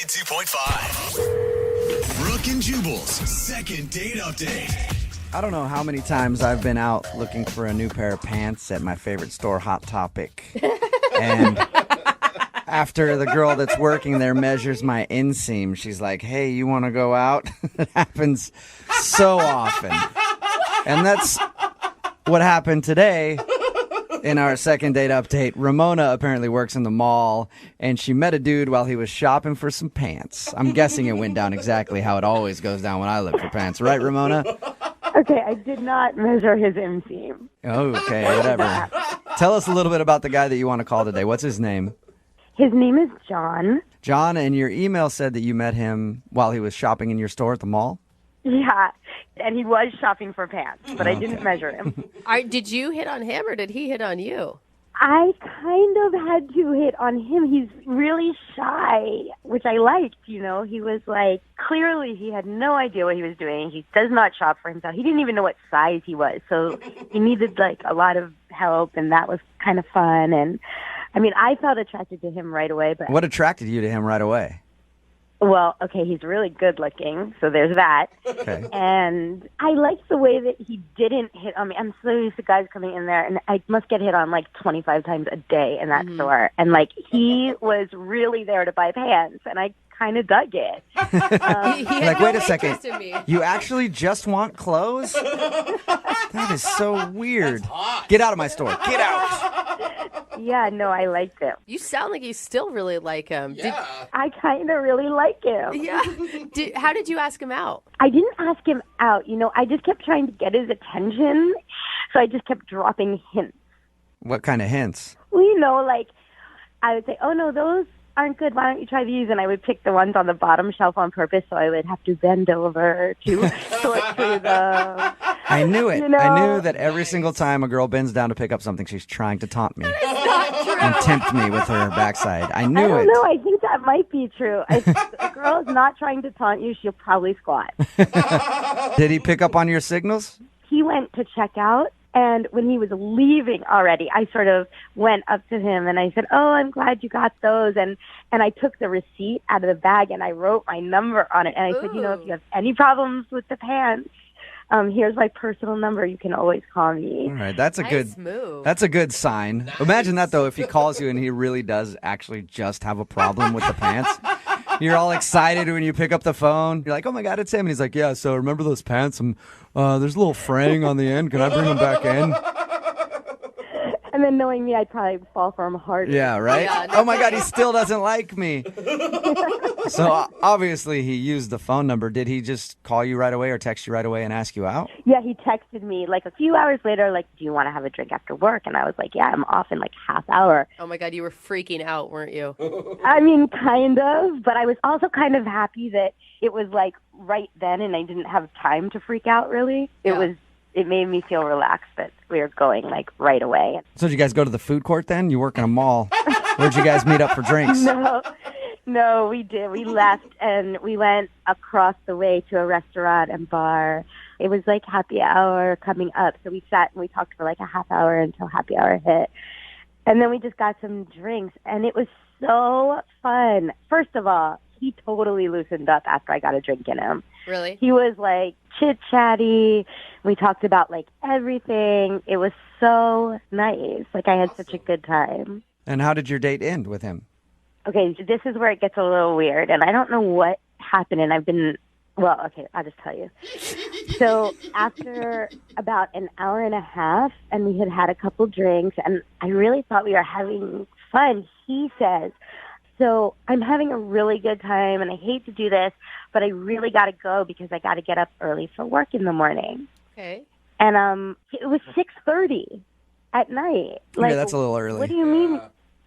92.5. Brooke and Jubal's second date update. I don't know how many times I've been out looking for a new pair of pants at my favorite store, Hot Topic. And after the girl that's working there measures my inseam, she's like, hey, you want to go out? It happens so often. And that's what happened today. In our second date update, Ramona apparently works in the mall, and she met a dude while he was shopping for some pants. I'm guessing it went down exactly how it always goes down when I look for pants. Right, Ramona? Okay, I did not measure his inseam. Oh, okay, whatever. Tell us a little bit about the guy that you want to call today. What's his name? His name is John. John, and your email said that you met him while he was shopping in your store at the mall? Yeah, and he was shopping for pants, but I didn't measure him. Did you hit on him or did he hit on you? I kind of had to hit on him. He's really shy, which I liked, you know. He was like, clearly he had no idea what he was doing. He does not shop for himself. He didn't even know what size he was, so he needed like a lot of help, and that was kind of fun. And I mean, I felt attracted to him right away. But What attracted you to him right away? well, okay, he's really good looking, so there's that. Okay. And I liked the way that he didn't hit on me. I'm so used to guys coming in there, and I must get hit on like 25 times a day in that store. And like, he was really there to buy pants, and I kind of dug it. Like, wait a second. interest in me. You actually just want clothes? That is so weird. Get out of my store. Get out. Yeah, no, I liked him. You sound like you still really like him. Yeah. I kind of really like him. How did you ask him out? I didn't ask him out, you know. I just kept trying to get his attention, so I just kept dropping hints. What kind of hints? Well, you know, like, I would say, oh, no, those aren't good. Why don't you try these? And I would pick the ones on the bottom shelf on purpose, so I would have to bend over to sort through them. I knew it. You know? I knew that every single time a girl bends down to pick up something, she's trying to taunt me and tempt me with her backside. I knew I don't it. know. I think that might be true. If a girl is not trying to taunt you, she'll probably squat. Did he pick up on your signals? He went to check out, and when he was leaving already, I sort of went up to him and I said, oh, I'm glad you got those. And I took the receipt out of the bag and I wrote my number on it. And I said, you know, if you have any problems with the pants, here's my personal number. You can always call me. All right, that's a Nice move. That's a good sign. Nice. Imagine that though, if he calls you and he really does actually just have a problem with the pants. You're all excited when you pick up the phone. You're like, oh my God, it's him. And he's like, yeah, so remember those pants? There's a little fraying on the end. Can I bring them back in? And then knowing me, I'd probably fall for him harder. Yeah, right? Yeah, no Oh my God, he still doesn't like me. So obviously he used the phone number. Did he just call you right away or text you right away and ask you out? Yeah, he texted me like a few hours later, like, do you want to have a drink after work? And I was like, yeah, I'm off in like half hour. Oh my God, you were freaking out, weren't you? I mean, kind of, but I was also kind of happy that it was like right then and I didn't have time to freak out really. It made me feel relaxed that we were going like right away. So did you guys go to the food court then? You work in a mall. Where'd you guys meet up for drinks? No, we did. We left and we went across the way to a restaurant and bar. It was like happy hour coming up. So we sat and we talked for like a half hour until happy hour hit. And then we just got some drinks and it was so fun. First of all, he totally loosened up after I got a drink in him. Really? He was like chit-chatty. We talked about like everything. It was so nice. Like I had such a good time. And how did your date end with him? Okay, this is where it gets a little weird, and I don't know what happened, and I'll just tell you. So after about an hour and a half, and we had had a couple drinks, and I really thought we were having fun, he says, so I'm having a really good time, and I hate to do this, but I really got to go because I got to get up early for work in the morning. Okay. And it was 6:30 at night. Like, yeah, that's a little early. What do you mean?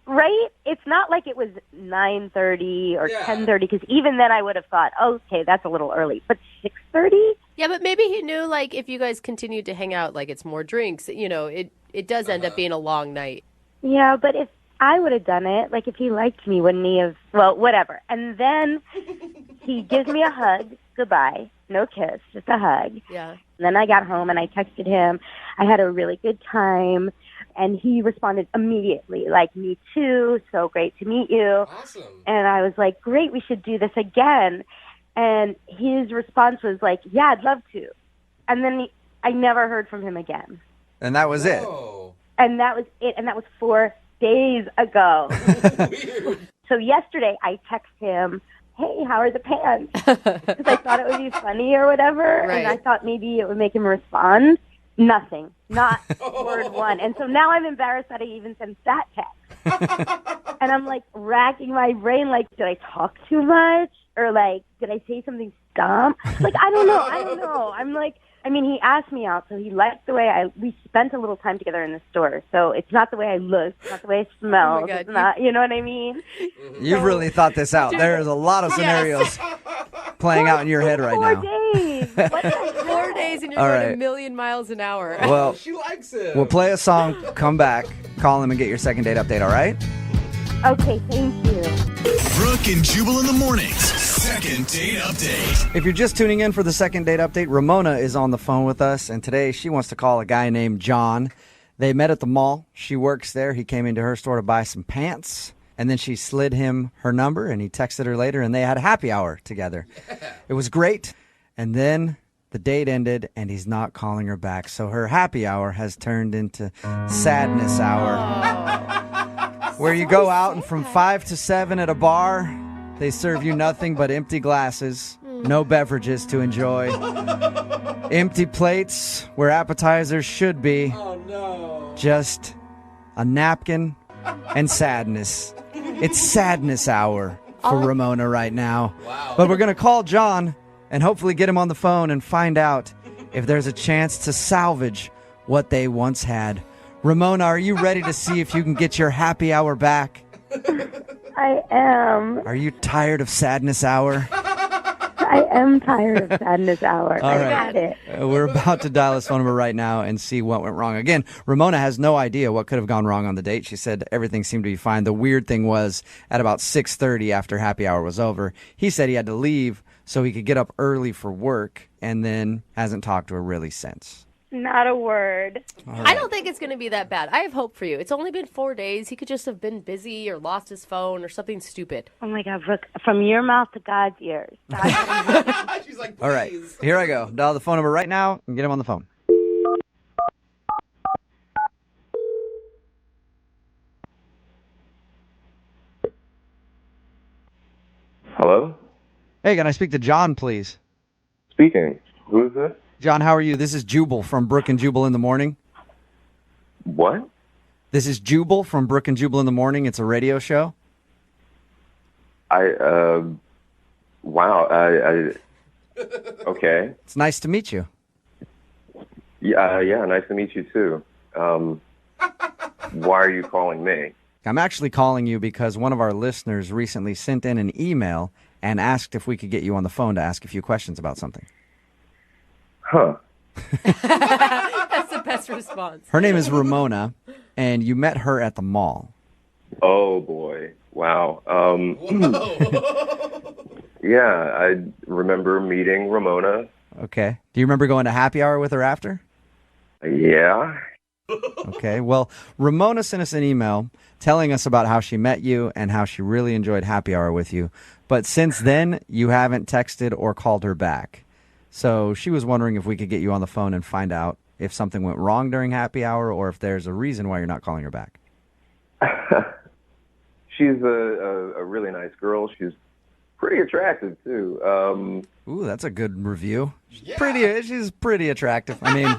Right? It's not like it was 9:30 or 10:30, because even then I would have thought, okay, that's a little early. But 6:30? Yeah, but maybe he knew, like, if you guys continued to hang out, like, it's more drinks, you know, it does end up being a long night. Yeah, but if I would have done it, like, if he liked me, wouldn't he have? Well, whatever. And then he gives me a hug. Goodbye. No kiss, just a hug. Yeah. And then I got home and I texted him. I had a really good time. And he responded immediately, like, me too, so great to meet you. Awesome. And I was like, great, we should do this again. And his response was like, yeah, I'd love to. And then I never heard from him again. And that was it. Whoa. And that was it. And that was 4 days ago. Weird. So yesterday I texted him, hey, how are the pants? Because I thought it would be funny or whatever. Right. And I thought maybe it would make him respond. Nothing. Not word one. And so now I'm embarrassed that I even sent that text. And I'm like racking my brain, like, did I talk too much? Or like, did I say something dumb? Like, I don't know. I'm like, I mean, he asked me out, so he liked the way we spent a little time together in the store. So it's not the way I look, it's not the way I smell. Oh my God, it's not, you know what I mean? You've really thought this out. There's a lot of scenarios playing out in your head right 4 now. days. What the heck? 4 days and you're All going right. a million miles an hour. Well, She likes him. we'll play a song, come back, call him, and get your second date update, all right? Okay, thank you. Brooke and Jubal in the mornings. Second date update. If you're just tuning in for the second date update, Ramona is on the phone with us, and today she wants to call a guy named John. They met at the mall. She works there. He came into her store to buy some pants, and then she slid him her number, and he texted her later, and they had a happy hour together. It was great, and then the date ended, and he's not calling her back, so her happy hour has turned into sadness hour. Where you go out and from 5 to 7 at a bar, they serve you nothing but empty glasses, no beverages to enjoy, empty plates where appetizers should be, Oh, no. just a napkin and sadness. It's sadness hour for Ramona right now. Wow. But we're going to call John and hopefully get him on the phone and find out if there's a chance to salvage what they once had. Ramona, are you ready to see if you can get your happy hour back? I am. Are you tired of sadness hour? I am tired of sadness hour. All I right. got it. We're about to dial his phone number right now and see what went wrong. Again, Ramona has no idea what could have gone wrong on the date. She said everything seemed to be fine. The weird thing was at about 6:30 after happy hour was over, he said he had to leave so he could get up early for work and then hasn't talked to her really since. Not a word. I don't think it's going to be that bad. I have hope for you. It's only been 4 days. He could just have been busy or lost his phone or something stupid. Oh my God, Brooke, from your mouth to God's ears. She's like, please. All right, here I go. Dial the phone number right now and get him on the phone. Hello? Hey, can I speak to John, please? Speaking. Who is this? John, how are you? This is Jubal from Brooke and Jubal in the morning. What? This is Jubal from Brooke and Jubal in the morning. It's a radio show. Wow. Okay. It's nice to meet you. Yeah, nice to meet you too. Why are you calling me? I'm actually calling you because one of our listeners recently sent in an email and asked if we could get you on the phone to ask a few questions about something. Huh. That's the best response. Her name is Ramona, and you met her at the mall. Oh boy. Wow. Whoa. Yeah, I remember meeting Ramona. Okay. Do you remember going to happy hour with her after? Yeah. Okay. Well, Ramona sent us an email telling us about how she met you and how she really enjoyed happy hour with you. But since then, you haven't texted or called her back. So she was wondering if we could get you on the phone and find out if something went wrong during happy hour or if there's a reason why you're not calling her back. She's a really nice girl. She's pretty attractive too. Ooh, that's a good review. Yeah. She's pretty attractive. I mean,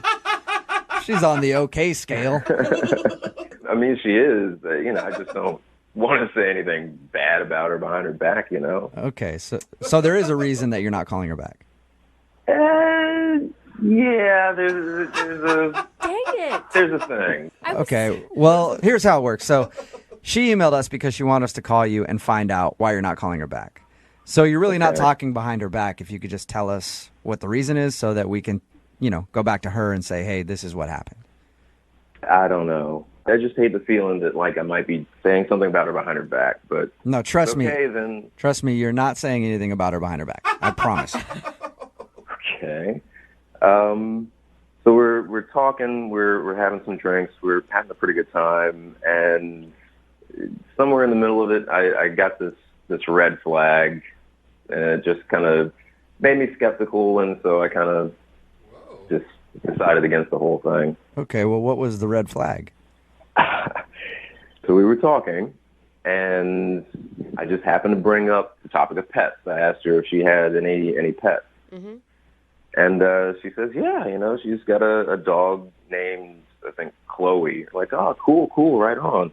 she's on the okay scale. I mean, she is. I just don't want to say anything bad about her behind her back. Okay, so there is a reason that you're not calling her back. Yeah. There's Dang it. a thing. Okay, well, here's how it works. So she emailed us because she wanted us to call you and find out why you're not calling her back. So you're really not Okay. talking behind her back. If you could just tell us what the reason is so that we can, go back to her and say, hey, this is what happened. I don't know. I just hate the feeling that I might be saying something about her behind her back. But No, trust me. okay, then Trust me, you're not saying anything about her behind her back. I promise. okay. So we're talking, we're having some drinks, we're having a pretty good time, and somewhere in the middle of it, I got this red flag, and it just kind of made me skeptical, and so I kind of just decided against the whole thing. Okay, well, what was the red flag? So we were talking, and I just happened to bring up the topic of pets. I asked her if she had any pets. Mm-hmm. And she says, yeah, she's got a dog named, I think, Chloe. Like, oh, cool, right on.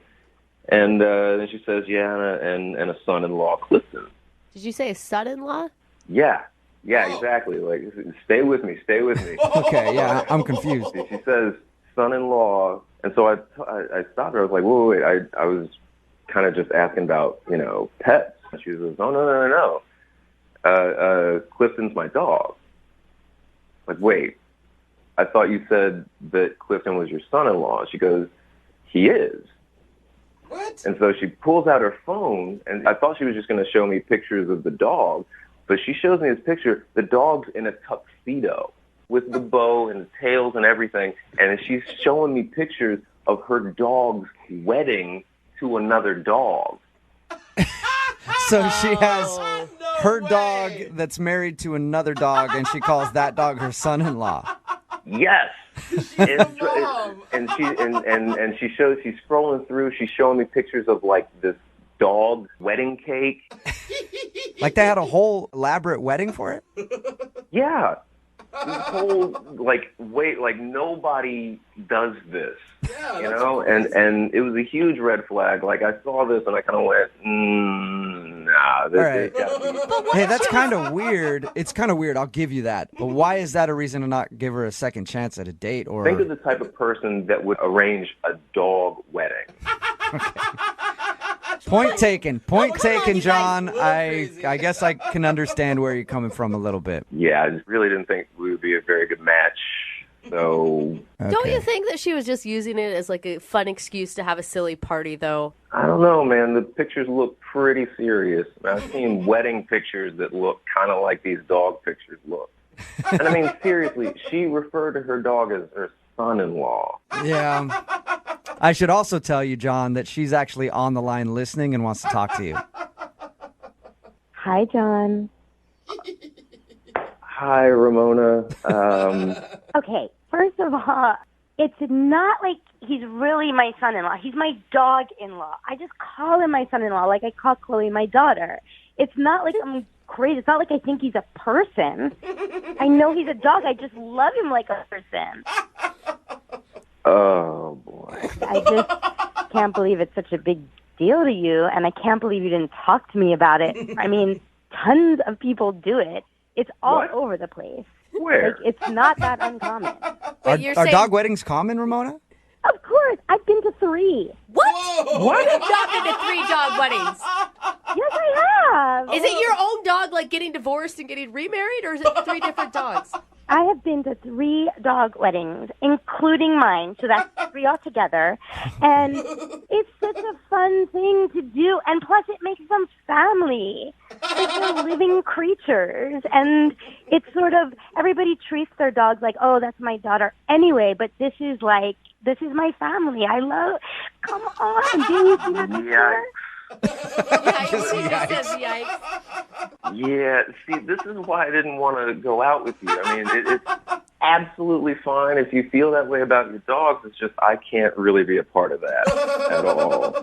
And then she says, yeah, and a son-in-law, Clifton. Did you say a son-in-law? Yeah, exactly. Like, stay with me. Okay, yeah, I'm confused. She says son-in-law, and so I stopped her. I was like, wait. I was kind of just asking about, pets. And she says, oh, no. Clifton's my dog. Like, wait, I thought you said that Clifton was your son-in-law. She goes, he is. What? And so she pulls out her phone, and I thought she was just going to show me pictures of the dog, but she shows me this picture. The dog's in a tuxedo with the bow and the tails and everything, and she's showing me pictures of her dog's wedding to another dog. So she has her way. dog that's married to another dog, and she calls that dog her son-in-law. Yes. Mom. And she's scrolling through, she's showing me pictures of like this dog wedding cake. Like they had a whole elaborate wedding for it? Yeah. This whole like nobody does this. Yeah, and it was a huge red flag. Like I saw this and I kind of went, nah, this All right. is gotta be. Hey, that's kind of weird. It's kind of weird, I'll give you that. But why is that a reason to not give her a second chance at a date? Or Think of the type of person that would arrange a dog wedding. Point taken, John. crazy. I guess I can understand where you're coming from a little bit. Yeah, I just really didn't think we would be a very good match. So Don't Okay. you think that she was just using it as like a fun excuse to have a silly party, though? I don't know, man. The pictures look pretty serious. I've seen wedding pictures that look kind of like these dog pictures look. And I mean, seriously, she referred to her dog as her son-in-law. Yeah. I should also tell you, John, that she's actually on the line listening and wants to talk to you. Hi, John. Hi, Ramona. Okay, first of all, it's not like he's really my son-in-law. He's my dog-in-law. I just call him my son-in-law like I call Chloe my daughter. It's not like I'm crazy. It's not like I think he's a person. I know he's a dog. I just love him like a person. Oh, boy. I just can't believe it's such a big deal to you, and I can't believe you didn't talk to me about it. I mean, tons of people do it. It's all What? over the place. Where? Like, it's not that uncommon. Are, you're are saying- dog weddings common, Ramona? Of course, I've been to 3. What? What? You've been to 3 dog weddings. Yes, I have. Is it your own dog, like, getting divorced and getting remarried, or is it 3 different dogs? I have been to 3 dog weddings, including mine, so that's 3 altogether. And it's such a fun thing to do, and plus it makes them family. They're living creatures, and it's sort of, everybody treats their dogs like, oh, that's my daughter anyway, but this is my family. I love, come on, didn't you see that picture? Yikes. Yeah, see, this is why I didn't want to go out with you. I mean, it's absolutely fine if you feel that way about your dogs. It's just I can't really be a part of that at all.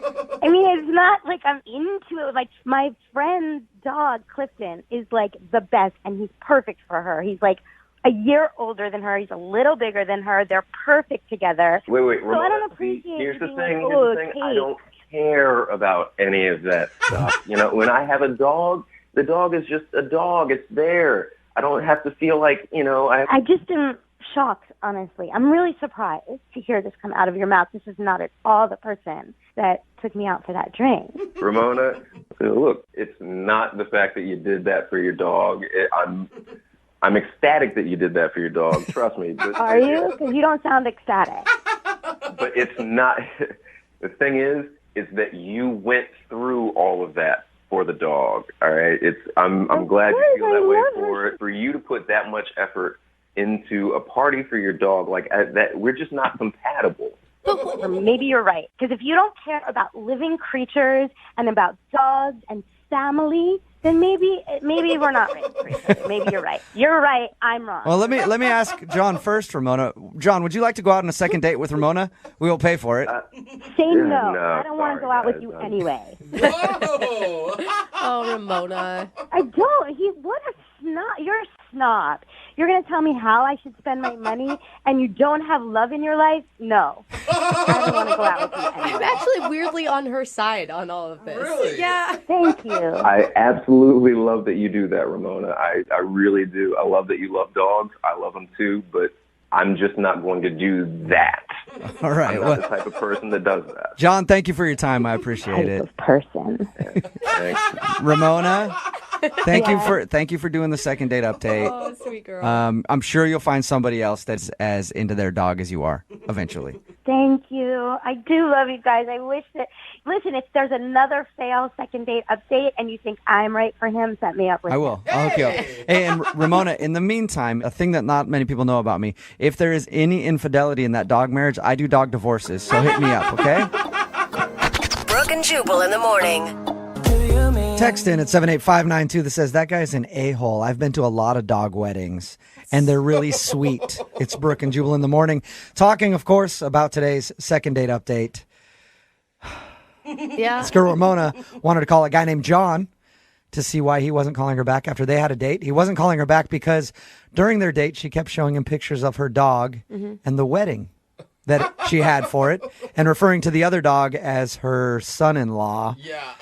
I mean, it's not like I'm into it. Like, my friend's dog, Clifton, is like the best, and he's perfect for her. He's like a year older than her. He's a little bigger than her. They're perfect together. Wait, So Ramona, I don't appreciate here's you the being thing. like, Here's the oh, thing. Kate. I don't care about any of that stuff. When I have a dog, the dog is just a dog. It's there. I don't have to feel like, I just am shocked, honestly. I'm really surprised to hear this come out of your mouth. This is not at all the person that took me out for that drink. Ramona, look, it's not the fact that you did that for your dog. I'm ecstatic that you did that for your dog. Trust me. But, Are you? Because you don't sound ecstatic. But it's not. The thing is that you went through all of that for the dog. All right. I'm glad you course, feel I that way love for her. it. For you to put that much effort into a party for your dog, like that, we're just not compatible. Or maybe you're right. Because if you don't care about living creatures and about dogs and family, then maybe we're not right for each other. Maybe you're right. You're right. I'm wrong. Well, let me ask John first, Ramona. John, would you like to go out on a second date with Ramona? We will pay for it. Say no. no, I don't want to go out with you anyway. Whoa! Oh, Ramona. I don't. What a snob. You're a snob. You're going to tell me how I should spend my money and you don't have love in your life? No. I don't want to go out with you I'm anyway. actually weirdly on her side on all of this. Really? Yeah. Thank you. I absolutely love that you do that, Ramona. I really do. I love that you love dogs. I love them too, but I'm just not going to do that. All right. I'm not the type of person that does that. John, thank you for your time. I appreciate Type it. of person. Thanks. Ramona, thank you for doing the second date update. Oh, sweet girl. I'm sure you'll find somebody else that's as into their dog as you are eventually. Thank you. I do love you guys. I wish that, listen, if there's another fail second date update and you think I'm right for him, set me up with I him. will. I'll hook you up. Hey, and Ramona, in the meantime, a thing that not many people know about me, if there is any infidelity in that dog marriage, I do dog divorces. So hit me up, okay? Brooke and Jubal in the morning. Text in at 78592 that says, that guy's an a-hole. I've been to a lot of dog weddings, and they're really sweet. It's Brooke and Jubal in the morning. Talking, of course, about today's second date update. Yeah. This girl, Ramona, wanted to call a guy named John to see why he wasn't calling her back after they had a date. He wasn't calling her back because during their date, she kept showing him pictures of her dog and the wedding that she had for it, and referring to the other dog as her son-in-law. Yeah.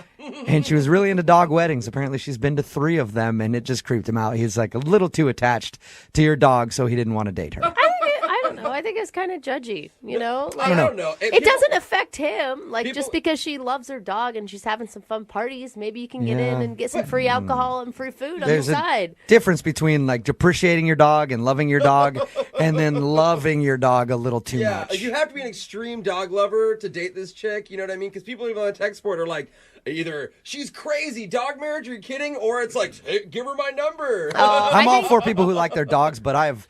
And she was really into dog weddings. Apparently, she's been to 3 of them, and it just creeped him out. He's like a little too attached to your dog, so he didn't want to date her. I don't know. I think it's kind of judgy, you know? Like, I don't know. don't know. It doesn't affect him. Like, just because she loves her dog and she's having some fun parties, maybe you can get in and get some free alcohol and free food on There's the a side. difference between like appreciating your dog and loving your dog, and then loving your dog a little too Yeah, much. you have to be an extreme dog lover to date this chick. You know what I mean? Because people even on the text board are like, either she's crazy, dog marriage, are you kidding? Or it's like, hey, give her my number. I'm all for people who like their dogs, but I've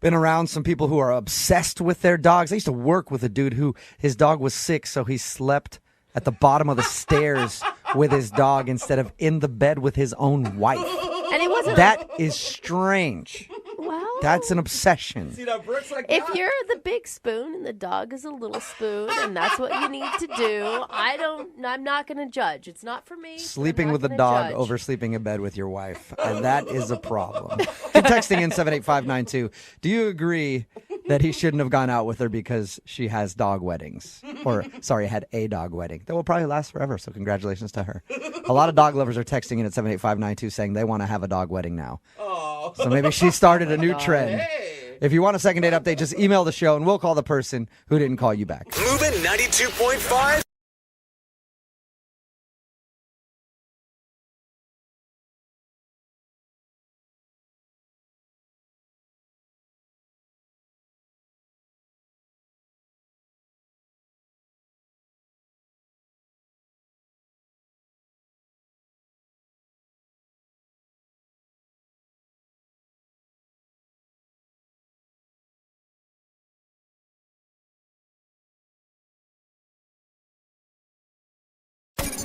been around some people who are obsessed with their dogs. I used to work with a dude who his dog was sick, so he slept at the bottom of the stairs with his dog instead of in the bed with his own wife. And it wasn't That is strange. well. That's an obsession. See, now Brooke's like, If you're the big spoon and the dog is a little spoon, and that's what you need to do, I'm not going to judge. It's not for me. Sleeping with a dog over sleeping in bed with your wife. And that is a problem. Keep texting in 78592. Do you agree that he shouldn't have gone out with her because she has dog weddings? Or, sorry, had a dog wedding. That will probably last forever, so congratulations to her. A lot of dog lovers are texting in at 78592 saying they want to have a dog wedding now. So maybe she started a new trend. hey. If you want a second date update, just email the show and we'll call the person who didn't call you back. Moving 92.5.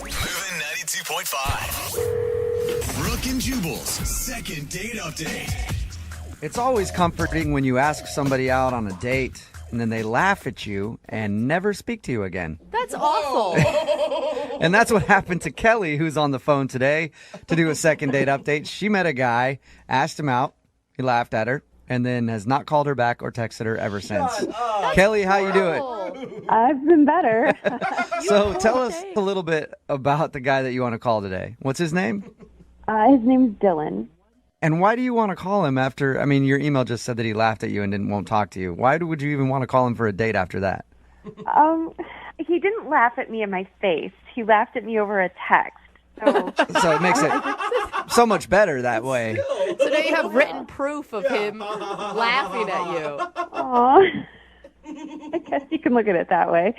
Moving 92.5. Brooke and Jubal's second date update. It's always comforting when you ask somebody out on a date and then they laugh at you and never speak to you again. That's awful. And that's what happened to Kelly, who's on the phone today to do a second date update. She met a guy, asked him out, he laughed at her, and then has not called her back or texted her ever since. Kelly, how you doing? I've been better. So tell us a little bit about the guy that you want to call today. What's his name? His name's Dylan. And why do you want to call him after, I mean, your email just said that he laughed at you and won't talk to you. Why would you even want to call him for a date after that? He didn't laugh at me in my face. He laughed at me over a text. So So it makes it so much better that way. So now you have written proof of him laughing at you. aw. I guess you can look at it that way.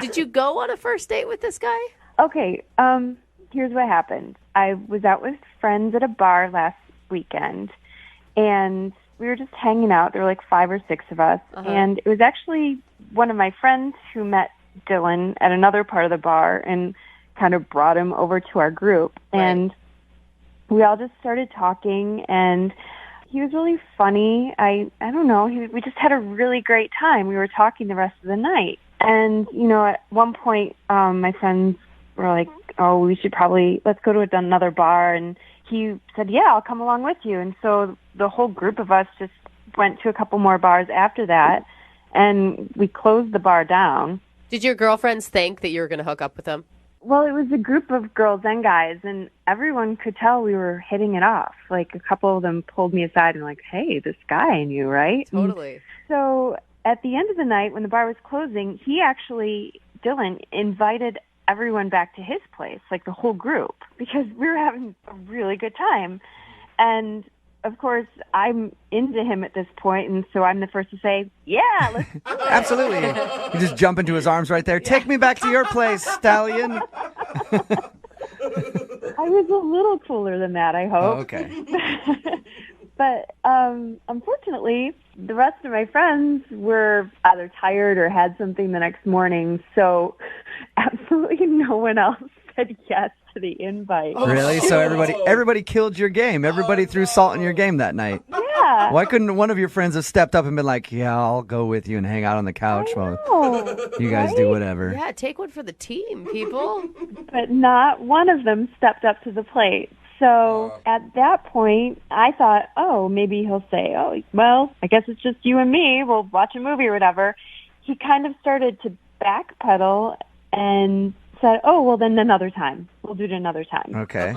Did you go on a first date with this guy? Okay, here's what happened. I was out with friends at a bar last weekend, and We were just hanging out. There were like 5 or 6 of us. And it was actually one of my friends who met Dylan at another part of the bar and kind of brought him over to our group. Right. And we all just started talking, and he was really funny. I don't know. We just had a really great time. We were talking the rest of the night. And, you know, at one point, my friends were like, oh, we should probably, let's go to another bar. And he said, yeah, I'll come along with you. And so the whole group of us just went to a couple more bars after that, and we closed the bar down. Did your girlfriends think that you were going to hook up with him? Well, it was a group of girls and guys, and everyone could tell we were hitting it off. Like, a couple of them pulled me aside and were like, hey, this guy I knew, right? Totally. So at the end of the night, when the bar was closing, Dylan, invited everyone back to his place, like the whole group, because we were having a really good time. And, of course, I'm into him at this point, and so I'm the first to say, yeah, let's do it. Absolutely. You just jump into his arms right there. Take me back to your place, stallion. I was a little cooler than that, I hope. Oh, okay. But unfortunately, the rest of my friends were either tired or had something the next morning, so absolutely no one else said yes to the invite. Really? So everybody killed your game. Everybody threw salt in your game that night. Yeah. Why couldn't one of your friends have stepped up and been like, yeah, I'll go with you and hang out on the couch while you guys do whatever? Yeah, take one for the team, people. But not one of them stepped up to the plate. So at that point, I thought, oh, maybe he'll say, oh, well, I guess it's just you and me. We'll watch a movie or whatever. He kind of started to backpedal and said, oh, well, then another time. We'll do it another time. Okay.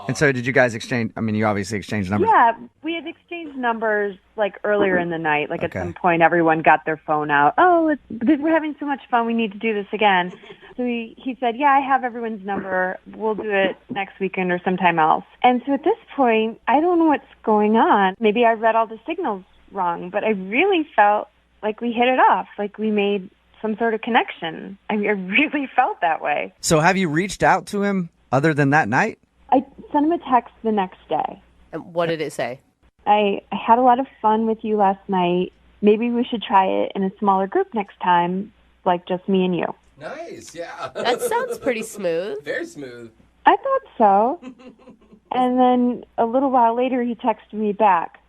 And so did you guys exchange, I mean, you obviously exchanged numbers. Yeah, we had exchanged numbers like earlier in the night. Like at some point, everyone got their phone out. Oh, we're having so much fun. We need to do this again. So he said, yeah, I have everyone's number. We'll do it next weekend or sometime else. And so at this point, I don't know what's going on. Maybe I read all the signals wrong, but I really felt like we hit it off, like we made some sort of connection. I really felt that way. So have you reached out to him other than that night? I sent him a text the next day. And what did it say? I had a lot of fun with you last night. Maybe we should try it in a smaller group next time, like just me and you. Nice, yeah. That sounds pretty smooth. Very smooth. I thought so. And then a little while later, he texted me back,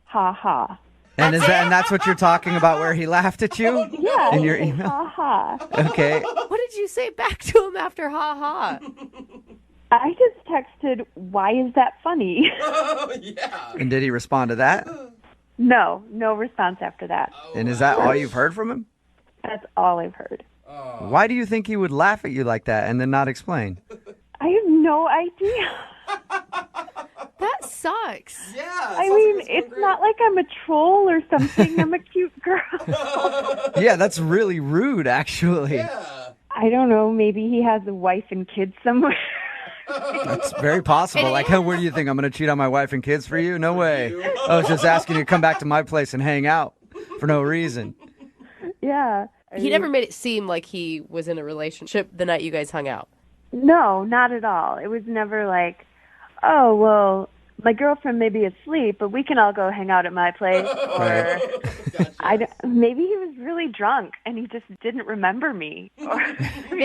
ha ha. And that's what you're talking about, where he laughed at you? Yeah. In your email? Ha ha. Okay. What did you say back to him after ha ha? I just texted, why is that funny? Yeah. And did he respond to that? No response after that. And is that all you've heard from him? That's all I've heard. Why do you think he would laugh at you like that and then not explain? I have no idea. That sucks. Yeah. I mean, it's not like I'm a troll or something. I'm a cute girl. Yeah, that's really rude, actually. Yeah. I don't know. Maybe he has a wife and kids somewhere. That's very possible. Like, where do you think I'm going to cheat on my wife and kids for you? No way. I was just asking you to come back to my place and hang out for no reason. Yeah. He never made it seem like he was in a relationship the night you guys hung out. No, not at all. It was never like, oh, well, my girlfriend may be asleep, but we can all go hang out at my place. Or maybe he was really drunk and he just didn't remember me. Or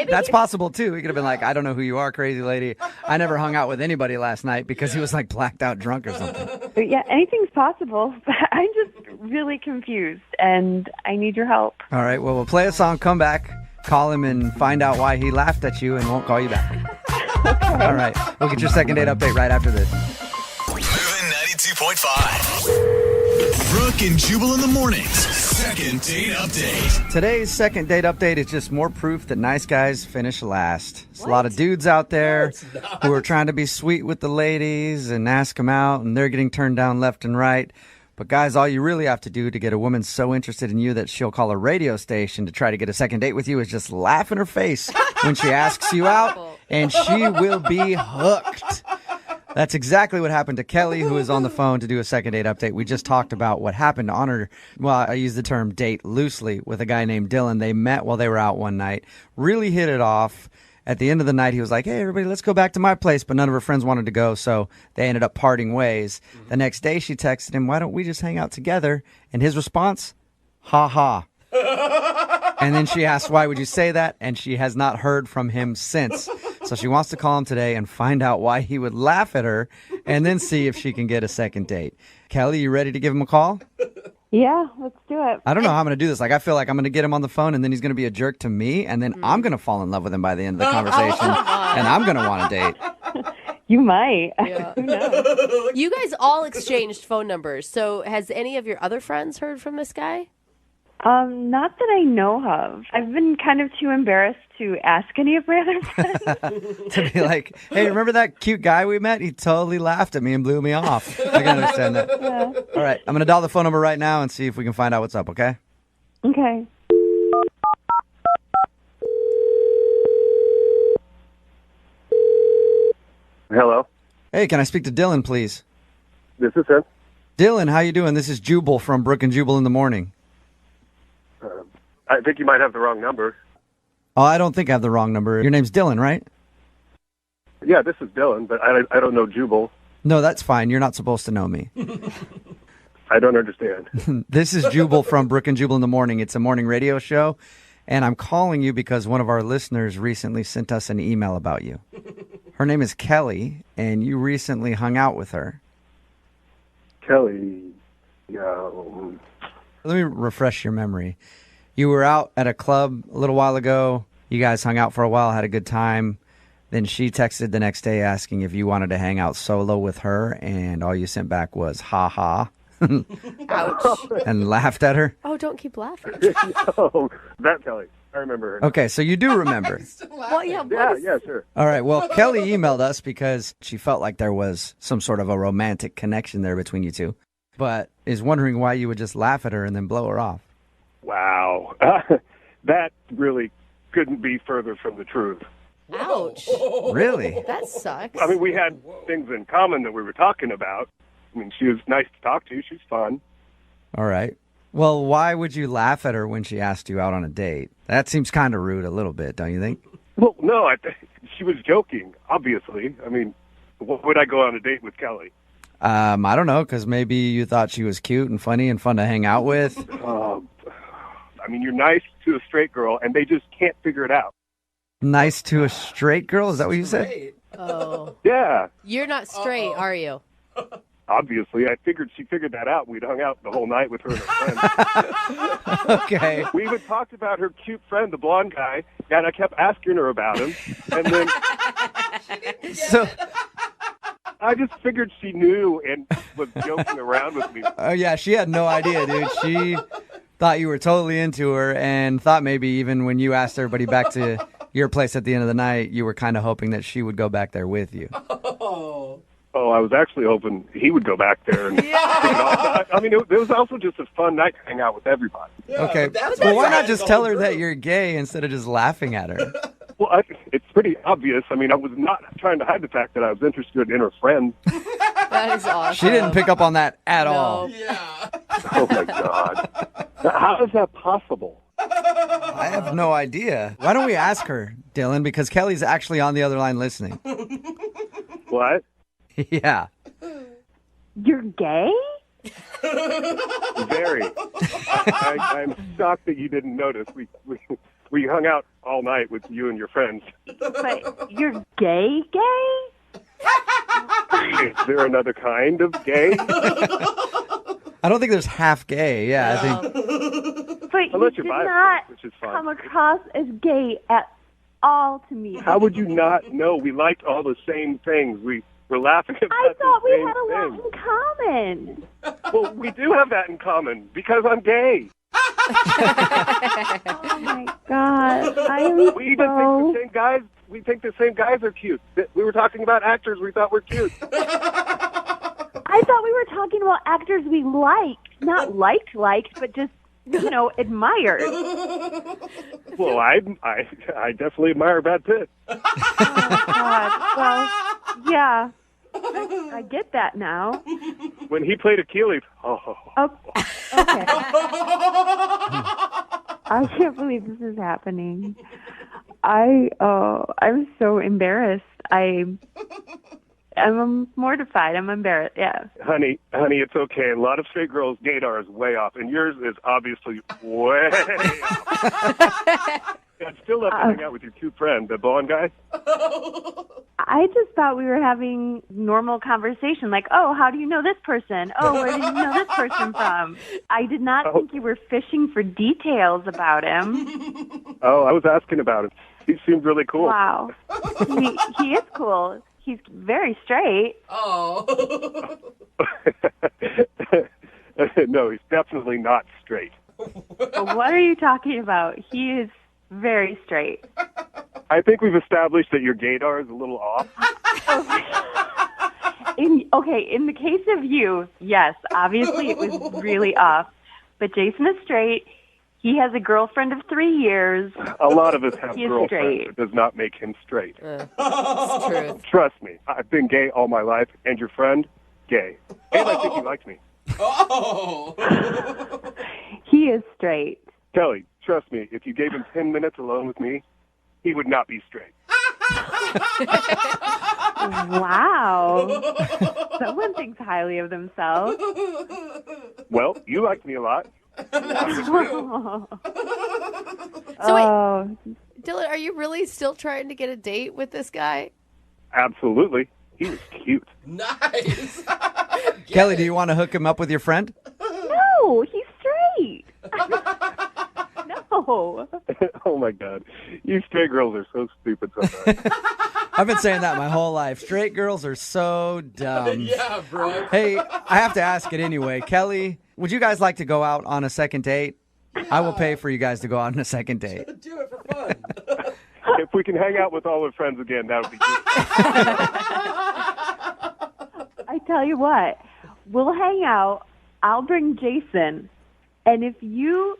That's possible, too. He could have been like, I don't know who you are, crazy lady. I never hung out with anybody last night, because he was like blacked out drunk or something. But yeah, anything's possible. But I'm just really confused and I need your help. All right, well, we'll play a song, come back, call him and find out why he laughed at you and won't call you back. All right, we'll get your second date update right after this. Moving 92.5. Brooke and Jubal in the mornings. Second date update. Today's second date update is just more proof that nice guys finish last. There's a lot of dudes out there who are trying to be sweet with the ladies and ask them out, and they're getting turned down left and right. But guys, all you really have to do to get a woman so interested in you that she'll call a radio station to try to get a second date with you is just laugh in her face when she asks you out, and she will be hooked. That's exactly what happened to Kelly, who is on the phone to do a second date update. We just talked about what happened on her, well, I use the term date loosely, with a guy named Dylan. They met while they were out one night, really hit it off, At the end of the night, he was like, hey, everybody, let's go back to my place. But none of her friends wanted to go, so they ended up parting ways. The next day, she texted him, why don't we just hang out together? And his response, ha ha. And then she asked, why would you say that? And she has not heard from him since. So she wants to call him today and find out why he would laugh at her and then see if she can get a second date. Kelly, you ready to give him a call? Yeah, let's do it. I don't know how I'm going to do this. Like, I feel like I'm going to get him on the phone and then he's going to be a jerk to me. And then I'm going to fall in love with him by the end of the conversation. And I'm going to want a date. You might. Yeah. Who knows? You guys all exchanged phone numbers. So has any of your other friends heard from this guy? Not that I know of. I've been kind of too embarrassed to ask any of my other friends. To be like, hey, remember that cute guy we met? He totally laughed at me and blew me off. I can understand that. Yeah. All right, I'm going to dial the phone number right now and see if we can find out what's up, okay? Okay. Hello, Hey, can I speak to Dylan, please? this is him. Dylan, how you doing? This is Jubal from Brooke and Jubal in the morning. I think you might have the wrong number. Oh, I don't think I have the wrong number. Your name's Dylan, right? Yeah, this is Dylan, but I don't know Jubal. No, that's fine. You're not supposed to know me. I don't understand. This is Jubal from Brooke and Jubal in the morning. It's a morning radio show, and I'm calling you because one of our listeners recently sent us an email about you. Her name is Kelly, and you recently hung out with her. Kelly, Let me refresh your memory. You were out at a club a little while ago. You guys hung out for a while, had a good time. Then she texted the next day asking if you wanted to hang out solo with her, and all you sent back was ha ha. Ouch. And laughed at her. Oh, don't keep laughing. oh, that Kelly. I remember her. Okay, so you do remember. Well, yeah, Yeah, sure. All right, well, Kelly emailed us because she felt like there was some sort of a romantic connection there between you two, but is wondering why you would just laugh at her and then blow her off. Wow. That really couldn't be further from the truth. Ouch. Really? That sucks. I mean, we had things in common that we were talking about. I mean, she was nice to talk to. She was fun. All right. Well, why would you laugh at her when she asked you out on a date? That seems kind of rude a little bit, don't you think? Well, no, she was joking, obviously. I mean, why would I go on a date with Kelly? I don't know, because maybe you thought she was cute and funny and fun to hang out with. I mean, you're nice to a straight girl, and they just can't figure it out. Nice to a straight girl? Is that what you said? Oh. Yeah, You're not straight, are you? obviously. I figured she figured that out. We'd hung out the whole night with her and her friends. Okay. We even talked about her cute friend, the blonde guy, and I kept asking her about him. And then So, I just figured she knew and was joking around with me. yeah, she had no idea, dude. She thought you were totally into her and thought maybe even when you asked everybody back to your place at the end of the night, you were kind of hoping that she would go back there with you. Oh, I was actually hoping he would go back there. And, I mean, it was also just a fun night to hang out with everybody. Okay. Well, why not just tell her that you're gay instead of just laughing at her? Well, it's pretty obvious. I mean, I was not trying to hide the fact that I was interested in her friend. That is awesome. She didn't pick up on that at all. Oh, my God. How is that possible? I have no idea. Why don't we ask her, Dylan? Because Kelly's actually on the other line listening. What? Yeah. You're gay? Very. I'm shocked that you didn't notice. We hung out all night with you and your friends. But you're gay? Is there another kind of gay? I don't think there's half gay. Yeah, I think. But Unless you you're did bisexual, not which is fine. come across as gay at all to me. How would you not know? We liked all the same things. We were laughing about I thought the we same had a lot things. in common. Well, we do have that in common because I'm gay. Oh my God. I am We even think the same guys. We think the same guys are cute. We were talking about actors we thought were cute. I thought we were talking about actors we liked. Not liked, but just, admired. Well, I definitely admire Brad Pitt. Oh, God. Well, yeah. I get that now. When he played Achilles, Okay. I can't believe this is happening. I'm so embarrassed. I'm mortified. I'm embarrassed. Yeah. Honey, it's okay. A lot of straight girls' gaydar is way off, and yours is obviously way off. I'd still love to hang out with your two friends, the blonde guy. I just thought we were having normal conversation, like, oh, how do you know this person? Oh, where did you know this person from? I did not think you were fishing for details about him. Oh, I was asking about him. He seemed really cool. Wow. He is cool. He's very straight. Oh. No, he's definitely not straight. What are you talking about? He is very straight. I think we've established that your gaydar is a little off. In the case of you, yes, obviously it was really off. But Jason is straight. He has a girlfriend of 3 years. A lot of us have He is girlfriends. straight. It does not make him straight. It's true. Trust me, I've been gay all my life, and your friend, gay. And I think he liked me. Oh. He is straight. Kelly, trust me, if you gave him 10 minutes alone with me, he would not be straight. Wow. Someone thinks highly of themselves. Well, you liked me a lot. So Oh, wait, Dylan, are you really still trying to get a date with this guy? Absolutely. He was cute. Nice. Kelly, do you want to hook him up with your friend? no, he's straight. No. Oh, my God. You straight girls are so stupid sometimes. I've been saying that my whole life. Straight girls are so dumb. Yeah, bro. Hey, I have to ask it anyway. Kelly, would you guys like to go out on a second date? I will pay for you guys to go out on a second date. Do it for fun. If we can hang out with all our friends again, that would be good. I tell you what, we'll hang out. I'll bring Jason. And if you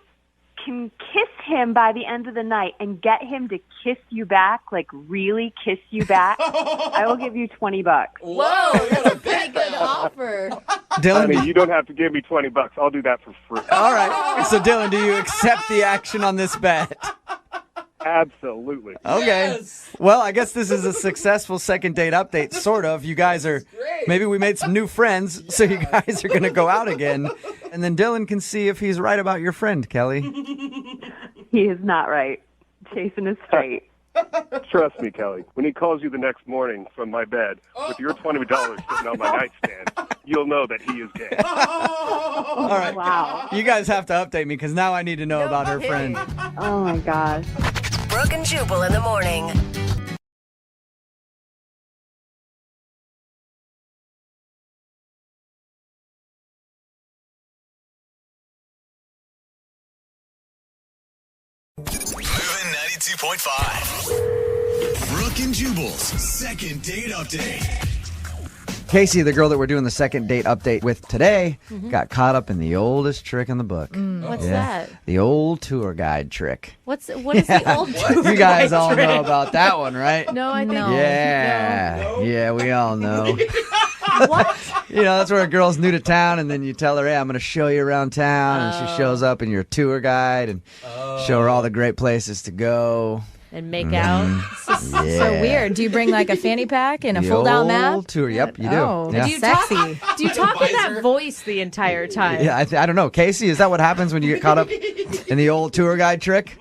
can kiss him by the end of the night and get him to kiss you back, like really kiss you back, I will give you $20. Whoa, that's a pretty good offer. Dylan, Honey, you don't have to give me $20. I'll do that for free. all right. So, Dylan, do you accept the action on this bet? Absolutely. Okay. Yes. Well, I guess this is a successful second date update, sort of. You guys are, maybe we made some new friends, so you guys are going to go out again. And then Dylan can see if he's right about your friend, Kelly. He is not right. Jason is straight. Trust me, Kelly. When he calls you the next morning from my bed with your $20 sitting on my nightstand, you'll know that he is gay. All right. Wow. You guys have to update me because now I need to know about her friend. Oh, my gosh. Brooke and Jubal in the morning. Moving 92.5. Brooke and Jubal's second date update. Casey, the girl that we're doing the second date update with today, got caught up in the oldest trick in the book. What's that? The old tour guide trick. What is the old You guys all know about that one, right? No, I think Yeah, we all know. What? You know, that's where a girl's new to town, and then you tell her, hey, I'm going to show you around town, and she shows up, and you're a tour guide, and show her all the great places to go. And make out. Yeah. So weird. Do you bring like a fanny pack and a The fold-out map? old tour, yep, you do. Oh, yeah. Do you sexy. Do you talk in that voice the entire time? Yeah, I don't know. Casey, is that what happens when you get caught up in the old tour guide trick?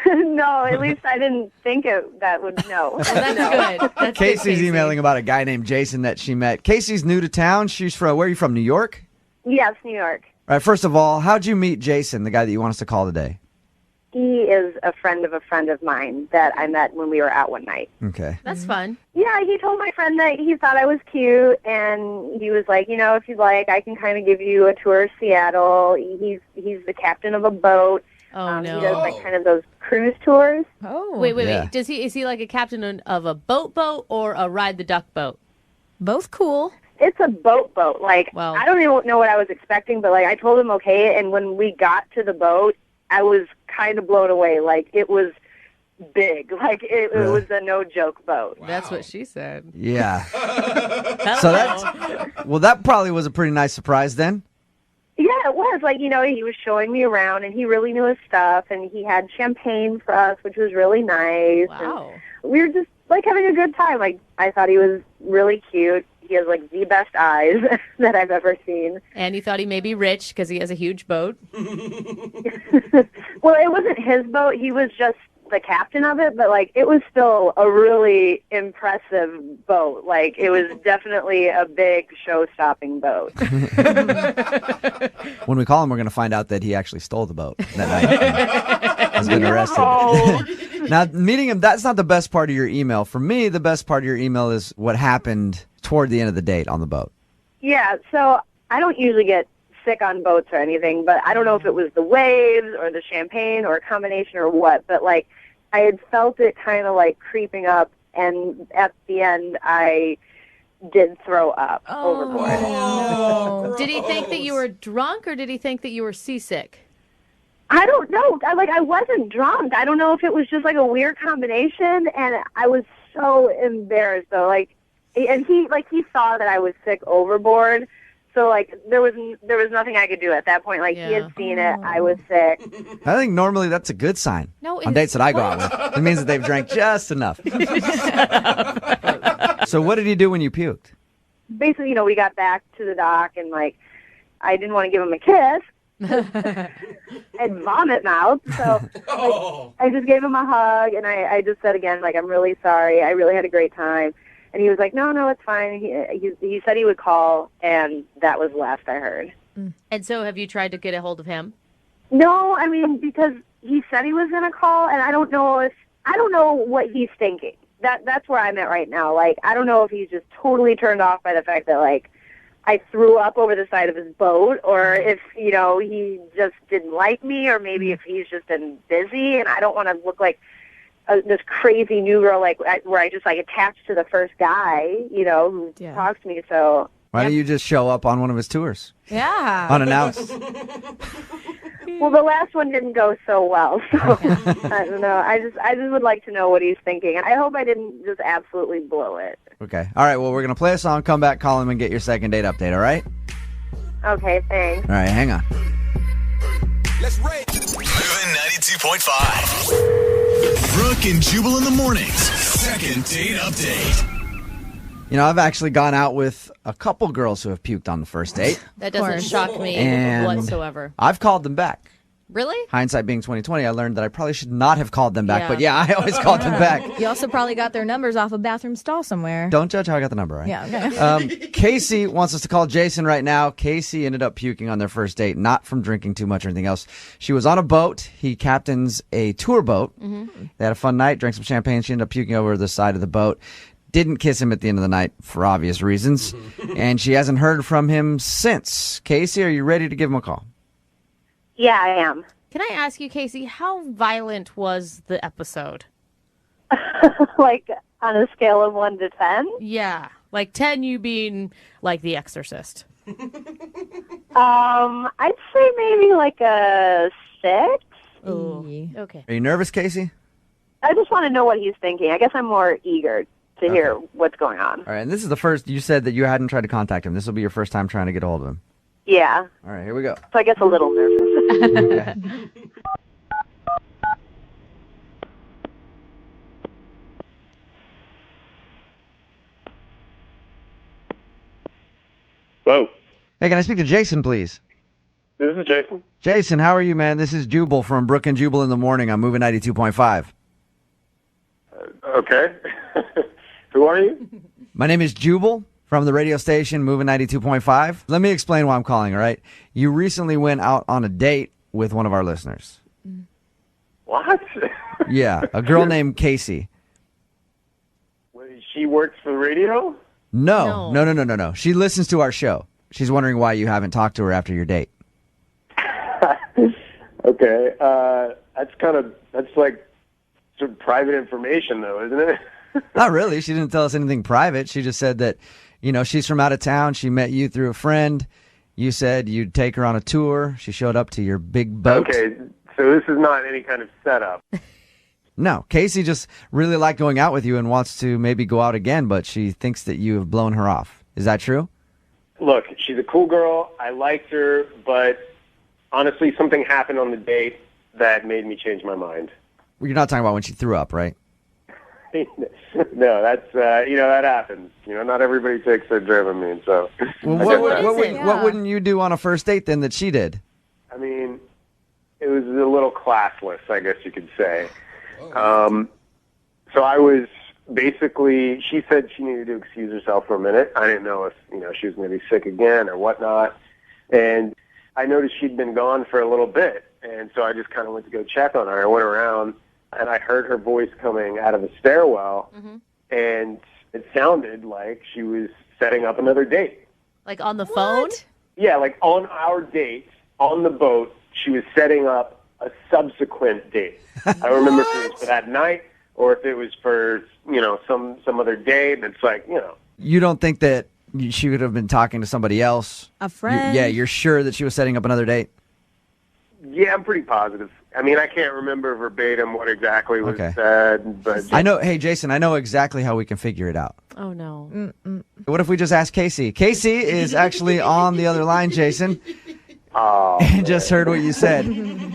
No, at least I didn't think that would no. Well, that's good. That's Casey's good, Casey. emailing about a guy named Jason that she met. Casey's new to town. She's from, where are you from, New York? Yes, New York. All right, first of all, how'd you meet Jason, the guy that you want us to call today? He is a friend of mine that I met when we were out one night. Okay. That's fun. Yeah, he told my friend that he thought I was cute, and he was like, if you'd like, I can kind of give you a tour of Seattle. He's the captain of a boat. Oh, no. He does like kind of those cruise tours. Oh. Wait. Yeah. Is he like a captain of a boat or a ride the duck boat? Both cool. It's a boat. Like, Well- I don't even know what I was expecting, but like I told him okay, and when we got to the boat, I was kind of blown away. Like, it was big. Like, it was a no-joke boat. That's what she said. Yeah. So that probably was a pretty nice surprise then. Yeah, it was. Like, you know, he was showing me around, and he really knew his stuff, and he had champagne for us, which was really nice. Wow. And we were just, like, having a good time. Like, I thought he was really cute. He has, like, the best eyes that I've ever seen. And you thought he may be rich because he has a huge boat. Well, it wasn't his boat. He was just the captain of it, but, like, it was still a really impressive boat. Like, it was definitely a big show-stopping boat. When we call him, we're going to find out that he actually stole the boat that night. And has been arrested. Now, meeting him, that's not the best part of your email. For me, the best part of your email is what happened toward the end of the date on the boat. Yeah, so I don't usually get sick on boats or anything, but I don't know if it was the waves or the champagne or a combination or what, but, like, I had felt it kind of, like, creeping up, and at the end, I did throw up overboard. No. Did he think that you were drunk, or did he think that you were seasick? I don't know. I wasn't drunk. I don't know if it was just, like, a weird combination, and I was so embarrassed, though. Like, and he saw that I was sick overboard. So, like, there was nothing I could do at that point. Like, he had seen it. I was sick. I think normally that's a good sign. No, on dates that I go out with. It means that they've drank just enough. So what did he do when you puked? Basically, you know, we got back to the dock, and, like, I didn't want to give him a kiss. And vomit mouth. So I just gave him a hug, and I just said again, like, I'm really sorry. I really had a great time. And he was like, no, it's fine. He said he would call, and that was last I heard. And so have you tried to get a hold of him? No, I mean, because he said he was going to call, and I don't know what he's thinking. That's where I'm at right now. Like, I don't know if he's just totally turned off by the fact that, like, I threw up over the side of his boat, or if, you know, he just didn't like me, or maybe if he's just been busy, and I don't want to look like this crazy new girl, like, where I just, like, attached to the first guy, you know, who talks to me. So why don't you just show up on one of his tours? Yeah. Unannounced. Well, the last one didn't go so well, so I don't know. I just would like to know what he's thinking, and I hope I didn't just absolutely blow it. Okay. All right, well, we're going to play a song, come back, call him, and get your second date update, all right? Okay, thanks. All right, hang on. Let's rate. Moving 92.5. Brooke and Jubal in the mornings. Second date update. You know, I've actually gone out with a couple girls who have puked on the first date. That doesn't shock me And whatsoever. I've called them back. Really? Hindsight being 20/20, I learned that I probably should not have called them back. Yeah. But yeah, I always called them back. You also probably got their numbers off a bathroom stall somewhere. Don't judge how I got the number, right? Yeah, okay. Casey wants us to call Jason right now. Casey ended up puking on their first date, not from drinking too much or anything else. She was on a boat. He captains a tour boat. Mm-hmm. They had a fun night, drank some champagne. She ended up puking over the side of the boat. Didn't kiss him at the end of the night for obvious reasons. And she hasn't heard from him since. Casey, are you ready to give him a call? Yeah, I am. Can I ask you, Casey, how violent was the episode? Like, on a scale of 1 to 10? Yeah. Like 10 you being like The Exorcist. I'd say maybe like a 6. Oh, okay. Are you nervous, Casey? I just want to know what he's thinking. I guess I'm more eager to hear what's going on. All right, and this is the first, you said that you hadn't tried to contact him. This will be your first time trying to get a hold of him. Yeah. All right, here we go. So I guess a little nervous. Okay. Whoa. Hey, can I speak to Jason, please? This is Jason. Jason, how are you, man? This is Jubal from Brooke and Jubal in the morning. I'm moving 92.5. Okay. Who are you? My name is Jubal from the radio station Moving 92.5. Let me explain why I'm calling, all right? You recently went out on a date with one of our listeners. What? Yeah, a girl named Casey. She works for the radio? No. She listens to our show. She's wondering why you haven't talked to her after your date. Okay. That's like some private information, though, isn't it? Not really. She didn't tell us anything private. She just said that, you know, she's from out of town. She met you through a friend. You said you'd take her on a tour. She showed up to your big boat. Okay, so this is not any kind of setup. No, Casey just really liked going out with you and wants to maybe go out again, but she thinks that you have blown her off. Is that true? Look, she's a cool girl. I liked her, but honestly, something happened on the date that made me change my mind. You're not talking about when she threw up, right? No, that's that happens. Not everybody takes their Dramamine, so. Well, what wouldn't you do on a first date then that she did? I mean, it was a little classless, I guess you could say. So I was basically, she said she needed to excuse herself for a minute. I didn't know if she was going to be sick again or whatnot, and I noticed she'd been gone for a little bit, and so I just kind of went to go check on her. I went around, and I heard her voice coming out of the stairwell, and it sounded like she was setting up another date. Like on the phone? Yeah, like on our date, on the boat, she was setting up a subsequent date. I don't remember if it was for that night or if it was for, some other day. But it's like, You don't think that she would have been talking to somebody else? A friend? You're sure that she was setting up another date? Yeah, I'm pretty positive. I mean, I can't remember verbatim what exactly was said, but I know. Hey, Jason, I know exactly how we can figure it out. Oh, no. What if we just ask Casey? Casey is actually on the other line, Jason. Oh, and just heard what you said.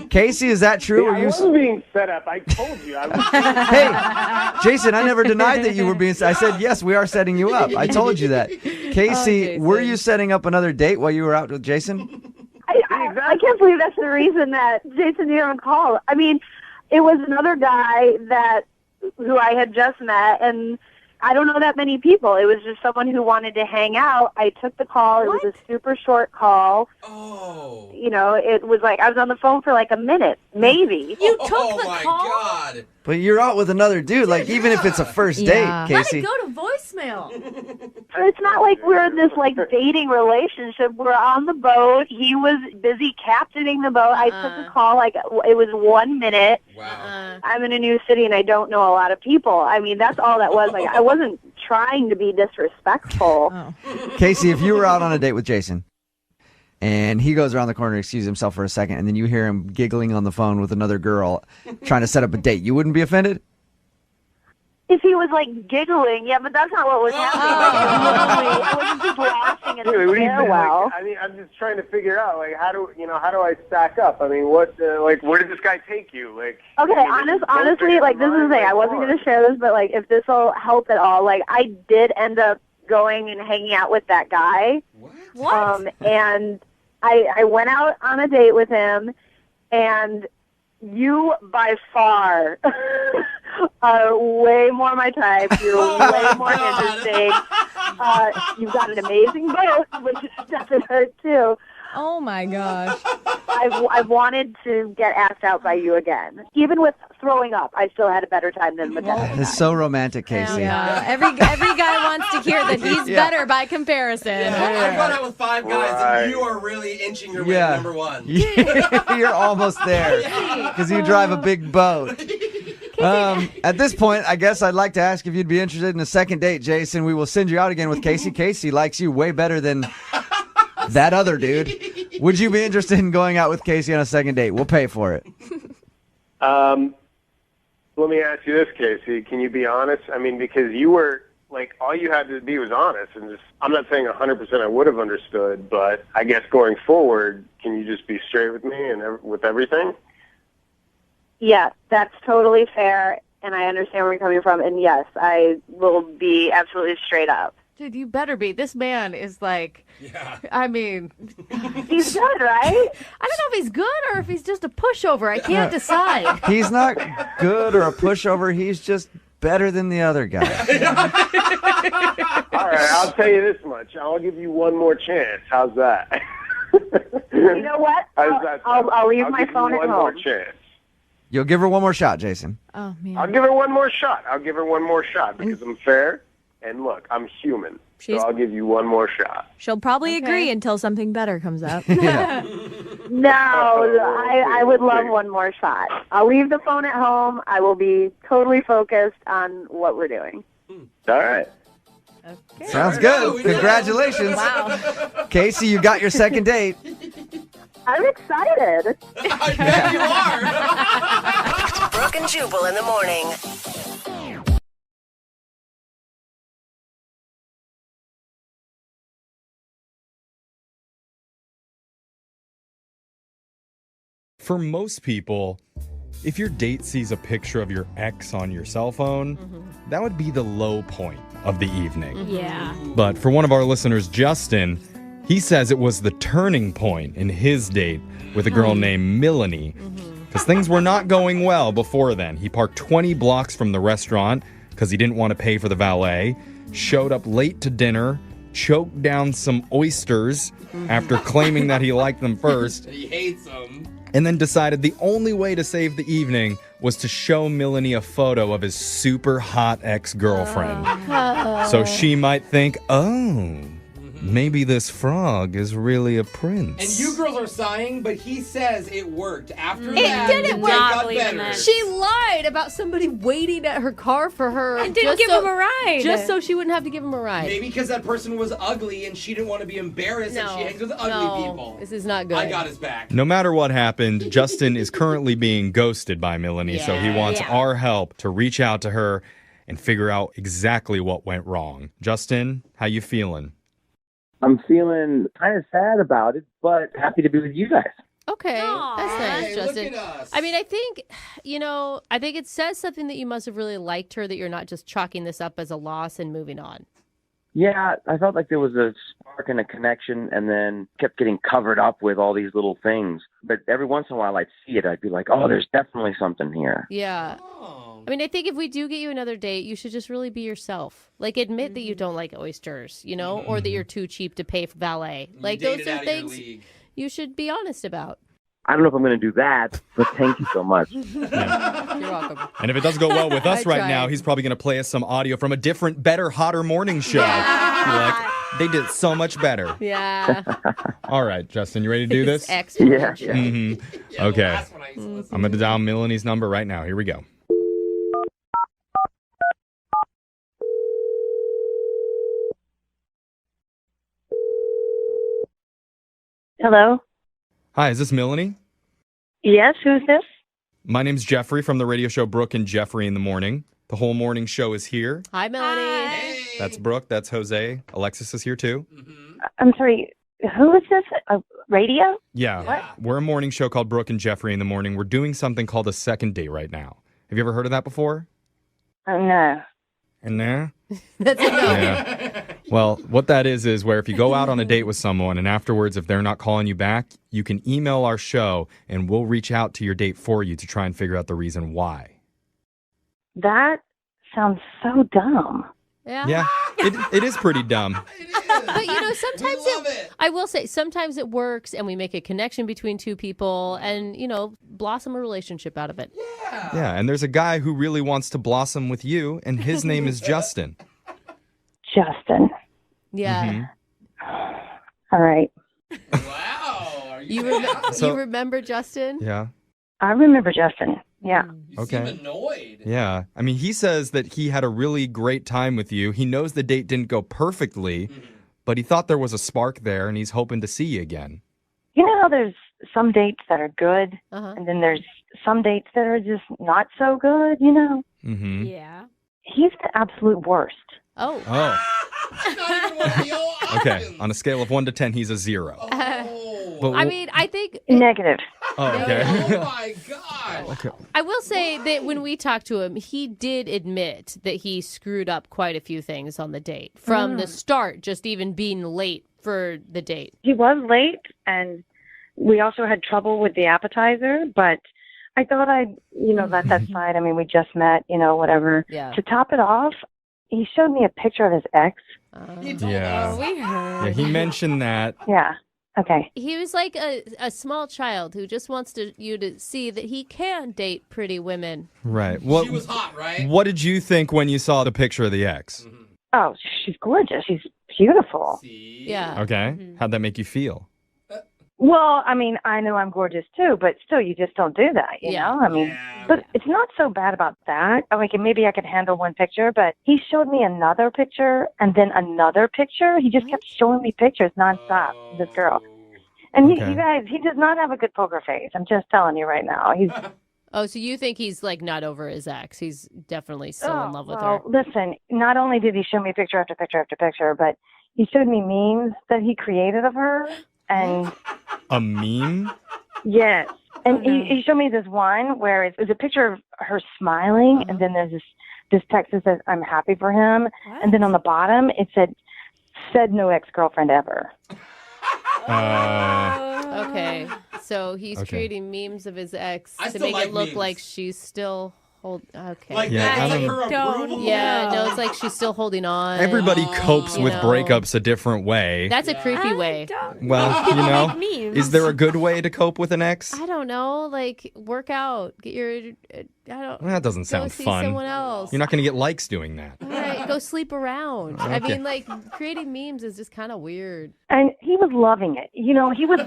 Casey, is that true? I wasn't being set up. I told you. Hey, Jason, I never denied that you were being. I said, yes, we are setting you up. I told you that. Casey, were you setting up another date while you were out with Jason? I can't believe that's the reason that Jason didn't even call. I mean, it was another guy who I had just met, and I don't know that many people. It was just someone who wanted to hang out. I took the call. It was a super short call. Oh. It was like I was on the phone for like a minute, maybe. You took the call? Oh, my God. But you're out with another dude, like even if it's a first date, Casey. Let it go to voicemail. It's not like we're in this like dating relationship. We're on the boat. He was busy captaining the boat. I took the call like it was 1 minute. Wow. I'm in a new city and I don't know a lot of people. I mean, that's all that was. Like I wasn't trying to be disrespectful. Oh. Casey, if you were out on a date with Jason and he goes around the corner to excuse himself for a second and then you hear him giggling on the phone with another girl trying to set up a date, you wouldn't be offended? If he was like giggling, yeah, but that's not what was happening. I wasn't just laughing at the stairwell. I mean, I'm just trying to figure out like how do I stack up? I mean, what where did this guy take you? Like, okay, honestly, like this is the thing. I wasn't going to share this, but like if this will help at all, like I did end up going and hanging out with that guy. What? And I went out on a date with him, and you by far are way more my type. You're way more interesting. You've got an amazing boat, which doesn't hurt too. Oh my gosh. I've wanted to get asked out by you again. Even with throwing up, I still had a better time than with that. It's so romantic, Casey. Yeah. Every guy wants to hear that he's better by comparison. I've gone out with 5 guys, and you are really inching your way to number 1. You're almost there because you drive a big boat. At this point, I guess I'd like to ask if you'd be interested in a second date, Jason. We will send you out again with Casey. Casey likes you way better than that other dude. Would you be interested in going out with Casey on a second date? We'll pay for it. Let me ask you this, Casey. Can you be honest? I mean, because you were, like, all you had to be was honest. And just, I'm not saying 100% I would have understood, but I guess going forward, can you just be straight with me and with everything? Yeah, that's totally fair, and I understand where you're coming from. And yes, I will be absolutely straight up. Dude, you better be. This man is like, I mean. He's good, right? I don't know if he's good or if he's just a pushover. I can't decide. He's not good or a pushover. He's just better than the other guy. All right, I'll tell you this much. I'll give you one more chance. How's that? You know what? I'll leave my phone at home. One more chance. You'll give her one more shot, Jason. Oh, man. I'll give her one more shot. Because I'm fair. And look, I'm human. So I'll give you one more shot. She'll probably agree until something better comes up. No, I would love one more shot. I'll leave the phone at home. I will be totally focused on what we're doing. All right. Okay. Sounds good. Congratulations. Wow. Casey, you got your second date. I'm excited. I bet you are. Brooke and Jubal in the morning. For most people, if your date sees a picture of your ex on your cell phone, that would be the low point of the evening. Yeah. But for one of our listeners, Justin, he says it was the turning point in his date with a girl named Melanie. Because things were not going well before then. He parked 20 blocks from the restaurant because he didn't want to pay for the valet, showed up late to dinner, choked down some oysters after claiming that he liked them first. He hates them. And then decided the only way to save the evening was to show Melanie a photo of his super hot ex-girlfriend. So she might think, oh, maybe this frog is really a prince. And you girls are sighing, but he says it worked. After It that, didn't it work. got better. She lied about somebody waiting at her car for her. And didn't give him a ride. Just so she wouldn't have to give him a ride. Maybe because that person was ugly and she didn't want to be embarrassed and she hangs with ugly people. This is not good. I got his back. No matter what happened, Justin is currently being ghosted by Melanie, so he wants our help to reach out to her and figure out exactly what went wrong. Justin, how you feeling? I'm feeling kind of sad about it, but happy to be with you guys. Okay, that's nice, Hey, Justin. look at us. I mean, I think it says something that you must have really liked her, that you're not just chalking this up as a loss and moving on. Yeah, I felt like there was a spark and a connection, and then kept getting covered up with all these little things. But every once in a while I'd see it, I'd be like, oh, there's definitely something here. Yeah. I mean, I think if we do get you another date, you should just really be yourself. Like, admit that you don't like oysters, or that you're too cheap to pay for valet. Like, those are things you should be honest about. I don't know if I'm going to do that, but thank you so much. You're welcome. And if it doesn't go well with us right now, he's probably going to play us some audio from a different, better, hotter morning show. Like, they did so much better. Yeah. All right, Justin, you ready to do this? Excellent. Yeah. Okay. I'm going to dial Melanie's number right now. Here we go. Hello? Hi, is this Melanie? Yes, who's this? My name's Jeffrey from the radio show Brooke and Jeffrey in the Morning. The whole morning show is here. Hi, Melanie. That's Brooke. That's Jose. Alexis is here too. I'm sorry, who is this? Radio? Yeah. What? We're a morning show called Brooke and Jeffrey in the Morning. We're doing something called a second date right now. Have you ever heard of that before? No. And there? That's a no. Yeah. Well, what that is where if you go out on a date with someone and afterwards, if they're not calling you back, you can email our show and we'll reach out to your date for you to try and figure out the reason why. That sounds so dumb. Yeah. It is pretty dumb. But sometimes I will say, sometimes it works and we make a connection between two people and, blossom a relationship out of it. Yeah, and there's a guy who really wants to blossom with you, and his name is Justin. Justin. Yeah. All right. Wow. You remember Justin? Yeah. I remember Justin. Yeah. Okay. Seem annoyed. Yeah. I mean, he says that he had a really great time with you. He knows the date didn't go perfectly, but he thought there was a spark there, and he's hoping to see you again. You know how there's some dates that are good, and then there's some dates that are just not so good, Mm-hmm. Yeah. He's the absolute worst. Oh. Okay. On a scale of 1 to 10, he's a 0. But I mean, I think... Negative. Oh, okay. Oh, my God. Okay. I will say that when we talked to him, he did admit that he screwed up quite a few things on the date. From the start, just even being late for the date. He was late, and we also had trouble with the appetizer, but I thought I'd, let that slide. I mean, we just met, whatever. Yeah. To top it off, he showed me a picture of his ex. Yeah. We heard. Yeah, he mentioned that. Yeah. Okay. He was like a small child who just wants you to see that he can date pretty women. Right. She was hot, right? What did you think when you saw the picture of the ex? Oh, she's gorgeous. She's beautiful. Yeah. Okay. How'd that make you feel? Well, I mean, I know I'm gorgeous too, but still, you just don't do that, you know? I mean, but it's not so bad about that. Like, maybe I could handle one picture, but he showed me another picture and then another picture. He just kept showing me pictures nonstop, this girl. And you guys, he does not have a good poker face. I'm just telling you right now. He's... Oh, so you think he's like not over his ex? He's definitely still in love with her. Listen, not only did he show me picture after picture after picture, but he showed me memes that he created of her. And a meme? Yes. And he showed me this one where it's a picture of her smiling, and then there's this text that says, "I'm happy for him," and then on the bottom it said no ex-girlfriend ever. Okay, so he's creating memes of his ex to make it look like she's still okay. Like Yeah, that's like her approval? Yeah, no, it's like she's still holding on. Everybody copes you with know. breakups a different way. That's a creepy way. Well, you know, is there a good way to cope with an ex? I don't know, like work out, get your That doesn't sound see fun. someone else. You're not going to get likes doing that. All right, go sleep around. I Okay. mean, like creating memes is just kind of weird. And he was loving it. You know, he was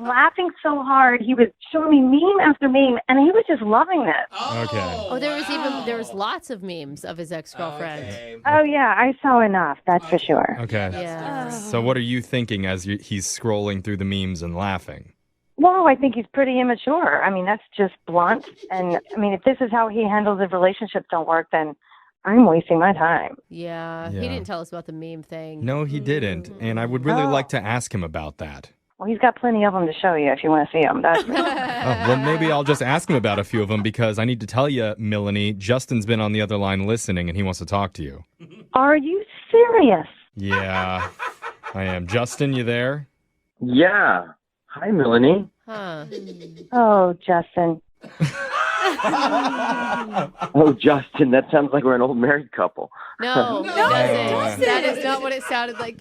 laughing so hard. He was showing me meme after meme, and he was just loving it. Okay. Oh, there was lots of memes of his ex-girlfriend. Oh, yeah, I saw enough, that's for sure. Okay. Yeah. So what are you thinking as he's scrolling through the memes and laughing? Well, I think he's pretty immature. I mean, that's just blunt. And, I mean, if this is how he handles if relationships don't work, then I'm wasting my time. Yeah, he Yeah. didn't tell us about the meme thing. No, he didn't. And I would really like to ask him about that. Well, he's got plenty of them to show you if you want to see them. That's Well, maybe I'll just ask him about a few of them because I need to tell you, Melanie, Justin's been on the other line listening and he wants to talk to you. Are you serious? Yeah, I am. Justin, you there? Yeah. Hi, Melanie. Huh. Oh, Justin. Oh, Justin, that sounds like we're an old married couple. No, No, it doesn't. Justin. That is not what it sounded like.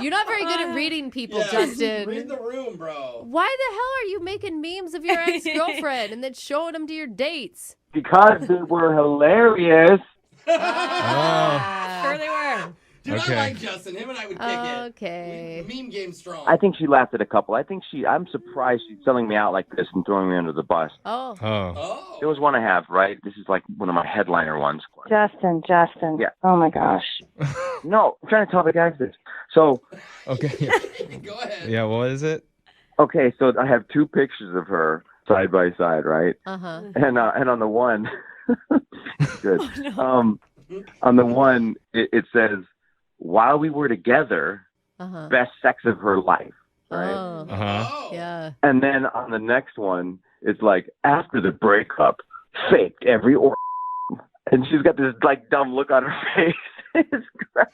You're not very good at reading people, Justin. Read the room, bro. Why the hell are you making memes of your ex-girlfriend and then showing them to your dates? Because they were hilarious. Sure they were. Dude, Okay. I like Justin. Him and I would kick it. Okay. Meme game strong. I think she laughed at a couple. I'm surprised she's selling me out like this and throwing me under the bus. Oh. Oh. There was one I have, right? This is like one of my headliner ones. Justin. Yeah. Oh, my gosh. No, I'm trying to tell the guys this. So, Okay. Go ahead. Yeah, what is it? okay, so I have two pictures of her side by side, right? Uh-huh. And on the one, good. On the one, it says, "While we were together, Uh-huh. best sex of her life." Right? Oh. Uh-huh. Yeah. And then on the next one, it's like, "After the breakup, faked every and she's got this like dumb look on her face. It's great.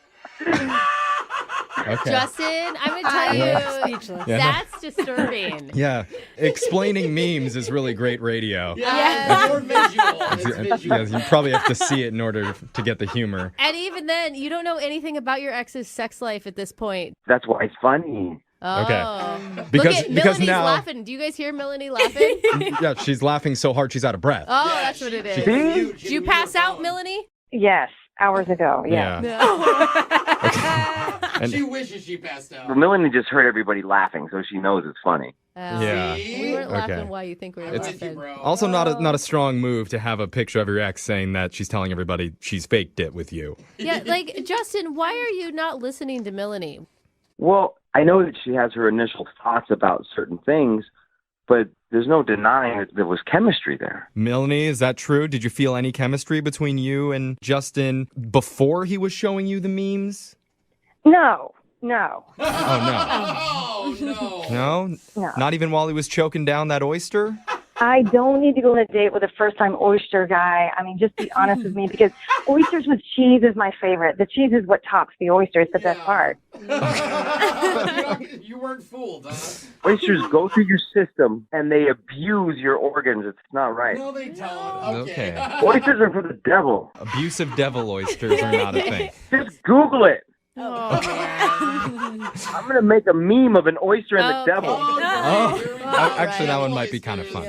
Okay. Justin, I'm going to tell you, Speechless. Yeah. that's disturbing. Yeah, explaining memes is really great radio. Yeah, more visual. It's visual. Yes, you probably have to see it in order to get the humor. And even then, you don't know anything about your ex's sex life at this point. That's why it's funny. Oh. Okay. Look Because at Melanie's now laughing. Do you guys hear Melanie laughing? yeah, she's laughing so hard she's out of breath. Oh, that's what it is. See? Did you pass out, Melanie? Yes, hours ago. Yeah. And- She wishes she passed out. But Melanie just heard everybody laughing, so she knows it's funny. Yeah. We weren't laughing Okay. why you think we were It's- laughing. Also, not a strong move to have a picture of your ex saying that she's telling everybody she's faked it with you. Yeah, like, Justin, why are you not listening to Melanie? Well, I know that she has her initial thoughts about certain things, but there's no denying that there was chemistry there. Melanie, is that true? Did you feel any chemistry between you and Justin before he was showing you the memes? No. Oh, Oh, no. no. No? Not even while he was choking down that oyster? I don't need to go on a date with a first-time oyster guy. I mean, just be honest with me, because oysters with cheese is my favorite. The cheese is what tops the oyster. It's the best part. You weren't fooled, huh? Oysters go through your system, and they abuse your organs. It's not right. No, they don't. Okay. Oysters are for the devil. Abusive devil oysters are not a thing. Just Google it. Oh, I'm going to make a meme of an oyster and the devil. Actually, that one might be kind of funny.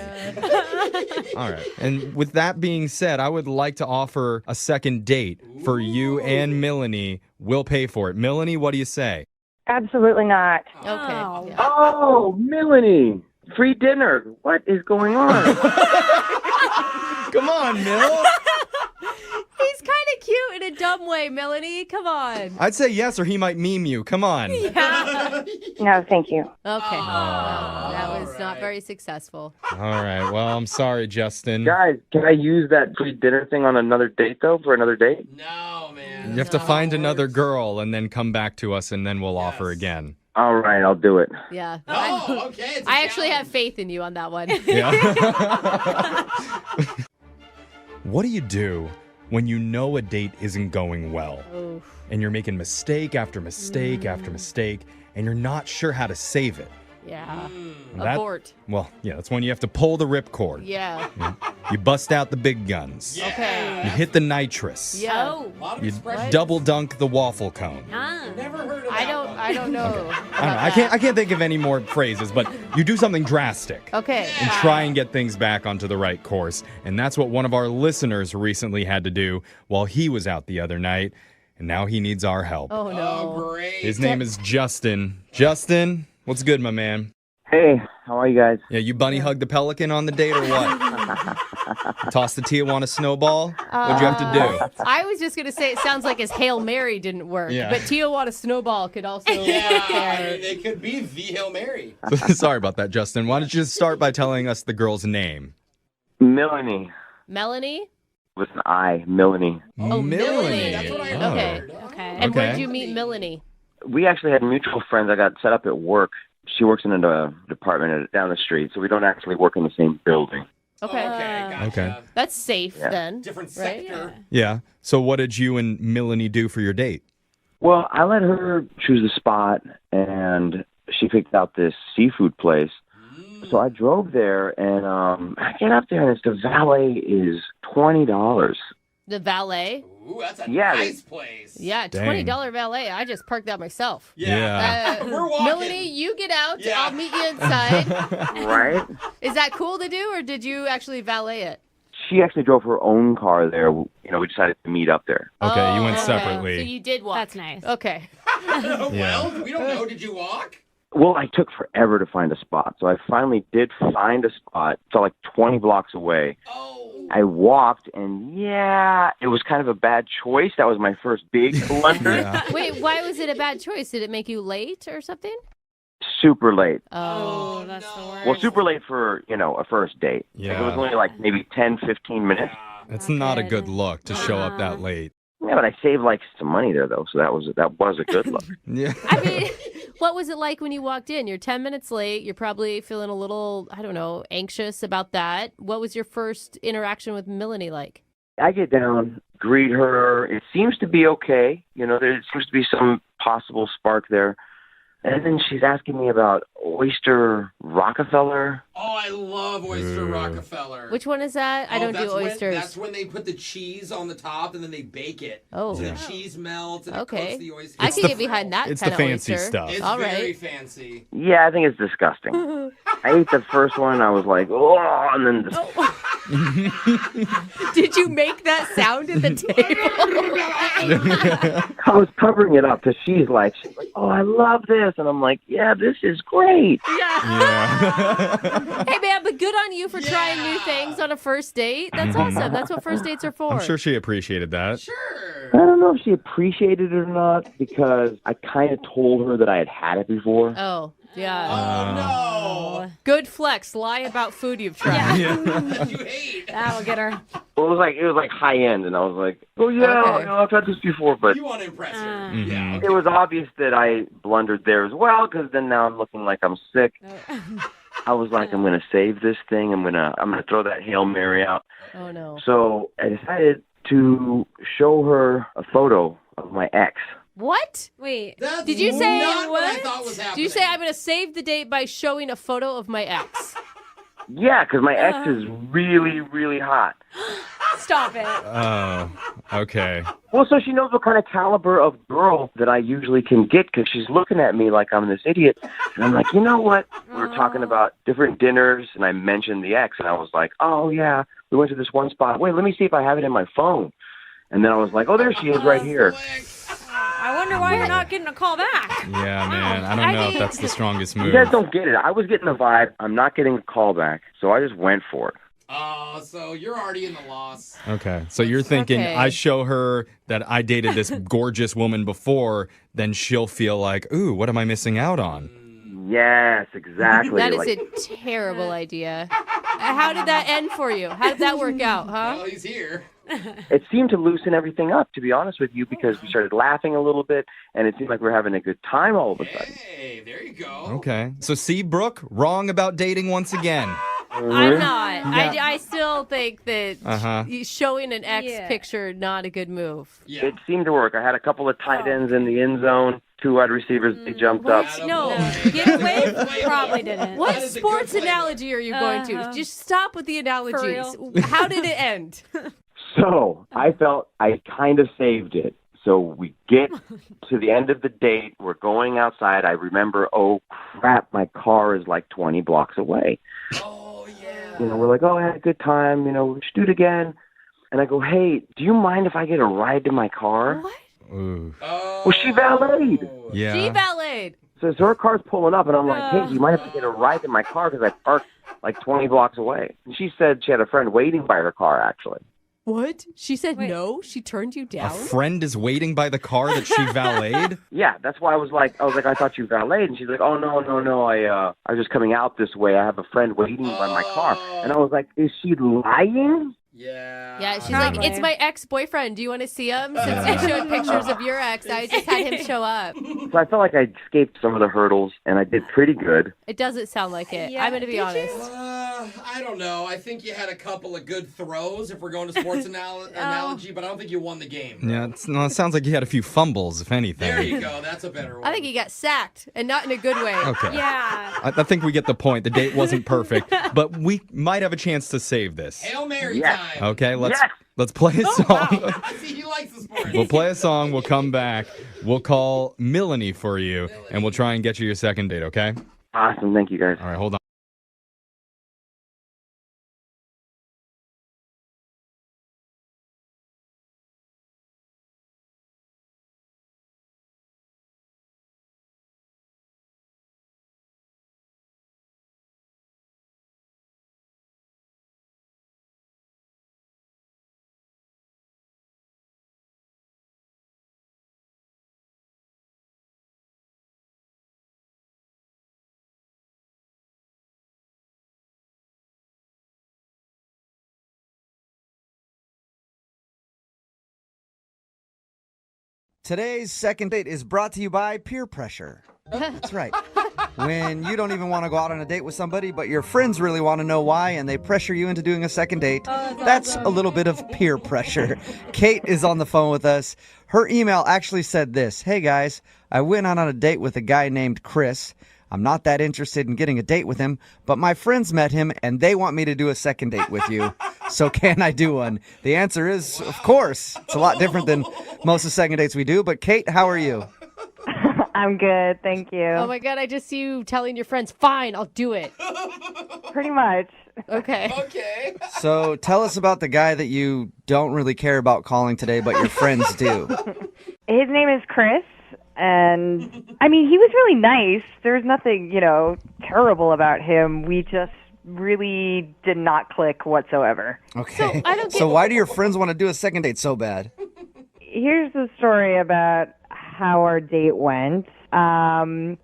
All right. And with that being said, I would like to offer a second date for you and Melanie. We'll pay for it. Melanie, what do you say? Absolutely not. Okay. Yeah. Oh, Melanie. Free dinner. What is going on? Come on, Mill. He's kind of cute in a dumb way, Melanie. Come on. I'd say yes, or he might meme you. Come on. No, thank you. Okay. Well, that was not very successful. All right. Well, I'm sorry, Justin. Guys, can I use that free dinner thing on another date, though, for another date? No, man. You have to find another girl and then come back to us, and then we'll offer again. All right, I'll do it. Yeah. Oh, okay. It's a I actually challenge. have faith in you on that one. Yeah. What do you do when you know a date isn't going well? Oof. And you're making mistake after mistake after mistake, and you're not sure how to save it? Yeah. That- Abort. Well, yeah, that's when you have to pull the ripcord. Yeah. You bust out the big guns. Okay. You hit the nitrous. Yeah. A lot of You expressions. double dunk the waffle cone. Never heard of that I don't know. I don't know. I can't think of any more phrases, but you do something drastic. Okay. And try and get things back onto the right course. And that's what one of our listeners recently had to do while he was out the other night. And now he needs our help. Oh, no. Oh, great. His name is Justin. Justin, what's good, my man? Hey, how are you guys? Yeah, you bunny hugged the pelican on the date or what? Toss the Tijuana snowball? What'd you have to do? I was just going to say it sounds like his Hail Mary didn't work. Yeah. But Tijuana Snowball could also work Yeah, there. they could be the Hail Mary. Sorry about that, Justin. Why don't you just start by telling us the girl's name? Melanie. Melanie? With an I, Melanie. Oh, Melanie. That's what I Oh. heard. Okay. And where Okay. did you meet Melanie? We actually had mutual friends. I got set up at work. She works in a department down the street, so we don't actually work in the same building. Okay. Okay, gotcha. Okay. That's safe Yeah. then. Different right? sector. Yeah. So what did you and Melanie do for your date? Well, I let her choose the spot, and she picked out this seafood place. So I drove there, and I get up there, and the valet is $20. The valet? Ooh, that's a Yeah, nice place. Yeah, $20 valet. I just parked that myself. Yeah. We're walking. Melanie, you get out. Yeah. I'll meet you inside. Right? Is that cool to do, or did you actually valet it? She actually drove her own car there. You know, we decided to meet up there. Okay, you went okay. separately. So you did walk. That's nice. Okay. Yeah. Well, we don't know. Did you walk? Well, I took forever to find a spot, so I finally did find a spot. It's like 20 blocks away. Oh. I walked, and yeah, it was kind of a bad choice. That was my first big blunder. Yeah. Wait, why was it a bad choice? Did it make you late or something? Super late. Oh, that's the worst. Well, super late for, a first date. Yeah. Like, it was only like maybe 10, 15 minutes. It's not a good look to show up that late. Yeah, but I saved like some money there though, so that was a good look. Yeah. I mean, what was it like when you walked in? You're 10 minutes late. You're probably feeling a little, I don't know, anxious about that. What was your first interaction with Melanie like? I get down, greet her. It seems to be okay. There seems to be some possible spark there. And then she's asking me about Oyster Rockefeller. Oh, I love Oyster Rockefeller. Which one is that? I don't do that's when- oysters. that's when they put the cheese on the top and then they bake it. Oh. So Yeah. the cheese melts and it Okay. coats the oyster. I can get behind that It's kind the of fancy oyster. stuff. It's All very right. fancy. Yeah, I think it's disgusting. I ate the first one. I was like, oh, and then Did you make that sound at the table? I was covering it up because she's like, oh, I love this. And I'm like, yeah, this is great. Yeah. Hey, man, but good on you for trying new things on a first date. That's awesome. That's what first dates are for. I'm sure she appreciated that. Sure. I don't know if she appreciated it or not because I kind of told her that I had had it before. Oh, yeah. Oh, no. Good flex. Lie about food you've tried. That you hate. That'll get her. Well, it was like high end, and I was like, oh yeah, Okay. I've had this before, but You want to impress her. Mhm. Yeah. it was obvious that I blundered there as well because then now I'm looking like I'm sick. I was like, I'm gonna save this thing. I'm gonna throw that Hail Mary out. Oh, no. So I decided to show her a photo of my ex. What? Wait. That's Did you say not what I what? thought was happening. Do you say I'm going to save the date by showing a photo of my ex? Yeah, because my ex is really, really hot. Stop it. Oh, okay. Well, so she knows what kind of caliber of girl that I usually can get because she's looking at me like I'm this idiot. And I'm like, you know what? We were talking about different dinners, and I mentioned the ex, and I was like, oh, yeah, we went to this one spot. Wait, let me see if I have it in my phone. And then I was like, oh, there she is right here. I wonder why you're not getting a call back. Yeah, man. I don't know if that's the strongest You move. guys don't get it. I was getting the vibe. I'm not getting a call back, so I just went for it. Oh, so you're already in the loss. Okay. So you're thinking Okay. I show her that I dated this gorgeous woman before, then she'll feel like, ooh, what am I missing out on? Yes, exactly. That is Like, a terrible idea. How did that end for you? How did that work out, huh? Well, he's here. it seemed to loosen everything up, to be honest with you, because we started laughing a little bit, and it seemed like we were having a good time all of a sudden. Hey, there you go. Okay. So see, Brooke, wrong about dating once again. I'm not. Yeah. I still think that Uh-huh. showing an ex picture, not a good move. Yeah. It seemed to work. I had a couple of tight ends in the end zone, 2 wide receivers, they jumped up. No, get away. Probably didn't. What That is a sports good playbook. analogy are you going to? Just stop with the analogies. How did it end? So I felt I kind of saved it. So we get to the end of the date. We're going outside. I remember, oh, crap, my car is like 20 blocks away. Oh, yeah. You know, we're like, oh, I had a good time. You know, we should do it again. And I go, hey, do you mind if I get a ride to my car? What? Ooh. Well, she valeted. Yeah. She valeted. So her car's pulling up, and I'm like, hey, do you mind if I get a ride to my car? Because I parked like 20 blocks away. And she said she had a friend waiting by her car, actually. What? She said no? She turned you A down? friend is waiting by the car that she valeted? Yeah, that's why I was like, I thought you valeted. And she's like, oh, no, I was just coming out this way. I have a friend waiting by my car. And I was like, is she lying? Yeah. Yeah, she's like, it's my ex-boyfriend. Do you want to see him? Since you showed pictures of your ex, I just had him show up. So I felt like I escaped some of the hurdles, and I did pretty good. It doesn't sound like it. I'm going to be honest. I don't know. I think you had a couple of good throws if we're going to sports analogy, but I don't think you won the game. Yeah, it sounds like you had a few fumbles, if anything. There you go. That's a better one. I think he got sacked, and not in a good way. Okay. Yeah. I think we get the point. The date wasn't perfect, but we might have a chance to save this. Hail Mary time. Okay, let's play a song. Wow. See, he likes the sports. We'll play a song. We'll come back. We'll call Melanie for you, and we'll try and get you your second date, okay? Awesome. Thank you, guys. All right, hold on. Today's second date is brought to you by peer pressure. That's right. When you don't even want to go out on a date with somebody, but your friends really want to know why, and they pressure you into doing a second date, that's a little bit of peer pressure. Kate is on the phone with us. Her email actually said this: hey guys, I went out on a date with a guy named Chris. I'm not that interested in getting a date with him, but my friends met him and they want me to do a second date with you. So can I do one? The answer is, of course. It's a lot different than most of the second dates we do. But Kate, how are you? I'm good, thank you. Oh my God, I just see you telling your friends, fine, I'll do it. Pretty much. Okay. Okay. So tell us about the guy that you don't really care about calling today, but your friends do. His name is Chris. And, I mean, he was really nice. There's nothing, terrible about him. We just really did not click whatsoever. Okay. So why do your friends want to do a second date so bad? Here's the story about how our date went.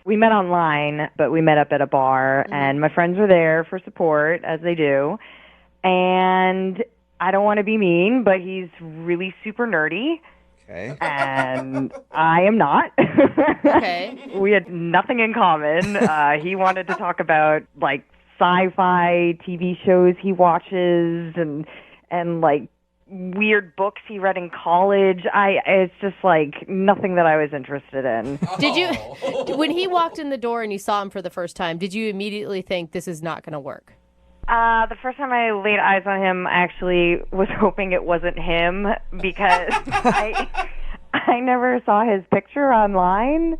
We met online, but we met up at a bar, and my friends were there for support, as they do. And I don't want to be mean, but he's really super nerdy. Okay. And I am not. Okay. We had nothing in common. He wanted to talk about like sci-fi TV shows he watches and like weird books he read in college. It's just like nothing that I was interested in. Did you, when he walked in the door and you saw him for the first time, did you immediately think this is not going to work? The first time I laid eyes on him, I actually was hoping it wasn't him because I never saw his picture online.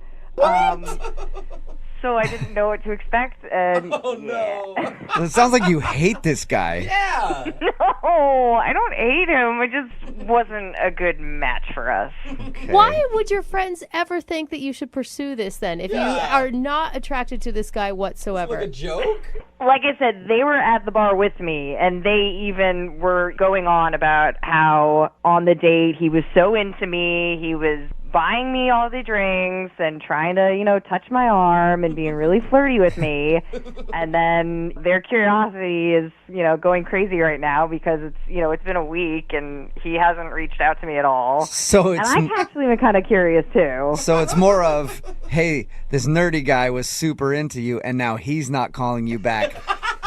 So I didn't know what to expect. And Oh, no. It sounds like you hate this guy. Yeah. No, I don't hate him. It just wasn't a good match for us. Okay. Why would your friends ever think that you should pursue this then if you are not attracted to this guy whatsoever? Like a joke? Like I said, they were at the bar with me, and they even were going on about how on the date he was so into me, he was buying me all the drinks and trying to, touch my arm and being really flirty with me. And then their curiosity is, going crazy right now because it's been a week and he hasn't reached out to me at all. So and I've actually been kind of curious too. So it's more of, hey, this nerdy guy was super into you and now he's not calling you back.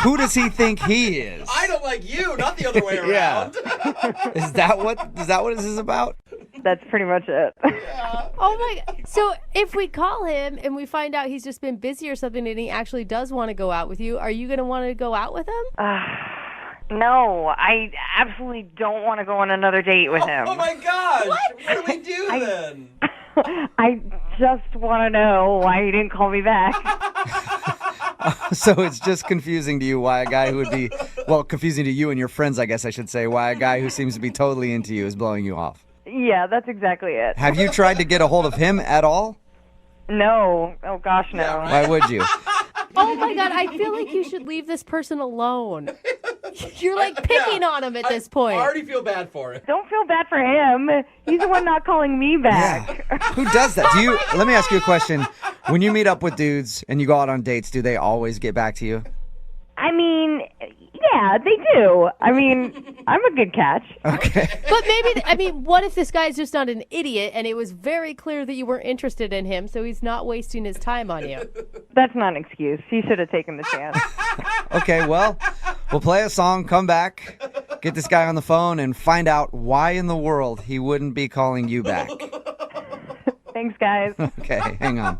Who does he think he is? I don't like you, not the other way around. Yeah. Is that what this is about? That's pretty much it. Oh my God. So if we call him and we find out he's just been busy or something and he actually does want to go out with you, are you going to want to go out with him? No, I absolutely don't want to go on another date with him. Oh my gosh. What do we do then? I just want to know why he didn't call me back. So it's just confusing to you why a guy who would be, confusing to you and your friends, I guess I should say, why a guy who seems to be totally into you is blowing you off. Yeah, that's exactly it. Have you tried to get a hold of him at all? No. Oh, gosh, no. Why would you? Oh my God, I feel like you should leave this person alone. You're like picking on him at this point. I already feel bad for it. Don't feel bad for him. He's the one not calling me back. Yeah. Who does that? Let me ask you a question. When you meet up with dudes and you go out on dates, do they always get back to you? I mean, yeah, they do. I mean, I'm a good catch. Okay. But maybe, what if this guy's just not an idiot and it was very clear that you weren't interested in him, so he's not wasting his time on you? That's not an excuse. He should have taken the chance. Okay, well, we'll play a song, come back, get this guy on the phone, and find out why in the world he wouldn't be calling you back. Thanks, guys. Okay, hang on.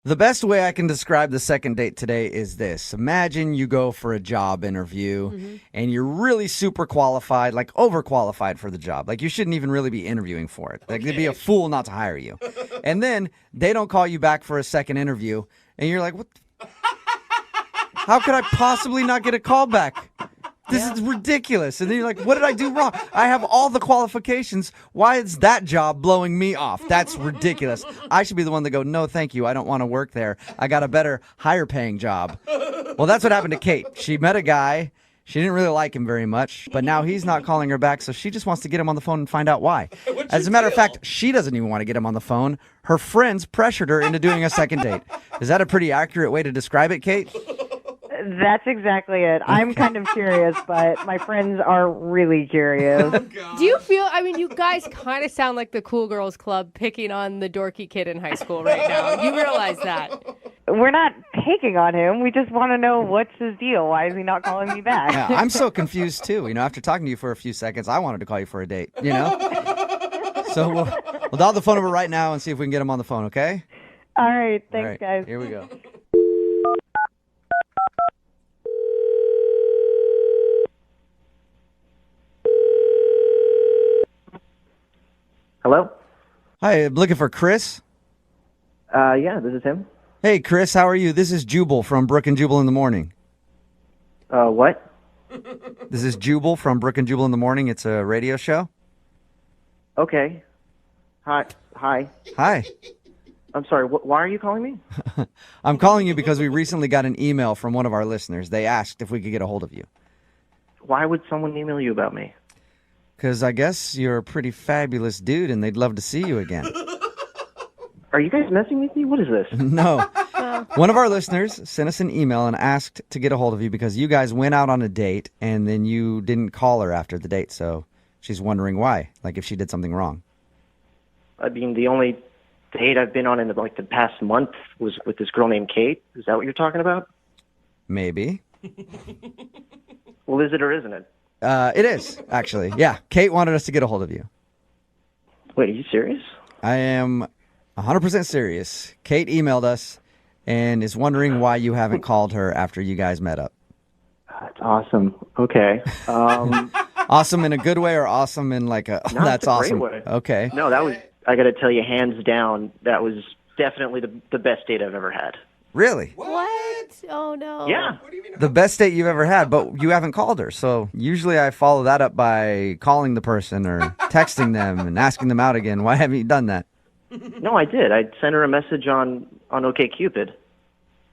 The best way I can describe the second date today is this. Imagine you go for a job interview and you're really super qualified, like overqualified for the job. Like you shouldn't even really be interviewing for it. Like they'd be a fool not to hire you. And then they don't call you back for a second interview and you're like, what? How could I possibly not get a call back? This is ridiculous. And then you're like, what did I do wrong? I have all the qualifications. Why is that job blowing me off? That's ridiculous. I should be the one to go, no, thank you. I don't want to work there. I got a better, higher paying job. Well, that's what happened to Kate. She met a guy. She didn't really like him very much, but now he's not calling her back, so she just wants to get him on the phone and find out why. As a matter of fact, she doesn't even want to get him on the phone. Her friends pressured her into doing a second date. Is that a pretty accurate way to describe it, Kate? That's exactly it. I'm kind of curious, but my friends are really curious. Do you feel, you guys kind of sound like the Cool Girls Club picking on the dorky kid in high school right now. You realize that. We're not picking on him. We just want to know what's his deal. Why is he not calling me back? Yeah, I'm so confused, too. After talking to you for a few seconds, I wanted to call you for a date, So we'll dial the phone number right now and see if we can get him on the phone, okay? All right. Thanks, guys. Here we go. Hello? Hi, I'm looking for Chris. Yeah, this is him. Hey, Chris, how are you? This is Jubal from Brooke and Jubal in the Morning. What? This is Jubal from Brooke and Jubal in the Morning. It's a radio show. Okay. Hi. Hi. I'm sorry, why are you calling me? I'm calling you because we recently got an email from one of our listeners. They asked if we could get a hold of you. Why would someone email you about me? Because I guess you're a pretty fabulous dude and they'd love to see you again. Are you guys messing with me? What is this? No. One of our listeners sent us an email and asked to get a hold of you because you guys went out on a date and then you didn't call her after the date. So she's wondering why, like if she did something wrong. I mean, the only date I've been on in the past month was with this girl named Kate. Is that what you're talking about? Maybe. Well, is it or isn't it? It is, actually. Yeah, Kate wanted us to get a hold of you. Wait, are you serious? I am 100% serious. Kate emailed us and is wondering why you haven't called her after you guys met up. That's awesome. Okay. Awesome in a good way or awesome in like a, No, that's it's a awesome. great way. Okay. No, that was, I got to tell you, hands down, that was definitely the best date I've ever had. Really? What? Oh, no. Yeah. The best date you've ever had, but you haven't called her. So usually I follow that up by calling the person or texting them and asking them out again. Why haven't you done that? No, I did. I sent her a message on OkCupid.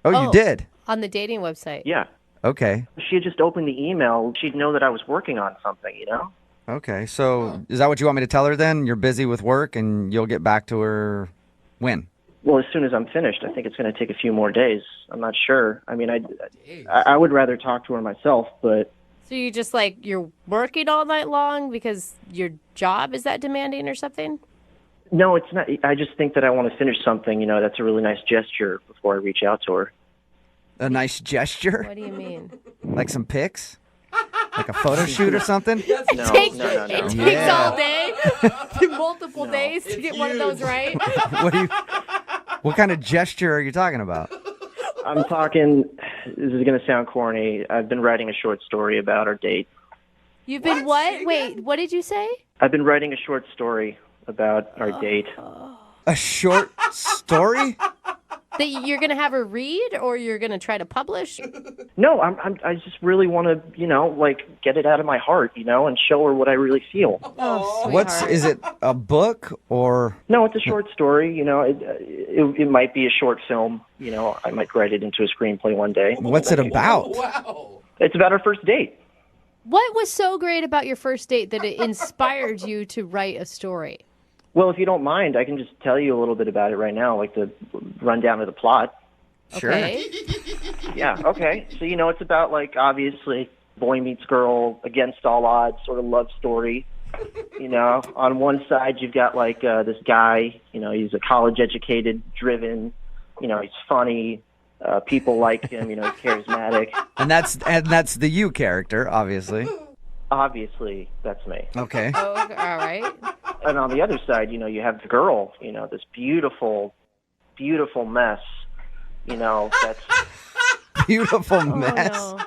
Oh, you did? On the dating website. Yeah. Okay. If she had just opened the email, she'd know that I was working on something, you know? Okay, so is that what you want me to tell her then? You're busy with work and you'll get back to her when? Well, as soon as I'm finished. I think it's going to take a few more days. I'm not sure. I mean, I would rather talk to her myself, but... So you just you're working all night long because your job is that demanding or something? No, it's not. I just think that I want to finish something, that's a really nice gesture before I reach out to her. A nice gesture? What do you mean? Like some pics? Like a photo shoot or something? No. It takes all day, multiple days to get one of those right. What kind of gesture are you talking about? I'm talking, this is going to sound corny. I've been writing a short story about our date. You've been what? Wait, what did you say? I've been writing a short story about our date. A short story? That you're going to have her read or you're going to try to publish? No, I just really want to, get it out of my heart, and show her what I really feel. Is it a book or? No, it's a short story. It might be a short film. I might write it into a screenplay one day. What's it about? Wow. It's about our first date. What was so great about your first date that it inspired you to write a story? Well, if you don't mind, I can just tell you a little bit about it right now, like the rundown of the plot. Sure. Okay. Yeah, okay. So, it's about, obviously, boy meets girl, against all odds sort of love story. On one side, you've got, this guy, he's a college-educated, driven, he's funny. People like him, he's charismatic. And that's the you character, obviously. Obviously, that's me. Okay. Oh, all right. And on the other side, you have the girl, this beautiful, beautiful mess, that's... Beautiful mess? Oh, no.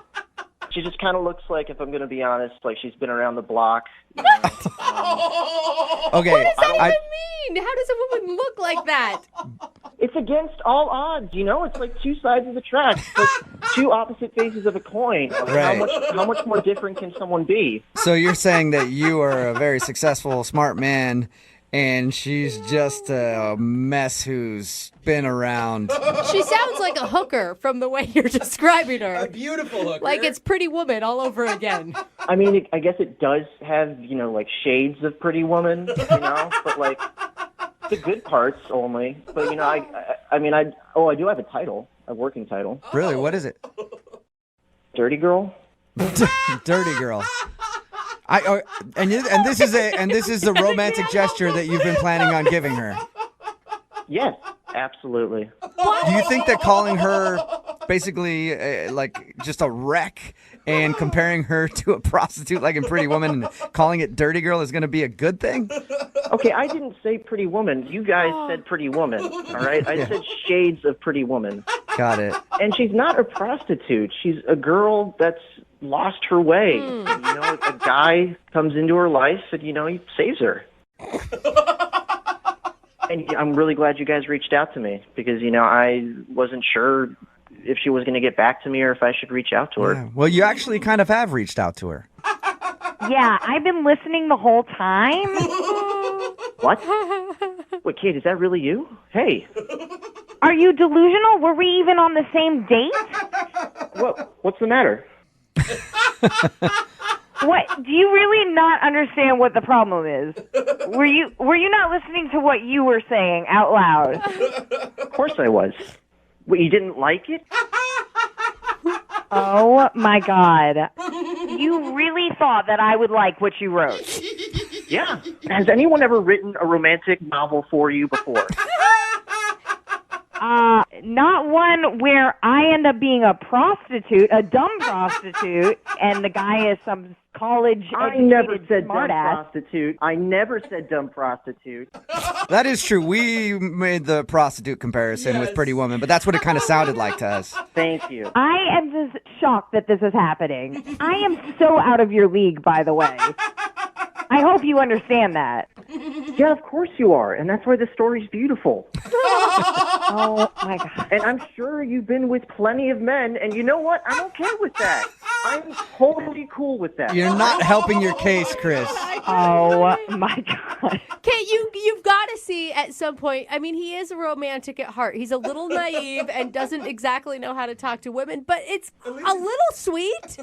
She just kind of looks like, if I'm going to be honest, like she's been around the block. Okay. What does that even mean? How does a woman look like that? It's against all odds, It's like two sides of the track. It's like two opposite faces of a coin. Right. How much more different can someone be? So you're saying that you are a very successful, smart man, and she's just a mess who's been around. She sounds like a hooker from the way you're describing her. A beautiful hooker. Like it's Pretty Woman all over again. I mean, I guess it does have, shades of Pretty Woman, but the good parts only. But, I do have a title, a working title. Really? What is it? Dirty Girl. Dirty Girl. And this is the romantic gesture that you've been planning on giving her. Yes, absolutely. Do you think that calling her basically just a wreck and comparing her to a prostitute like in Pretty Woman and calling it Dirty Girl is going to be a good thing? Okay, I didn't say Pretty Woman. You guys said Pretty Woman, all right? I said shades of Pretty Woman. Got it. And she's not a prostitute. She's a girl that's lost her way. A guy comes into her life and, he saves her. And I'm really glad you guys reached out to me because, I wasn't sure if she was going to get back to me or if I should reach out to her. Yeah. Well, you actually kind of have reached out to her. Yeah, I've been listening the whole time. What? Wait, Kate, is that really you? Hey. Are you delusional? Were we even on the same date? What's the matter? What? Do you really not understand what the problem is? Were you not listening to what you were saying out loud? Of course I was. What, you didn't like it? Oh my God. You really thought that I would like what you wrote? Yeah. Has anyone ever written a romantic novel for you before? Not one where I end up being a prostitute, a dumb prostitute, and the guy is some college I never said smart dumb ass. prostitute. I never said dumb prostitute. That is true. We made the prostitute comparison with Pretty Woman, but that's what it kind of sounded like to us. Thank you. I am just shocked that this is happening. I am so out of your league, by the way. I hope you understand that. Yeah, of course you are, and that's why the story's beautiful. Oh, my God. And I'm sure you've been with plenty of men, and you know what? I'm okay with that. I'm totally cool with that. You're not helping your case, Chris. Oh, my God. Kate, you've got to see at some point, I mean, he is a romantic at heart. He's a little naive and doesn't exactly know how to talk to women, but it's a little sweet.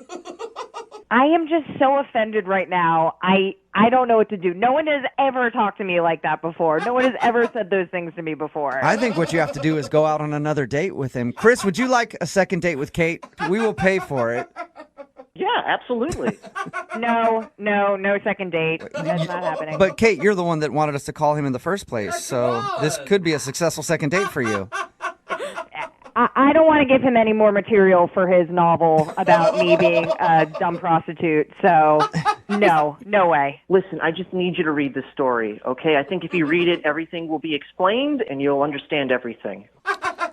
I am just so offended right now. I don't know what to do. No one has ever talked to me like that before. No one has ever said those things to me before. I think what you have to do is go out on another date with him. Chris, would you like a second date with Kate? We will pay for it. Yeah, absolutely. No second date. That's not happening. But Kate, you're the one that wanted us to call him in the first place, so this could be a successful second date for you. I don't want to give him any more material for his novel about me being a dumb prostitute. So, no way. Listen, I just need you to read the story, okay? I think if you read it, everything will be explained and you'll understand everything.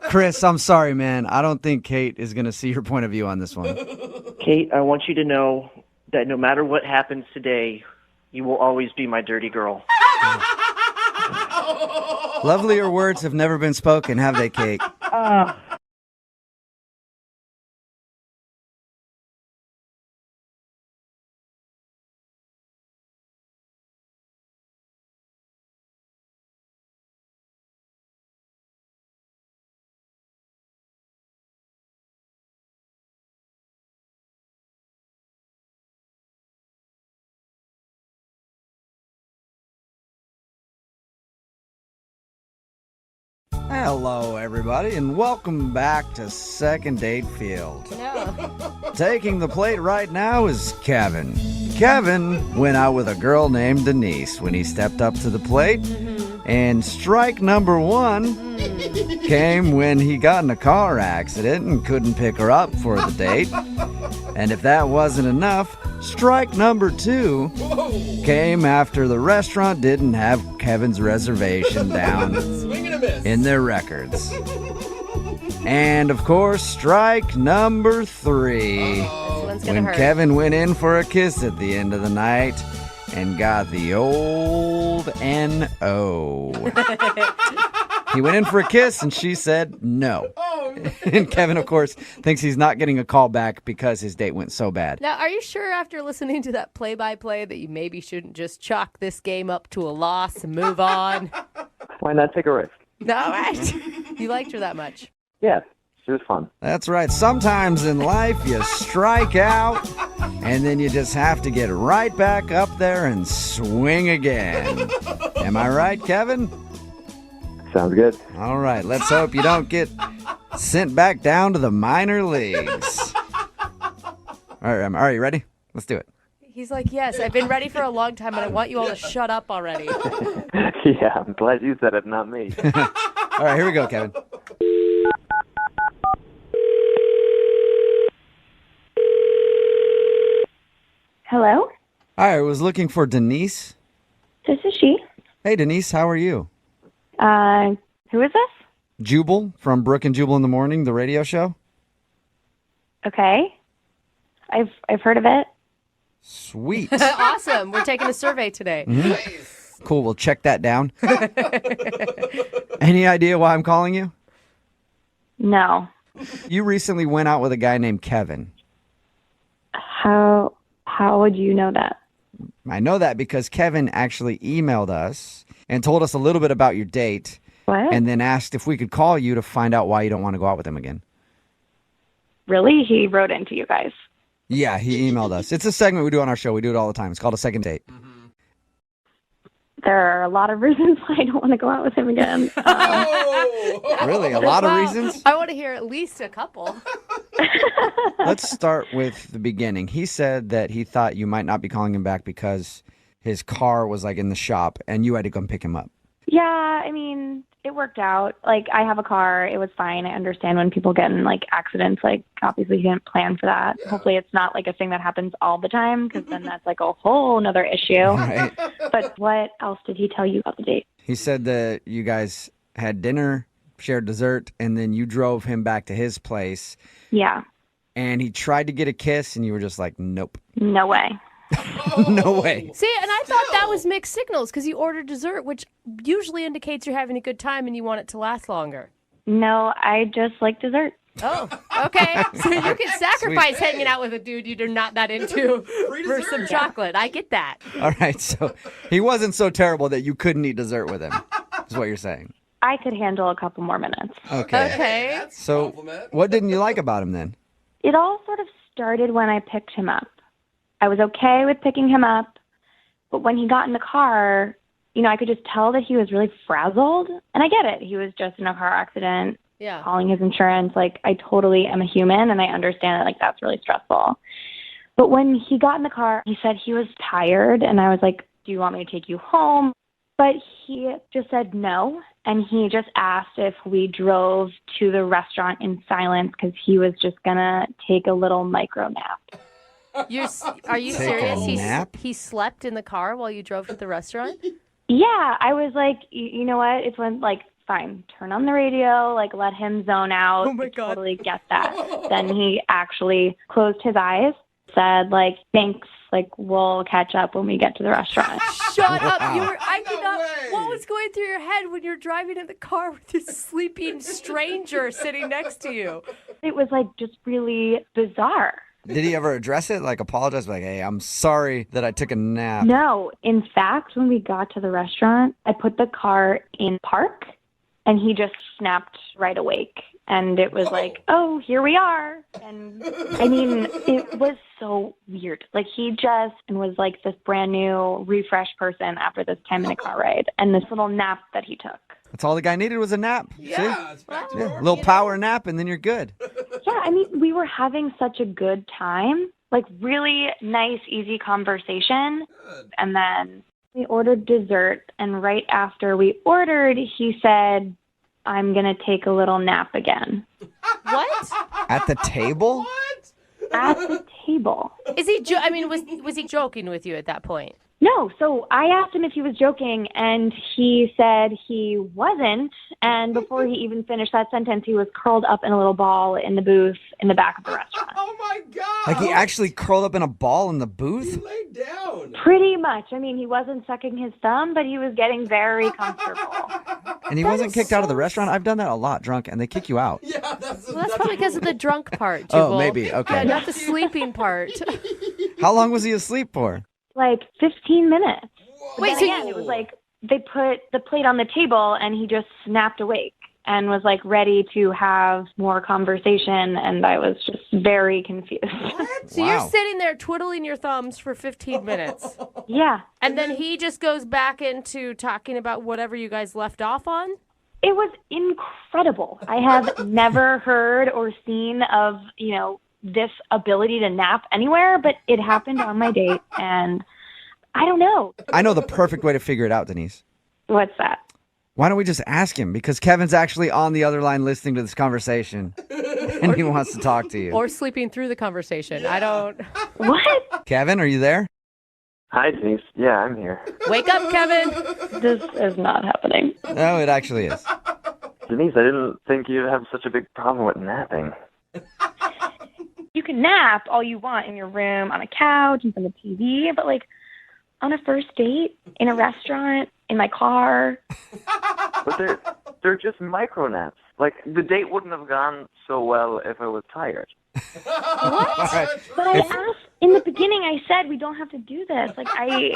Chris, I'm sorry, man. I don't think Kate is going to see your point of view on this one. Kate, I want you to know that no matter what happens today, you will always be my dirty girl. Lovelier words have never been spoken, have they, Kate? Hello, everybody, and welcome back to Second Date Field. Taking the plate right now is Kevin. Kevin went out with a girl named Denise when he stepped up to the plate, and strike number one came when he got in a car accident and couldn't pick her up for the date. And if that wasn't enough, strike number two came after the restaurant didn't have Kevin's reservation down in their records. And of course, strike number three when Kevin went in for a kiss at the end of the night and got the old N.O. He went in for a kiss and she said no. And Kevin, of course, thinks he's not getting a call back because his date went so bad. Now, are you sure after listening to that play-by-play that you maybe shouldn't just chalk this game up to a loss and move on? Why not take a risk? No, right? You liked her that much. Yeah, it was fun. That's right. Sometimes in life you strike out and then you just have to get right back up there and swing again. Am I right, Kevin? Sounds good. All right, let's hope you don't get sent back down to the minor leagues. All right, you ready? Let's do it. He's like, yes, I've been ready for a long time, and I want you all to shut up already. Yeah, I'm glad you said it, not me. All right, here we go, Kevin. Hello? Hi, I was looking for Denise. This is she. Hey, Denise, how are you? Who is this? Jubal from Brooke and Jubal in the Morning, the radio show. Okay. I've heard of it. Sweet. Awesome. We're taking a survey today. Mm-hmm. Cool, we'll check that down. Any idea why I'm calling you? No. You recently went out with a guy named Kevin. How would you know that? I know that because Kevin actually emailed us and told us a little bit about your date. What? And then asked if we could call you to find out why you don't want to go out with him again. Really? He wrote into you guys. Yeah, he emailed us. It's a segment we do on our show. We do it all the time. It's called A Second Date. There are a lot of reasons why I don't want to go out with him again. Really? A lot of reasons? I want to hear at least a couple. Let's start with the beginning. He said that he thought you might not be calling him back because his car was like in the shop and you had to come pick him up. Yeah, I mean, it worked out. Like, I have a car. It was fine. I understand when people get in, like, accidents. Like, obviously, he didn't plan for that. Yeah. Hopefully, it's not, like, a thing that happens all the time, because then that's, like, a whole nother issue. Right. But what else did he tell you about the date? He said that you guys had dinner, shared dessert, and then you drove him back to his place. Yeah. And he tried to get a kiss, and you were just like, nope. No way. No way. See, and I thought that was mixed signals because you ordered dessert, which usually indicates you're having a good time and you want it to last longer. No, I just like dessert. Oh, okay. So you can sacrifice hanging out with a dude you're not that into for some chocolate. I get that. All right, so he wasn't so terrible that you couldn't eat dessert with him, is what you're saying. I could handle a couple more minutes. Okay. So what didn't you like about him then? It all sort of started when I picked him up. I was okay with picking him up, but when he got in the car, I could just tell that he was really frazzled. And I get it. He was just in a car accident, calling his insurance. Like, I totally am a human, and I understand that, like, that's really stressful. But when he got in the car, he said he was tired, and I was like, do you want me to take you home? But he just said no, and he just asked if we drove to the restaurant in silence because he was just going to take a little micro nap. Are you Take a serious? nap? He slept in the car while you drove to the restaurant? Yeah, I was like, you know what? It's when, like, fine, turn on the radio, like, let him zone out. Oh, my God. Totally get that. Then he actually closed his eyes, said, like, thanks, like, we'll catch up when we get to the restaurant. Shut up. I could not. What was going through your head when you're driving in the car with this sleeping stranger sitting next to you? It was, like, just really bizarre. Did he ever address it? Like apologize? Like, hey, I'm sorry that I took a nap. No. In fact, when we got to the restaurant, I put the car in park, and he just snapped right awake. And it was like, oh, here we are. And I mean, it was so weird. Like, he just was like this brand new, refreshed person after this 10-minute car ride and this little nap that he took. That's all the guy needed was a nap. Yeah, it's back to A little power nap, and then you're good. Yeah, I mean, we were having such a good time. Like, really nice, easy conversation. And then we ordered dessert. And right after we ordered, he said, I'm going to take a little nap again. What? At the table? What? At the table. Is he? Was he joking with you at that point? No, so I asked him if he was joking, and he said he wasn't. And before he even finished that sentence, he was curled up in a little ball in the booth in the back of the restaurant. Oh, my God. Like he actually curled up in a ball in the He booth? laid down. Pretty much. I mean, he wasn't sucking his thumb, but he was getting very comfortable. And he wasn't kicked out of the restaurant? I've done that a lot drunk, and they kick you out. Yeah, that's Probably because of the drunk part, Jubal. Oh, maybe. Okay. Yeah, not the sleeping part. How long was he asleep for? Like 15 minutes. But Wait, then so again, it was like they put the plate on the table, and he just snapped awake and was like ready to have more conversation, and I was just very confused. So you're sitting there twiddling your thumbs for 15 minutes. Yeah. And then he just goes back into talking about whatever you guys left off on? It was incredible. I have never heard or seen of, this ability to nap anywhere, but it happened on my date, and I don't know. I know the perfect way to figure it out, Denise. What's that? Why don't we just ask him? Because Kevin's actually on the other line listening to this conversation, and he wants to talk to you. Or sleeping through the conversation. Yeah. I don't... What? Kevin, are you there? Hi, Denise. Yeah, I'm here. Wake up, Kevin. This is not happening. No, it actually is. Denise, I didn't think you'd have such a big problem with napping. You can nap all you want in your room, on a couch, in front of the TV, but, like, on a first date, in a restaurant, in my car. But they're just micro naps. Like, the date wouldn't have gone so well if I was tired. What? Right. But I asked, in the beginning, I said we don't have to do this. Like, I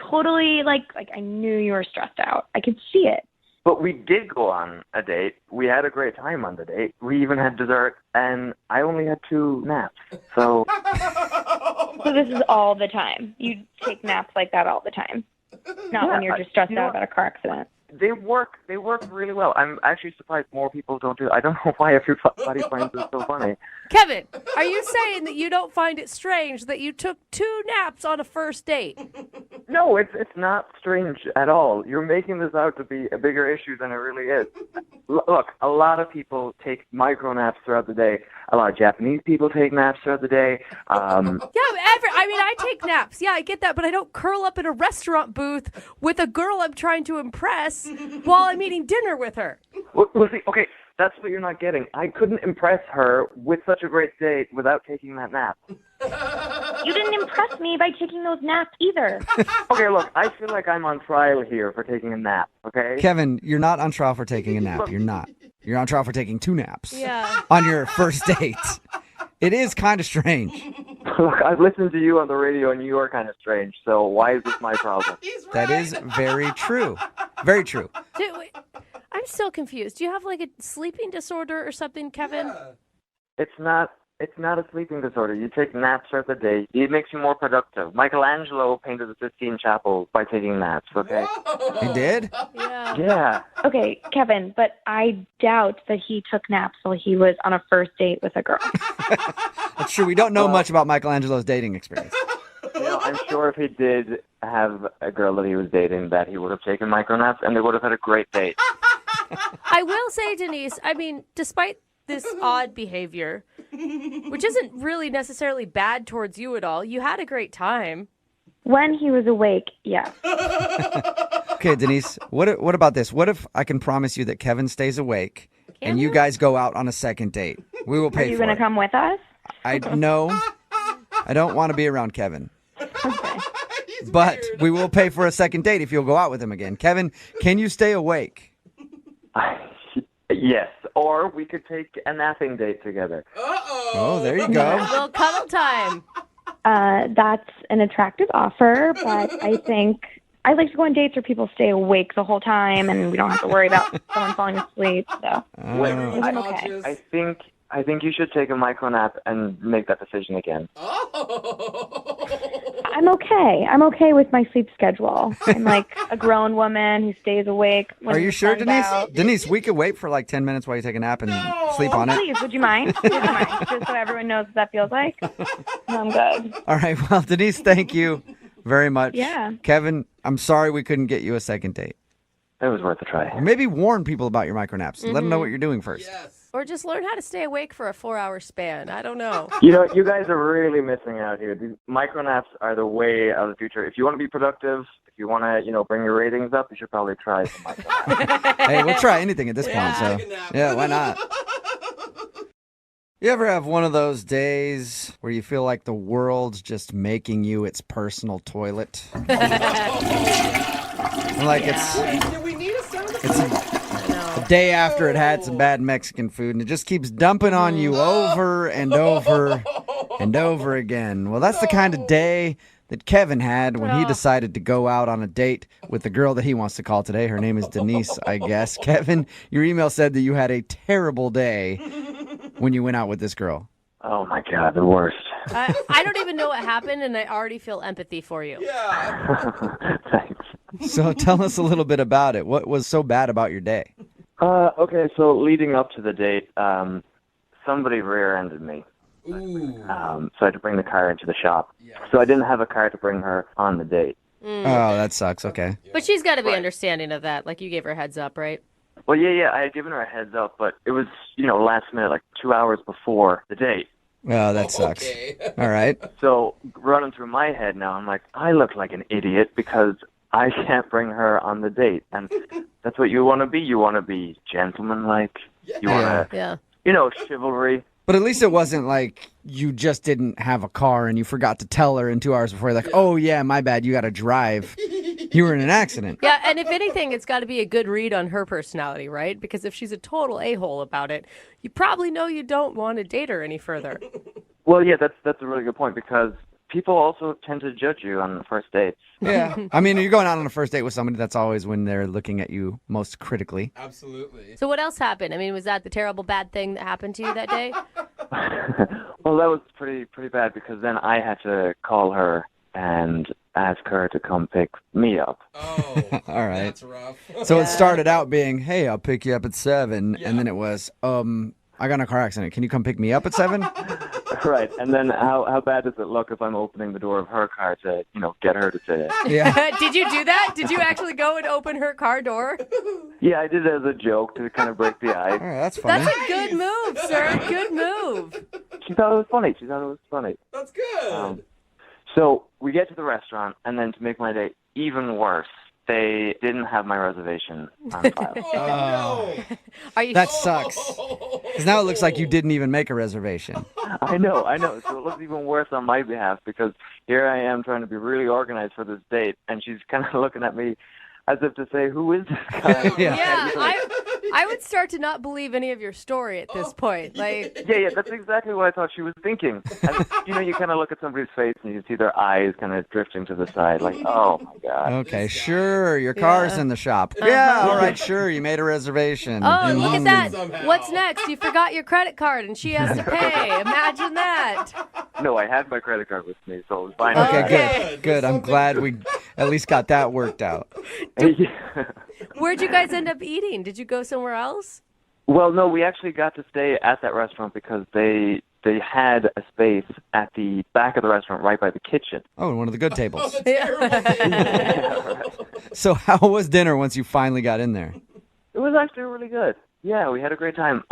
totally, like I knew you were stressed out. I could see it. But we did go on a date. We had a great time on the date. We even had dessert, and I only had 2 naps. So this is all the time. You take naps like that all the time. Not when you're just stressed out about a car accident. They work really well. I'm actually surprised more people don't do it. I don't know why everybody finds it so funny. Kevin, are you saying that you don't find it strange that you took 2 naps on a first date? No, it's not strange at all. You're making this out to be a bigger issue than it really is. Look, a lot of people take micro naps throughout the day. A lot of Japanese people take naps throughout the day. I take naps. Yeah, I get that, but I don't curl up in a restaurant booth with a girl I'm trying to impress while I'm eating dinner with her. Well, see, okay, that's what you're not getting. I couldn't impress her with such a great date without taking that nap. You didn't impress me by taking those naps either. Okay, look, I feel like I'm on trial here for taking a nap, okay? Kevin, you're not on trial for taking a nap. You're not. You're on trial for taking 2 naps. Yeah. On your first date. It is kind of strange. Look, I've listened to you on the radio, and you are kind of strange, so why is this my problem? That is very true. Very true. I'm still confused. Do you have like a sleeping disorder or something, Kevin? It's not It's not a sleeping disorder. You take naps throughout the day. It makes you more productive. Michelangelo painted the Sistine Chapel by taking naps, okay? He did? Yeah. Yeah. Okay, Kevin, but I doubt that he took naps while he was on a first date with a girl. That's true. We don't know much about Michelangelo's dating experience. I'm sure if he did have a girl that he was dating, that he would have taken micronaps, and they would have had a great date. I will say, Denise, I mean, despite this odd behavior, which isn't really necessarily bad towards you at all, you had a great time. When he was awake, yeah. Okay, Denise, what about this? What if I can promise you that Kevin stays awake and you guys go out on a second date? We will pay for it. Are you going to come with us? No, I don't want to be around Kevin. Okay. But we will pay for a second date if you'll go out with him again. Kevin, can you stay awake? Yes, or we could take a napping date together. Oh, there you go. A little cuddle time. That's an attractive offer, but I think I like to go on dates where people stay awake the whole time and we don't have to worry about someone falling asleep. So Wait, I'm okay. I think you should take a micro nap and make that decision again. I'm okay. I'm okay with my sleep schedule. I'm like a grown woman who stays awake. When Are you the sure, sun's Denise? out. Denise, we could wait for like 10 minutes while you take a nap and sleep on it. Please, would you mind? Would you mind? Just so everyone knows what that feels like. No, I'm good. All right. Well, Denise, thank you very much. Yeah. Kevin, I'm sorry we couldn't get you a second date. It was worth a try. Or maybe warn people about your micronaps. Let them know what you're doing first. Or just learn how to stay awake for a 4-hour span. I don't know. You know, you guys are really missing out here. These micronaps are the way of the future. If you want to be productive, if you want to, bring your ratings up, you should probably try some micronaps. Hey, we'll try anything at this point. So, yeah, why not? You ever have one of those days where you feel like the world's just making you its personal toilet? Like it's a day after it had some bad Mexican food, and it just keeps dumping on you over and over and over again. Well, that's the kind of day that Kevin had when he decided to go out on a date with the girl that he wants to call today. Her name is Denise, I guess. Kevin, your email said that you had a terrible day when you went out with this girl. Oh, my God, the worst. I don't even know what happened, and I already feel empathy for you. Thanks. So tell us a little bit about it. What was so bad about your day? Okay, so leading up to the date, somebody rear-ended me. So I had to bring the car into the shop. So I didn't have a car to bring her on the date. Oh, that sucks. Okay. But she's got to be understanding of that. Like, you gave her a heads up, right? Well, yeah, I had given her a heads up, but it was, last minute, like 2 hours before the date. Oh, that sucks. All right. So running through my head now, I'm like, I look like an idiot because I can't bring her on the date. And that's what you want to be. You want to be gentlemanlike. You want to, chivalry. But at least it wasn't like you just didn't have a car and you forgot to tell her in 2 hours before. Like, oh, yeah, my bad. You got to drive. You were in an accident. Yeah, and if anything, it's got to be a good read on her personality, right? Because if she's a total a-hole about it, you probably know you don't want to date her any further. Well, yeah, that's a really good point because people also tend to judge you on first dates. Yeah. I mean, you're going out on a first date with somebody, that's always when they're looking at you most critically. Absolutely. So what else happened? I mean, was that the terrible bad thing that happened to you that day? Well, that was pretty bad because then I had to call her and ask her to come pick me up. Oh, all right. That's rough. So it started out being, hey, I'll pick you up at 7. And then it was, I got in a car accident. Can you come pick me up at 7? Right. And then how bad does it look if I'm opening the door of her car to, get her to say it? Yeah. Did you do that? Did you actually go and open her car door? Yeah, I did it as a joke to kind of break the ice. All right, that's funny. That's a good move, sir. Good move. She thought it was funny. That's good. So we get to the restaurant, and then to make my day even worse, they didn't have my reservation on file. Oh, Are you? that sucks. Because now it looks like you didn't even make a reservation. I know. So it looks even worse on my behalf because here I am trying to be really organized for this date, and she's kind of looking at me as if to say, who is this guy? Yeah. I would start to not believe any of your story at this point. Like, Yeah, that's exactly what I thought she was thinking. You kind of look at somebody's face and you see their eyes kind of drifting to the side, like, oh my God. Okay, sure, your car's in the shop. Yeah, all right, sure, you made a reservation. oh, look at that. What's next? You forgot your credit card and she has to pay. Imagine that. No, I had my credit card with me, so it was fine. Okay, good. I'm glad we at least got that worked out. Where'd you guys end up eating? Did you go somewhere else? Well, no, we actually got to stay at that restaurant because they had a space at the back of the restaurant right by the kitchen. Oh, one of the good tables. Yeah, So how was dinner once you finally got in there? It was actually really good. Yeah, we had a great time.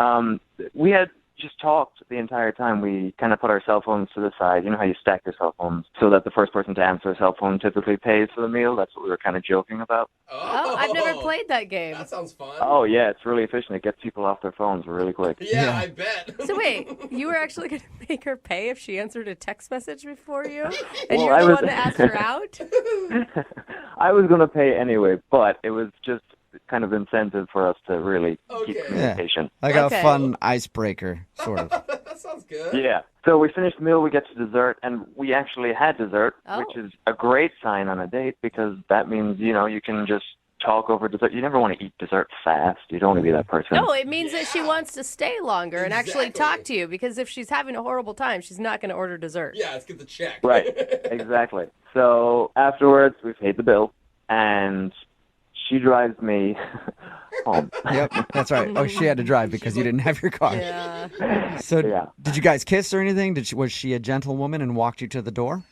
We had just talked the entire time. We kind of put our cell phones to the side. You know how you stack your cell phones so that the first person to answer a cell phone typically pays for the meal? That's what we were kind of joking about. Oh, I've never played that game. That sounds fun. Oh, yeah, it's really efficient. It gets people off their phones really quick. Yeah, I bet. So wait, you were actually going to make her pay if she answered a text message before you? And Well, you're the one that asked her out? I was going to pay anyway, but it was just kind of incentive for us to really keep communication. Like a fun icebreaker, sort of. That sounds good. Yeah. So we finished the meal, we get to dessert, and we actually had dessert, which is a great sign on a date because that means, you can just talk over dessert. You never want to eat dessert fast. You don't want to be that person. No, it means that she wants to stay longer and actually talk to you because if she's having a horrible time, she's not going to order dessert. Yeah, let's get the check. Right. Exactly. So afterwards, we paid the bill, and she drives me home. Yep, that's right. Oh, she had to drive because you didn't have your car. Yeah. So did you guys kiss or anything? Was she a gentlewoman and walked you to the door?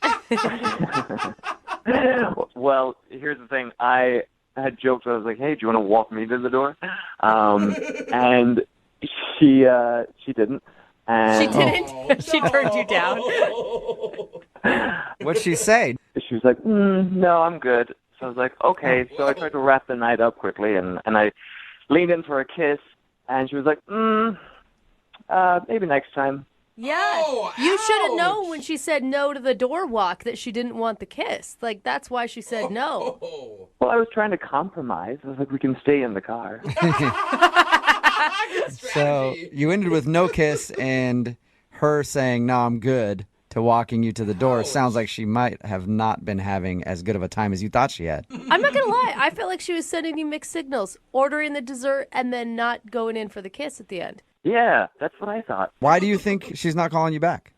Well, here's the thing. I had joked. I was like, hey, do you want to walk me to the door? And she didn't. And she didn't? She turned you down? What'd she say? She was like, no, I'm good. So I was like, okay. So I tried to wrap the night up quickly, and I leaned in for a kiss, and she was like, maybe next time. Yeah. You should have known when she said no to the door walk that she didn't want the kiss. Like, that's why she said no. Well, I was trying to compromise. I was like, we can stay in the car. So you ended with no kiss and her saying, no, I'm good, to walking you to the door. Sounds like she might have not been having as good of a time as you thought she had. I'm not going to lie. I felt like she was sending you mixed signals, ordering the dessert and then not going in for the kiss at the end. Yeah, that's what I thought. Why do you think she's not calling you back?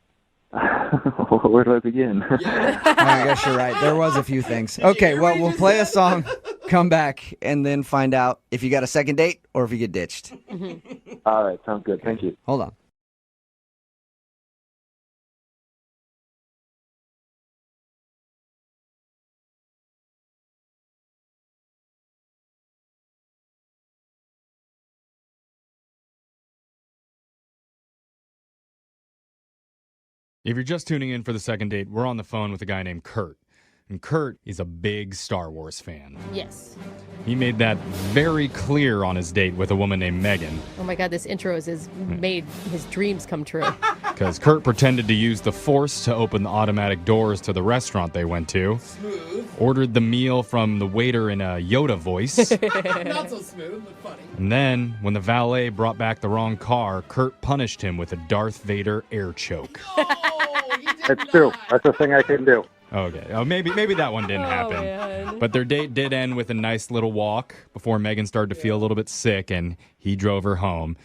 Where do I begin? I guess you're right. There was a few things. Okay, well, we'll play a song, come back, and then find out if you got a second date or if you get ditched. All right, sounds good. Thank you. Hold on. If you're just tuning in for the second date, we're on the phone with a guy named Kurt. And Kurt is a big Star Wars fan. Yes. He made that very clear on his date with a woman named Megan. Oh my God, this intro has made his dreams come true. Because Kurt pretended to use the Force to open the automatic doors to the restaurant they went to. Smooth. Ordered the meal from the waiter in a Yoda voice. Not so smooth, but funny. And then, when the valet brought back the wrong car, Kurt punished him with a Darth Vader air choke. It's true. That's a thing I can do. Okay. Oh, maybe that one didn't happen. Man. But their date did end with a nice little walk before Megan started to feel a little bit sick, and he drove her home.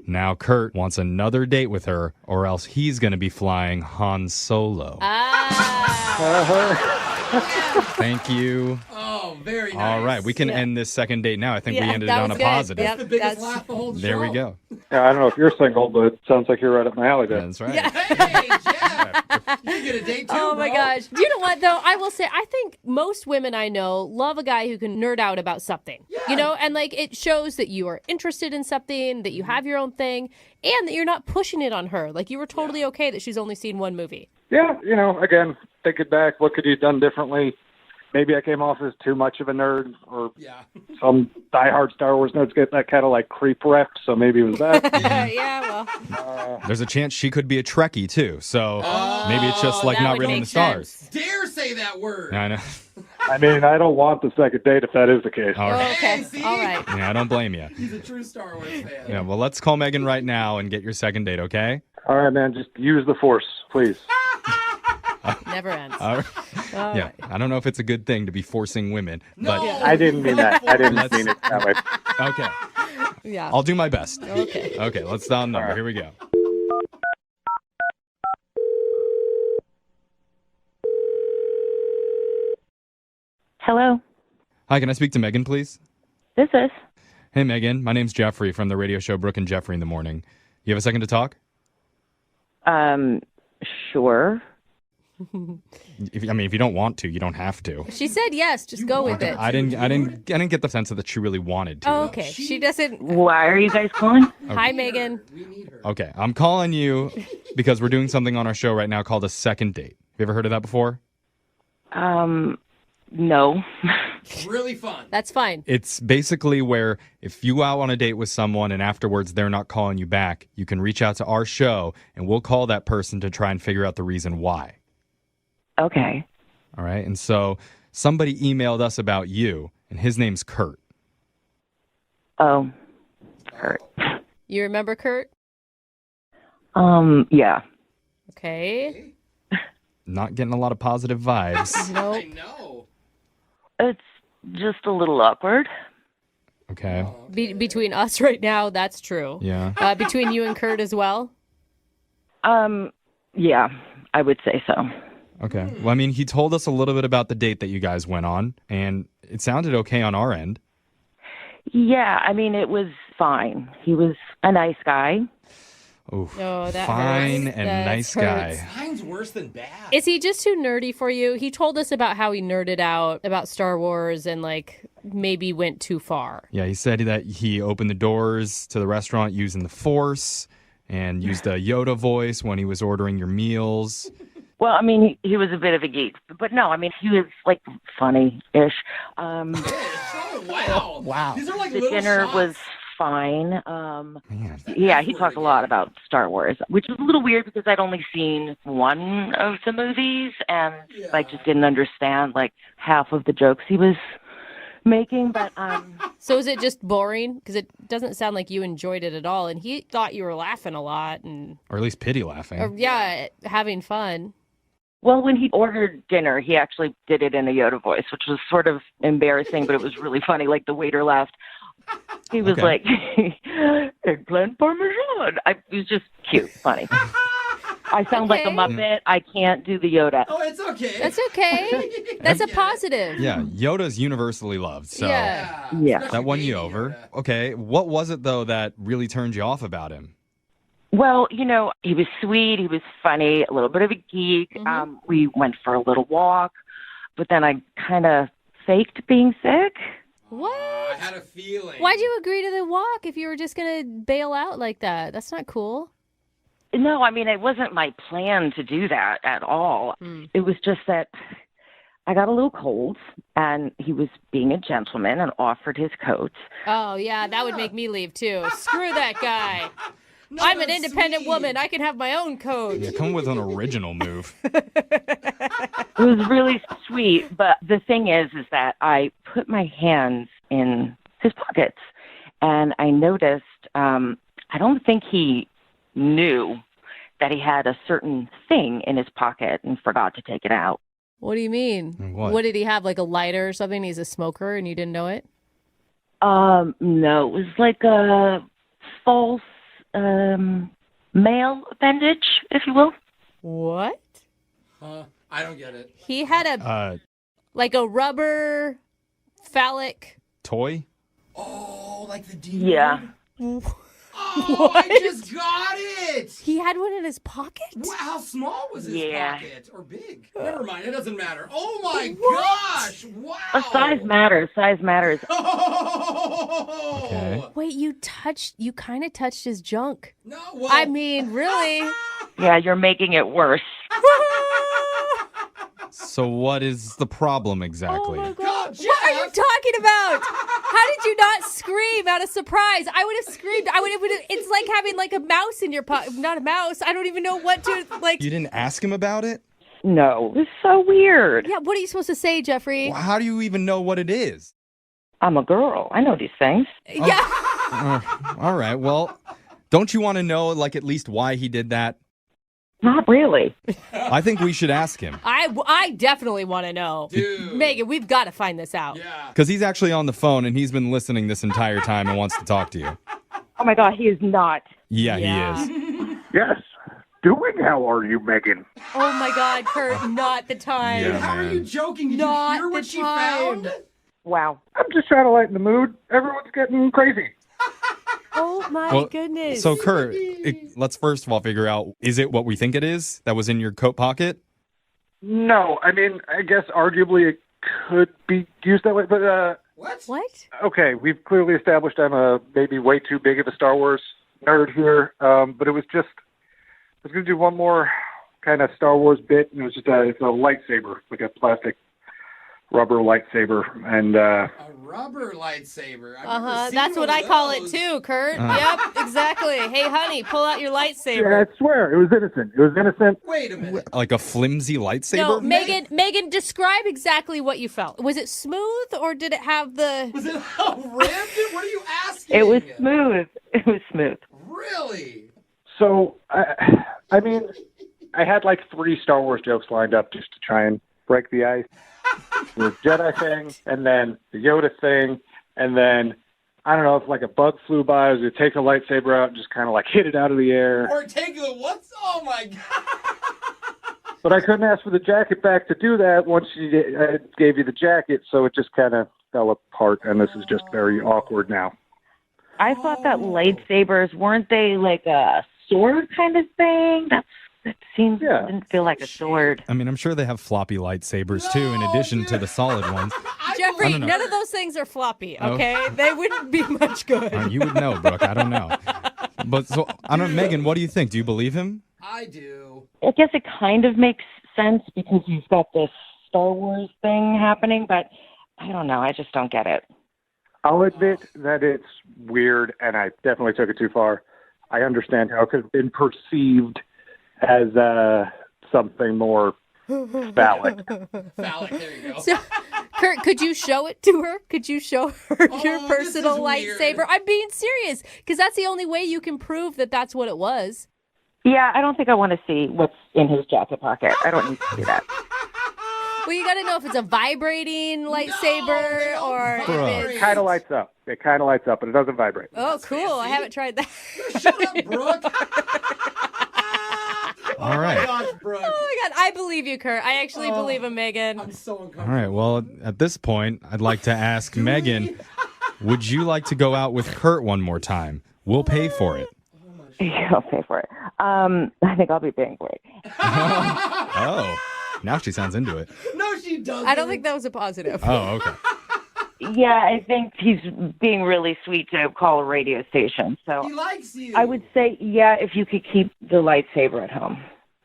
Now Kurt wants another date with her, or else he's going to be flying Han Solo. Thank you. Oh, very nice. All right, we can end this second date now. I think we ended it on a positive. That's the biggest laugh the whole There we go. Yeah, I don't know if you're single, but it sounds like you're right up my alley there. That's right. Hey, Jeff. You get a date too, Oh my gosh. You know what, though? I will say, I think most women I know love a guy who can nerd out about something. Yeah. You know, and like it shows that you are interested in something, that you have your own thing, and that you're not pushing it on her. Like you were totally okay that she's only seen one movie. Yeah, again, thinking back, what could you have done differently? Maybe I came off as too much of a nerd, or some diehard Star Wars nerds get that kind of like creep rep, so maybe it was that. Yeah, well. There's a chance she could be a Trekkie, too. So maybe it's just like not reading the stars. Dare say that word. I know. I mean, I don't want the second date if that is the case. All right. Okay. All right. Yeah, I don't blame you. He's a true Star Wars fan. Yeah, well, let's call Megan right now and get your second date, okay? All right, man. Just use the force, please. Never ends. All right. All Yeah, right. I don't know if it's a good thing to be forcing women, but I didn't mean that. I didn't mean it that way. okay. Yeah. I'll do my best. Okay. Okay, let's dial the number. Here we go. Hello, Hi, can I speak to Megan, please? this is. Hey, Megan. My name's Jeffrey from the radio show Brooke and Jeffrey in the Morning. You have a second to talk? Sure. If you don't want to, you don't have to. She said yes. Just go with it. I didn't get the sense that she really wanted to. Oh, okay. She doesn't. Why are you guys calling? Hi, Megan. Okay, I'm calling you because we're doing something on our show right now called a second date. Have you ever heard of that before? No. Really fun. That's fine. It's basically where if you go out on a date with someone and afterwards they're not calling you back, you can reach out to our show and we'll call that person to try and figure out the reason why. Okay. All right, and so somebody emailed us about you, and his name's Kurt. Oh, Kurt. You remember Kurt? Yeah. Okay. Not getting a lot of positive vibes. Nope. I know. It's just a little awkward. Okay. Between us right now, that's true. Yeah. Between you and Kurt as well? Yeah, I would say so. Okay. Well, I mean, he told us a little bit about the date that you guys went on, and it sounded okay on our end. Yeah, I mean, it was fine. He was a nice guy. Oof. Oh, that Fine hurts. and That nice hurts. guy. Mine's worse than bad. Is he just too nerdy for you? He told us about how he nerded out about Star Wars and, like, maybe went too far. Yeah, he said that he opened the doors to the restaurant using the Force and used a Yoda voice when he was ordering your meals. Well, I mean, he was a bit of a geek. But no, I mean, he was, like, funny-ish. Oh, wow. Wow. These are like The little dinner shots. was fine. Man. Yeah, he talked a lot about Star Wars, which was a little weird because I'd only seen one of the movies and I just didn't understand like half of the jokes he was making. But So is it just boring? Because it doesn't sound like you enjoyed it at all. And he thought you were laughing a lot and, Or at least pity laughing. having fun. well, when he ordered dinner, he actually did it in a Yoda voice, which was sort of embarrassing, but it was really funny. Like the waiter laughed. He was like, eggplant parmesan. It was just cute, funny. I sound like a Muppet. I can't do the Yoda. Oh, it's okay. That's okay. That's a positive. Yeah, Yoda's universally loved, so Yeah. Yeah. that won you over. Okay, what was it, though, that really turned you off about him? Well, you know, he was sweet. He was funny, a little bit of a geek. We went for a little walk, but then I kind of faked being sick. What? I had a feeling. Why'd you agree to the walk if you were just going to bail out like that? That's not cool. No, I mean, it wasn't my plan to do that at all. It was just that I got a little cold, and he was being a gentleman and offered his coat. Oh, yeah, that would make me leave, too. Screw that guy. I'm an independent woman. I can have my own coat. Yeah, come with an original move. It was really sweet, but the thing is that I put my hands in his pockets, and I noticed, I don't think he knew that he had a certain thing in his pocket and forgot to take it out. What do you mean? What? Did he have, like a lighter or something? He's a smoker and you didn't know it? No, it was like a false male appendage, if you will. What? I don't get it. He had like a rubber phallic. Toy? Oh, like the D. Yeah. Oh, I just got it. He had one in his pocket? Wow, how small was his Yeah. pocket? Or big? Never mind, it doesn't matter. Oh my gosh! Wow. Size matters. Size matters. Okay. Wait, you kind of touched his junk. No, well, I mean, really? Yeah, you're making it worse. So what is the problem exactly? Oh my God. What are you talking about? How did you not scream out of surprise? I would have screamed. It's like having like a mouse in your pocket. Not a mouse. I don't even know what to like. You didn't ask him about it? No, this is so weird. Yeah, what are you supposed to say, Jeffrey? Well, how do you even know what it is? I'm a girl. I know these things. Yeah. All right, well, don't you want to know, like, at least why he did that? Not really. I think we should ask him. I definitely want to know. Dude. Megan, we've got to find this out. Yeah. Because he's actually on the phone, and he's been listening this entire time and wants to talk to you. Oh, my God, he is not. Yeah, Yeah. he is. Yes. Doing how are you, Megan? Oh, my God, Kurt, not the time. Yeah, How are man. you joking? Did Not you hear what the she time. found? Wow. I'm just trying to lighten the mood. Everyone's getting crazy. Oh, my Well, goodness. So, Kurt, let's first of all figure out, is it what we think it is that was in your coat pocket? No, I mean, I guess arguably it could be used that way, but What? okay, we've clearly established I'm a maybe way too big of a Star Wars nerd here, but it was just, I was going to do one more kind of Star Wars bit, and it was just it's a lightsaber, like a plastic rubber lightsaber, and A rubber lightsaber. I've never seen That's one what of I call it those. too, Kurt. Yep, exactly. Hey, honey, pull out your yeah, lightsaber. I swear, it was innocent. It was innocent. Wait a minute. Like a flimsy lightsaber? No, Megan, describe exactly what you felt. Was it smooth or did it have the... Was it all ribbed? What are you asking? It was smooth. It was smooth. Really? So, I mean, I had like 3 Star Wars jokes lined up just to try and break the ice. The Jedi thing, and then the Yoda thing, and then, I don't know, if like a bug flew by, I was going to take the lightsaber out and just kind of like hit it out of the air. Or take the what's? Oh my god! But I couldn't ask for the jacket back to do that once I gave you the jacket, so it just kind of fell apart, and this is just very awkward now. I thought that lightsabers, weren't they like a sword kind of thing? That didn't feel like a sword. I mean, I'm sure they have floppy lightsabers too, in addition to the solid ones. I Jeffrey, don't know. none of those things are floppy, Oh. okay? They wouldn't be much good. You would know, Brooke. I don't know. But so, I don't know, Megan, what do you think? Do you believe him? I do. I guess it kind of makes sense because you've got this Star Wars thing happening, but I don't know. I just don't get it. I'll admit that it's weird, and I definitely took it too far. I understand how it could have been perceived as something more phallic. Phallic, there you go. So, Kurt, could you show it to her? Could you show her your this personal is weird. lightsaber? I'm being serious, because that's the only way you can prove that that's what it was. Yeah, I don't think I want to see what's in his jacket pocket. I don't need to see that. Well, you got to know if it's a vibrating lightsaber or if It it's... kind of lights up. It kind of lights up, but it doesn't vibrate. Oh, cool. I haven't tried that. Shut up, Brooke. All right. Gosh, Brooke. Oh, my God. I believe you, Kurt. I actually believe him, Megan. I'm so All uncomfortable. right, well, at this point, I'd like to ask Megan, would you like to go out with Kurt one more time? We'll pay for it. Yeah, I'll pay for it. I think I'll be paying for it. Oh, now she sounds into it. No, she doesn't. I don't think that was a positive. Oh, okay. Yeah, I think he's being really sweet to call a radio station. So He likes you. I would say, yeah, if you could keep the lightsaber at home.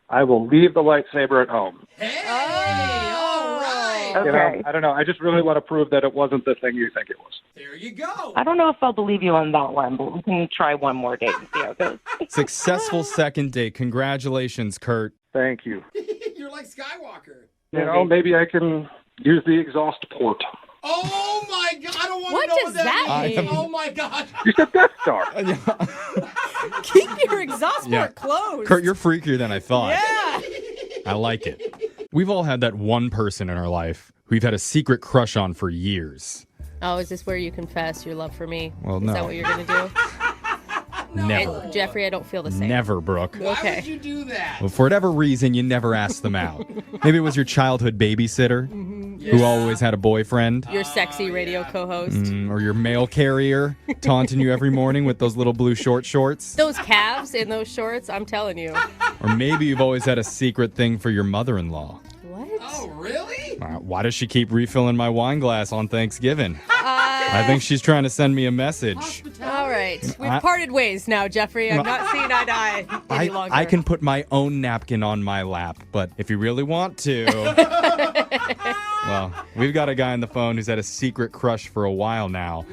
I will leave the lightsaber at home. Hey, all right. Okay. You know, I don't know. I just really want to prove that it wasn't the thing you think it was. There you go. I don't know if I'll believe you on that one, but we can try one more date and see how it goes. Successful second date. Congratulations, Kurt. Thank you. You're like Skywalker. You know, maybe I can use the exhaust port. Oh my god! I don't want What to know does what that that means. mean? Oh my god! You said Death Star. Keep your exhaust port Yeah. closed. Kurt, you're freakier than I thought. Yeah. I like it. We've all had that one person in our life who we've had a secret crush on for years. Oh, is this where you confess your love for me? Well, Is no. that what you're going to do? Never. And Jeffrey, I don't feel the same. Never, Brooke. Why Okay. would you do that? Well, for whatever reason, you never asked them out. Maybe it was your childhood babysitter who always had a boyfriend. Your sexy radio co-host. Or your mail carrier taunting you every morning with those little blue shorts. Those calves in those shorts, I'm telling you. Or maybe you've always had a secret thing for your mother-in-law. What? Oh really? Why does she keep refilling my wine glass on Thanksgiving? I think she's trying to send me a message. All right. We've I- parted ways now, Jeffrey. I'm not seeing eye to eye any longer. I can put my own napkin on my lap, but if you really want to... Well, we've got a guy on the phone who's had a secret crush for a while now,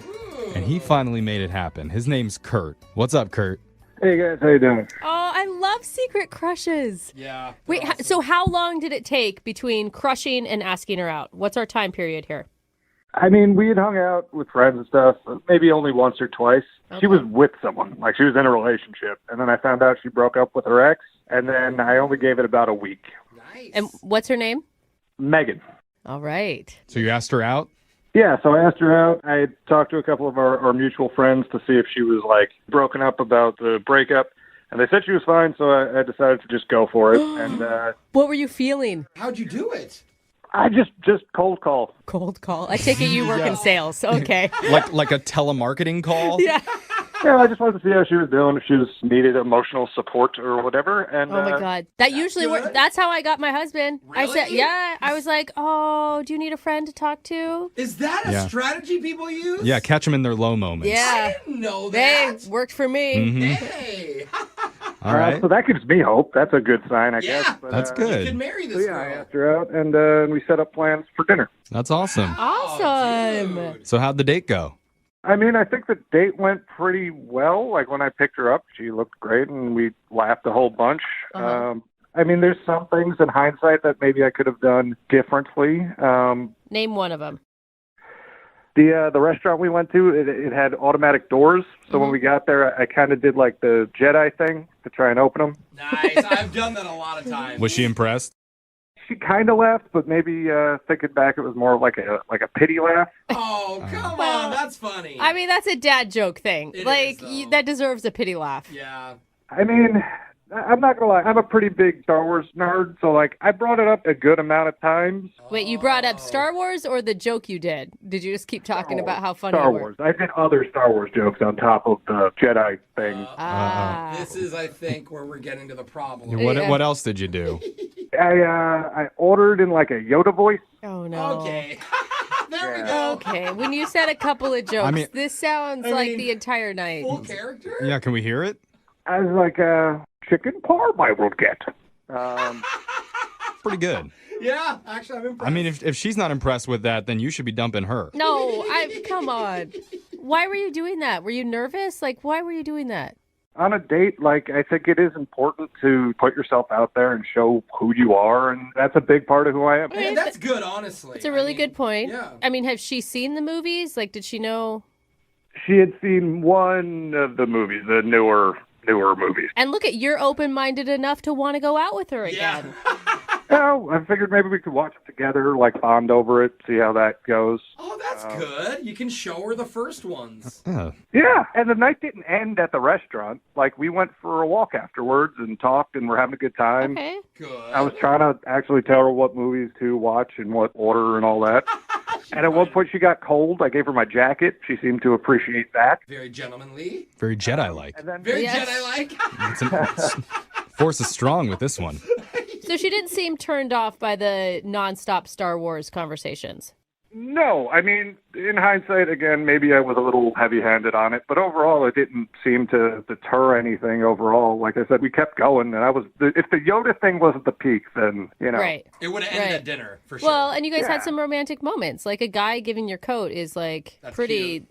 and he finally made it happen. His name's Kurt. What's up, Kurt? Hey guys, how you doing? Oh, I love secret crushes. Yeah. Wait, so how long did it take between crushing and asking her out? What's our time period here? I mean, we had hung out with friends and stuff, maybe only once or twice. Okay. She was with someone, like she was in a relationship. And then I found out she broke up with her ex, and then I only gave it about a week. Nice. And what's her name? Megan. All right. So you asked her out? Yeah, so I asked her out. I had talked to a couple of our mutual friends to see if she was, like, broken up about the breakup. And they said she was fine, so I decided to just go for it. And what were you feeling? How'd you do it? I just cold call. Cold call. I take it you work in sales. Okay. Like a telemarketing call? Yeah. Yeah, I just wanted to see how she was doing, if she was needed emotional support or whatever. And Oh my God. That usually works. That's how I got my husband. I said, yeah. I was like, oh, do you need a friend to talk to? Is that a Yeah. strategy people use? Yeah, catch them in their low moments. Yeah. I didn't know that. Hey, worked for me. Mhm. Hey. All right. So that gives me hope. That's a good sign, I guess. But, That's good. You could marry So this yeah, I girl. asked her out, and we set up plans for dinner. That's awesome. Awesome. So how'd the date go? I mean, I think the date went pretty well. Like, when I picked her up, she looked great, and we laughed a whole bunch. Uh-huh. I mean, there's some things in hindsight that maybe I could have done differently. Name one of them. The restaurant we went to, it had automatic doors. So when we got there, I kind of did, like, the Jedi thing to try and open them. Nice. I've done that a lot of times. Was she impressed? She kind of laughed, but maybe thinking back, it was more like a pity laugh. Oh, come on. That's funny. I mean, that's a dad joke thing. It Like, is, though. that deserves a pity laugh. Yeah. I mean, I'm not gonna lie, I'm a pretty big Star Wars nerd, so like I brought it up a good amount of times. Wait, you brought up Star Wars or the joke you did? Did you just keep talking about how funny Star you were? Wars. I did other Star Wars jokes on top of the Jedi thing. This is, I think, where we're getting to the problem. What else did you do? I ordered in like a Yoda voice. Oh no. Okay. There we go. Okay, when you said a couple of jokes, I mean- this sounds like the entire night. Full character? Yeah, can we hear it? I was like, chicken parm I will get. Pretty good. Yeah, actually, I'm impressed. I mean, if she's not impressed with that, then you should be dumping her. No, come on. Why were you doing that? Were you nervous? Like, why were you doing that? On a date, like, I think it is important to put yourself out there and show who you are, and that's a big part of who I am. Man, that's good, honestly. It's a really good point. Yeah. I mean, has she seen the movies? Like, did she know? She had seen one of the movies, the newer movies. And look at, you're open-minded enough to want to go out with her again. Oh, I figured maybe we could watch it together, like bond over it, see how that goes. Oh, that's good. You can show her the first ones. Yeah, and the night didn't end at the restaurant. Like, we went for a walk afterwards and talked, and we're having a good time. Okay. Good. I was trying to actually tell her what movies to watch and what order and all that. And at one point she got cold. I gave her my jacket. She seemed to appreciate that. Very gentlemanly. Very Jedi-like. Very Jedi-like. Force is strong with this one. So she didn't seem turned off by the nonstop Star Wars conversations. No, I mean, in hindsight, again, maybe I was a little heavy-handed on it, but overall, it didn't seem to deter anything overall. Like I said, we kept going, and if the Yoda thing wasn't the peak, then, you know. Right. It would have ended Right. at dinner, for sure. Well, and you guys Yeah. had some romantic moments. Like, a guy giving your coat is, like, pretty,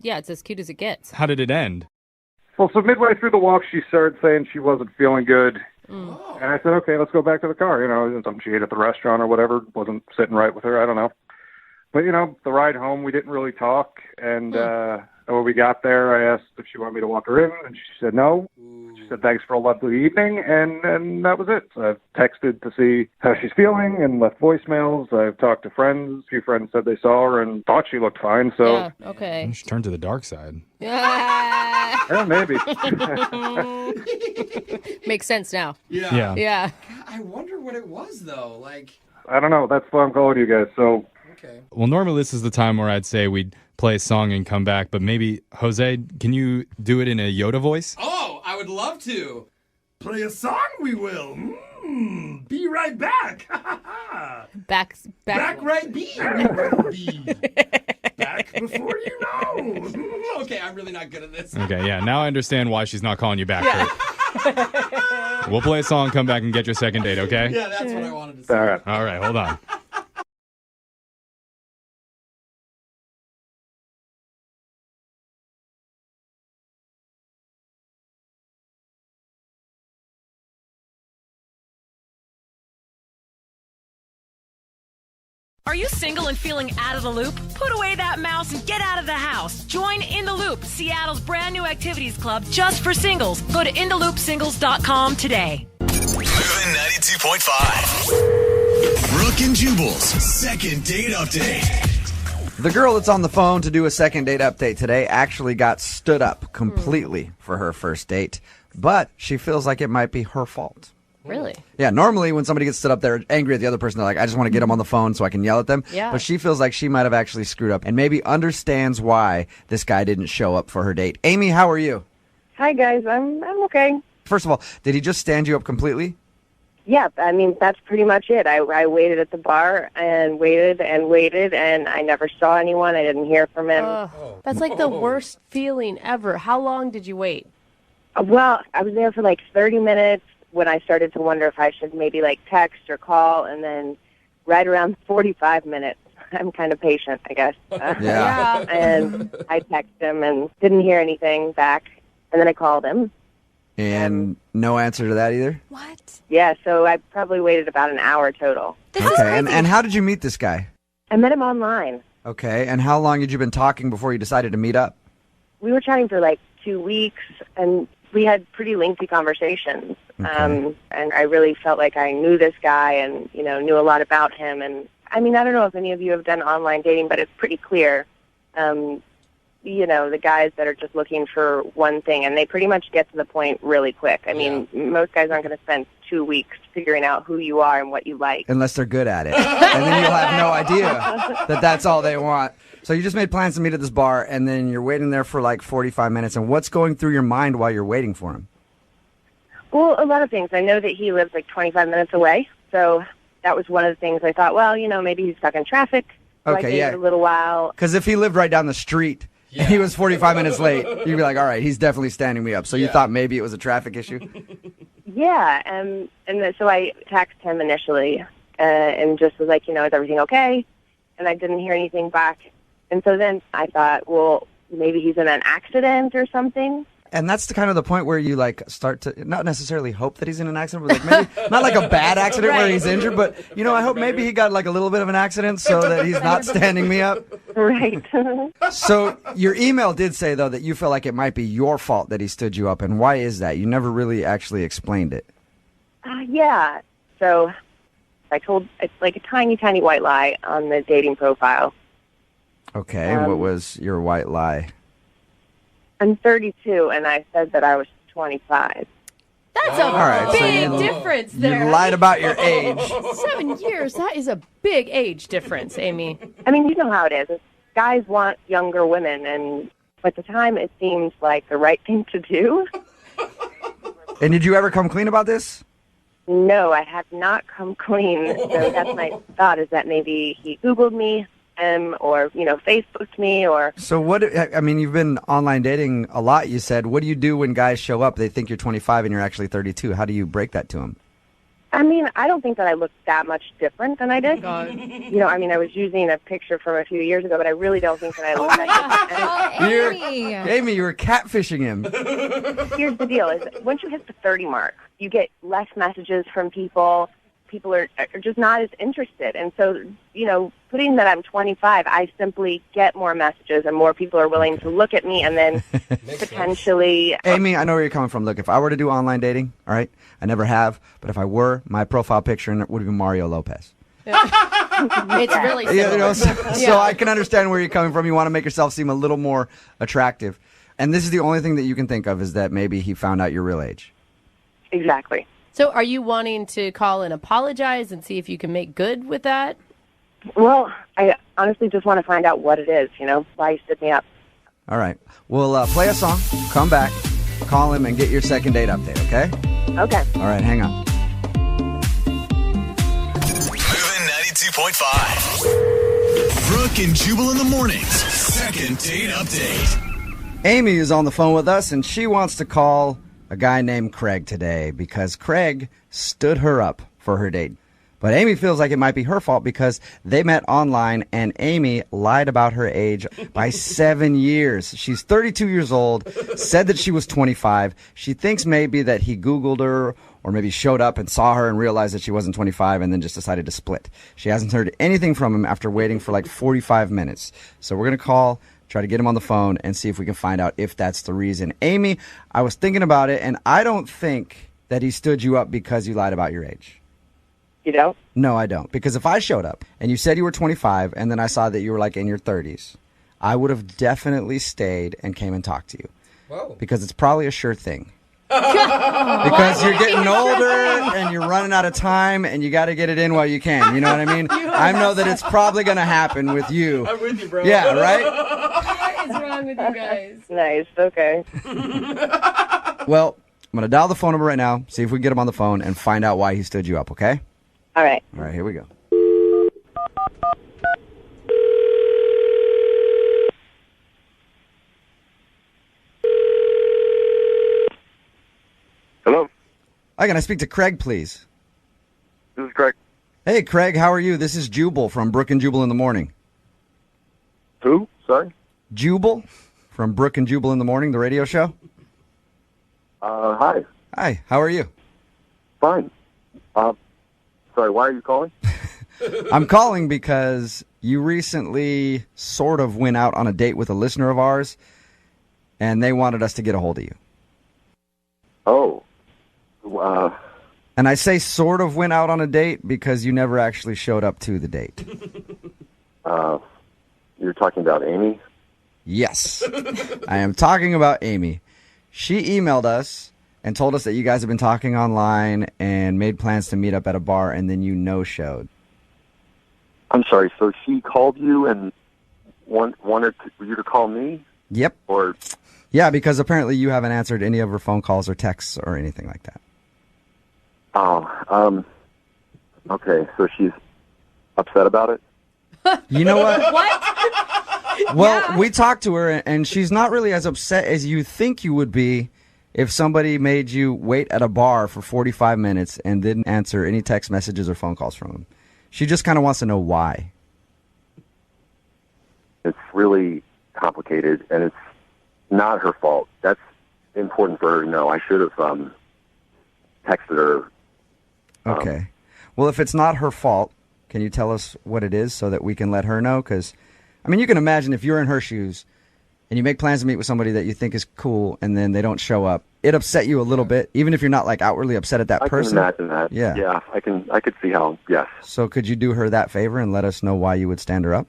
it's as cute as it gets. How did it end? Well, so midway through the walk, she started saying she wasn't feeling good. Oh. And I said, okay, let's go back to the car. You know, something she ate at the restaurant or whatever wasn't sitting right with her. I don't know. But, you know, the ride home, we didn't really talk. And when we got there, I asked if she wanted me to walk her in, and she said no. She said thanks for a lovely evening, and that was it. So I've texted to see how she's feeling and left voicemails. I've talked to friends. A few friends said they saw her and thought she looked fine. So Yeah, okay. She turned to the dark side. yeah, maybe. Makes sense now. Yeah. Yeah. I wonder what it was, though. Like, I don't know. That's why I'm calling you guys. So okay. Well, normally this is the time where I'd say we'd play a song and come back, but maybe, Jose, can you do it in a Yoda voice? Oh, I would love to. Play a song, we will. Be right back. Back right be. Back before you know. Okay, I'm really not good at this. Okay, yeah, now I understand why she's not calling you back. Kurt. We'll play a song, come back and get your second date, okay? Yeah, that's what I wanted to say. All right, hold on. Are you single and feeling out of the loop? Put away that mouse and get out of the house. Join In the Loop, Seattle's brand new activities club just for singles. Go to intheloopsingles.com today. Moving 92.5. Brooke and Jubal's second date update. The girl that's on the phone to do a second date update today actually got stood up completely for her first date, but she feels like it might be her fault. Really? Yeah, normally when somebody gets stood up, they're angry at the other person. They're like, I just want to get them on the phone so I can yell at them. Yeah. But she feels like she might have actually screwed up and maybe understands why this guy didn't show up for her date. Amy, how are you? Hi, guys. I'm okay. First of all, did he just stand you up completely? Yeah, I mean, that's pretty much it. I waited at the bar and waited, and I never saw anyone. I didn't hear from him. That's like the worst feeling ever. How long did you wait? Well, I was there for like 30 minutes when I started to wonder if I should maybe like text or call, and then right around 45 minutes, I'm kind of patient, I guess. Yeah. And I texted him and didn't hear anything back, and then I called him. And no answer to that either? What? Yeah, so I probably waited about an hour total. Okay, and how did you meet this guy? I met him online. Okay, and how long had you been talking before you decided to meet up? We were chatting for like 2 weeks, and we had pretty lengthy conversations. And I really felt like I knew this guy and, knew a lot about him. And, I mean, I don't know if any of you have done online dating, but it's pretty clear, the guys that are just looking for one thing, and they pretty much get to the point really quick. I mean, most guys aren't going to spend 2 weeks figuring out who you are and what you like. Unless they're good at it. And then you'll have no idea that that's all they want. So you just made plans to meet at this bar, and then you're waiting there for like 45 minutes. And what's going through your mind while you're waiting for him? Well, a lot of things. I know that he lives like 25 minutes away, so that was one of the things I thought, well, maybe he's stuck in traffic. So I gave it a little while. Because if he lived right down the street and he was 45 minutes late, you'd be like, all right, he's definitely standing me up. So you thought maybe it was a traffic issue? Yeah, so I texted him initially and just was like, is everything okay? And I didn't hear anything back. And so then I thought, well, maybe he's in an accident or something. And that's the kind of the point where you like start to not necessarily hope that he's in an accident, but like maybe not like a bad accident where he's injured, but I hope maybe he got like a little bit of an accident so that he's not standing me up. Right. So your email did say though that you feel like it might be your fault that he stood you up, and why is that? You never really actually explained it. Yeah. So I told like a tiny, tiny white lie on the dating profile. Okay. What was your white lie? I'm 32, and I said that I was 25. That's a big difference there. You lied about your age. 7 years, that is a big age difference, Amy. I mean, you know how it is. Guys want younger women, and at the time, it seems like the right thing to do. And did you ever come clean about this? No, I have not come clean. So that's my thought, is that maybe he Googled me. Or Facebooked me, or so what? I mean, you've been online dating a lot. You said, what do you do when guys show up? They think you're 25 and you're actually 32. How do you break that to them? I mean, I don't think that I look that much different than I did. I was using a picture from a few years ago, but I really don't think that I look that different. Amy, you were catfishing him. Here's the deal: is once you hit the 30 mark, you get less messages from people. People are just not as interested. And so, putting that I'm 25, I simply get more messages and more people are willing to look at me and then potentially... Amy, I know where you're coming from. Look, if I were to do online dating, all right, I never have, but if I were, my profile picture would be Mario Lopez. It's really similar. So I can understand where you're coming from. You want to make yourself seem a little more attractive. And this is the only thing that you can think of, is that maybe he found out your real age. Exactly. So are you wanting to call and apologize and see if you can make good with that? Well, I honestly just want to find out what it is, why he stood me up. All right. We'll play a song, come back, call him, and get your second date update, okay? Okay. All right, hang on. Moving 92.5. Brooke and Jubal in the mornings. Second date update. Amy is on the phone with us, and she wants to call a guy named Craig today because Craig stood her up for her date. But Amy feels like it might be her fault because they met online and Amy lied about her age by 7 years. She's 32 years old, said that she was 25. She thinks maybe that he Googled her or maybe showed up and saw her and realized that she wasn't 25 and then just decided to split. She hasn't heard anything from him after waiting for like 45 minutes. So we're going to call, try to get him on the phone and see if we can find out if that's the reason. Amy, I was thinking about it, and I don't think that he stood you up because you lied about your age. You don't? No, I don't. Because if I showed up and you said you were 25 and then I saw that you were like in your 30s, I would have definitely stayed and came and talked to you. Whoa. Because it's probably a sure thing. Because you're getting older and you're running out of time and you got to get it in while you can. You know what I mean? I know that it's probably going to happen with you. I'm with you, bro. Yeah, right? What is wrong with you guys? Nice. Okay. Well, I'm going to dial the phone number right now, see if we can get him on the phone and find out why he stood you up, okay? All right. All right, here we go. Hello? Hi, can I speak to Craig, please? This is Craig. Hey, Craig, how are you? This is Jubal from Brooke and Jubal in the Morning. Who? Sorry? Jubal from Brooke and Jubal in the Morning, the radio show. Hi. Hi, how are you? Fine. Sorry, why are you calling? I'm calling because you recently sort of went out on a date with a listener of ours, and they wanted us to get a hold of you. Oh. And I say sort of went out on a date because you never actually showed up to the date. You're talking about Amy? Yes. I am talking about Amy. She emailed us and told us that you guys have been talking online and made plans to meet up at a bar, and then you no-showed. I'm sorry, so she called you and wanted you to call me? Yep. Or... Yeah, because apparently you haven't answered any of her phone calls or texts or anything like that. Oh, okay, so she's upset about it? You know what? What? Well, we talked to her, and she's not really as upset as you think you would be if somebody made you wait at a bar for 45 minutes and didn't answer any text messages or phone calls from them. She just kind of wants to know why. It's really complicated, and it's not her fault. That's important for her to know. I should have texted her. Okay. Well, if it's not her fault, can you tell us what it is so that we can let her know? Because, I mean, you can imagine if you're in her shoes and you make plans to meet with somebody that you think is cool and then they don't show up, it upset you a little bit, even if you're not like outwardly upset at that person. I can imagine that. Yeah. Yeah, I could see how, yes. So could you do her that favor and let us know why you would stand her up?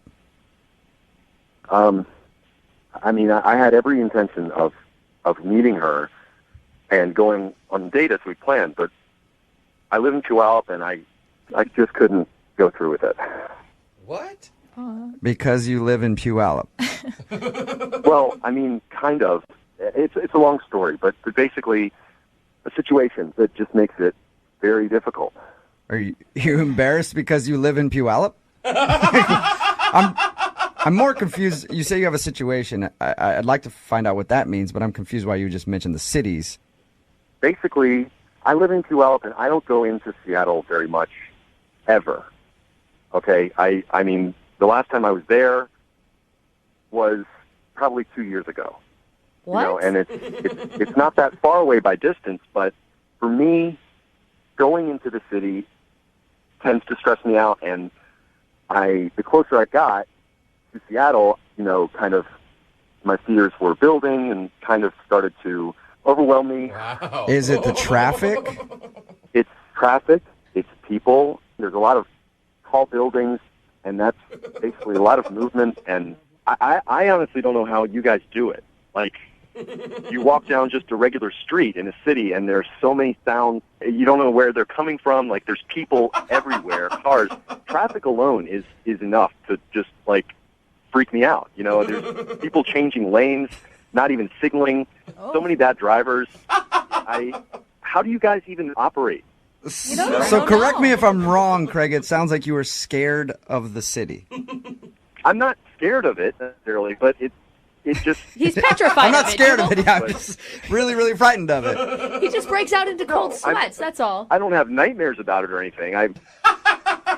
I mean, I had every intention of meeting her and going on a date as we planned, but I live in Puyallup, and I just couldn't go through with it. What? Because you live in Puyallup. Well, I mean, kind of. It's a long story, but basically a situation that just makes it very difficult. Are you embarrassed because you live in Puyallup? I'm more confused. You say you have a situation. I'd like to find out what that means, but I'm confused why you just mentioned the cities. Basically, I live in Puyallup, and I don't go into Seattle very much, ever. Okay? I mean, the last time I was there was probably 2 years ago. What? You know, and it's not that far away by distance, but for me, going into the city tends to stress me out, and the closer I got to Seattle, you know, kind of my fears were building and kind of started to overwhelm me. Wow. Is it the traffic? It's traffic. It's people. There's a lot of tall buildings, and that's basically a lot of movement. And I honestly don't know how you guys do it. Like, you walk down just a regular street in a city, and there's so many sounds. You don't know where they're coming from. Like, there's people everywhere, cars. Traffic alone is enough to just, like, freak me out. You know, there's people changing lanes, not even signaling. So many bad drivers. How do you guys even operate? So correct me if I'm wrong, Craig. It sounds like you were scared of the city. I'm not scared of it necessarily, but it just... He's petrified I'm not of it, scared of Jubal. it. Yeah, I'm just really, really frightened of it. He just breaks out into cold sweats, that's all. I don't have nightmares about it or anything.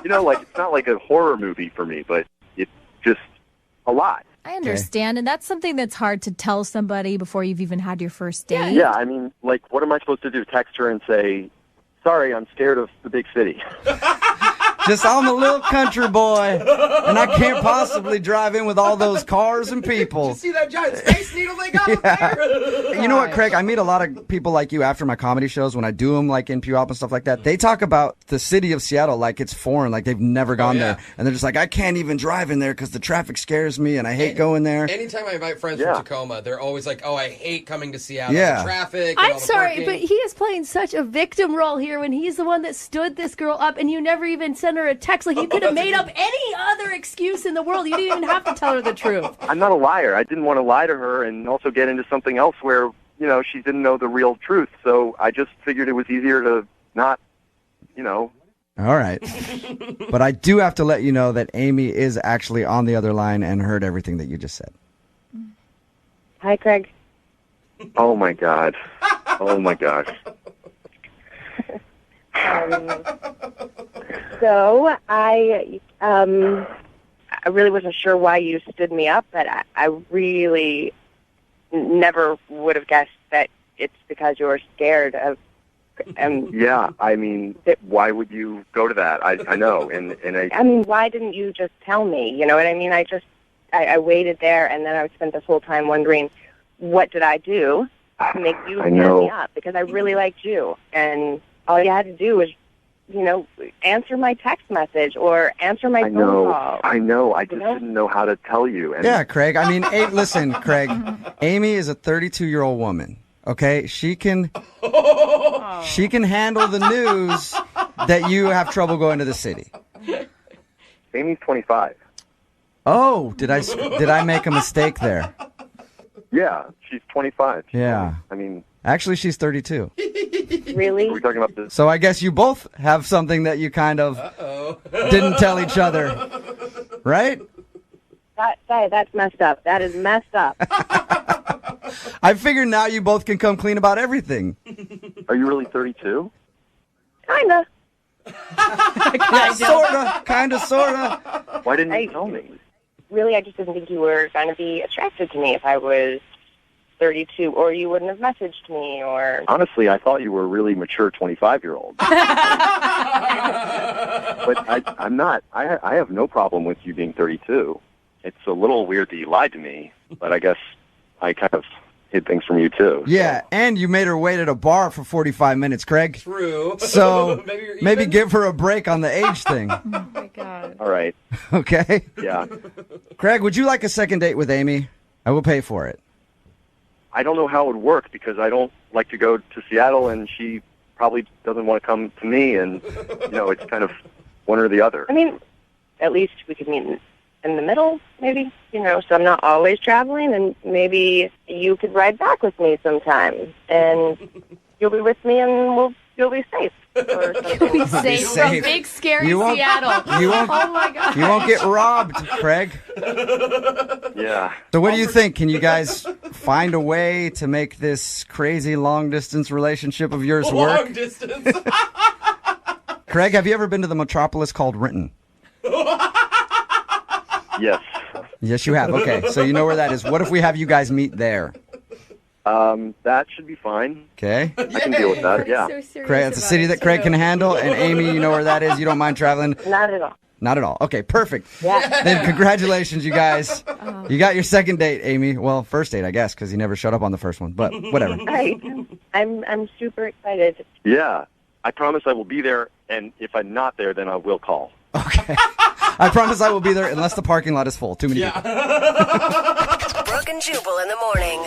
like it's not like a horror movie for me, but it's just a lot. I understand, and that's something that's hard to tell somebody before you've even had your first date. Yeah, I mean, like, what am I supposed to do? Text her and say, sorry, I'm scared of the big city. Just, I'm a little country boy, and I can't possibly drive in with all those cars and people. Did you see that giant Space Needle they got up there? You know what, Craig? I meet a lot of people like you after my comedy shows when I do them, like in Puyallup and stuff like that. They talk about the city of Seattle like it's foreign, like they've never gone there. And they're just like, I can't even drive in there because the traffic scares me and I hate going there. Anytime I invite friends from Tacoma, they're always like, oh, I hate coming to Seattle. Yeah. The traffic. And I'm all the sorry, parking. but he is playing such a victim role here when he's the one that stood this girl up and you never even sent her a text. Like, you could have made up any other excuse in the world. You didn't even have to tell her the truth. I'm not a liar. I didn't want to lie to her and also get into something else where, she didn't know the real truth. So I just figured it was easier to not, All right. But I do have to let you know that Amy is actually on the other line and heard everything that you just said. Hi, Craig. Oh, my God. Oh, my gosh. So I really wasn't sure why you stood me up, but I really never would have guessed that it's because you were scared of. Yeah, I mean, why would you go to that? I know, and I mean, why didn't you just tell me? You know what I mean? I waited there, and then I spent this whole time wondering, what did I do to make you stand me up? Because I really liked you, and all you had to do was, answer my text message or answer my phone call. I know. I just didn't know how to tell you. And Yeah, Craig. I mean, listen, Craig. Amy is a 32-year-old woman. Okay, she can handle the news that you have trouble going to the city. Amy's 25. Oh, did I make a mistake there? Yeah, she's 25. Yeah. I mean, actually, she's 32. Really? Are we talking about this? So I guess you both have something that you kind of didn't tell each other, right? That's messed up. That is messed up. I figure now you both can come clean about everything. Are you really 32? Kinda. Yeah, sorta. Kinda, sorta. Why didn't you tell me? Really, I just didn't think you were going to be attracted to me if I was 32, or you wouldn't have messaged me, or... Honestly, I thought you were a really mature 25-year-old. But I'm not. I have no problem with you being 32. It's a little weird that you lied to me, but I guess I kind of hid things from you, too. Yeah, and you made her wait at a bar for 45 minutes, Craig. True. So maybe give her a break on the age thing. Oh, my God. All right. Okay? Yeah. Craig, would you like a second date with Amy? I will pay for it. I don't know how it would work because I don't like to go to Seattle, and she probably doesn't want to come to me, and, it's kind of one or the other. I mean, at least we could meet in the middle, maybe, so I'm not always traveling, and maybe you could ride back with me sometime, and you'll be with me, and you'll be safe. You'll be safe from big, scary Seattle. You won't, oh, my God. You won't get robbed, Craig. Yeah. So what do you think? Can you guys find a way to make this crazy long-distance relationship of yours work? Long distance. Craig, have you ever been to the metropolis called Renton? Yes. Yes, you have. Okay, so you know where that is. What if we have you guys meet there? That should be fine. Okay. I can deal with that, yeah. Craig, it's a city that Craig can handle, and Amy, you know where that is. You don't mind traveling? Not at all. Not at all. Okay, perfect. Yeah. Then congratulations, you guys. You got your second date, Amy. Well, first date, I guess, because you never showed up on the first one, but whatever. Right. I'm super excited. Yeah. I promise I will be there, and if I'm not there, then I will call. Okay. I promise I will be there unless the parking lot is full. Too many people. Brooke and Jubal in the morning.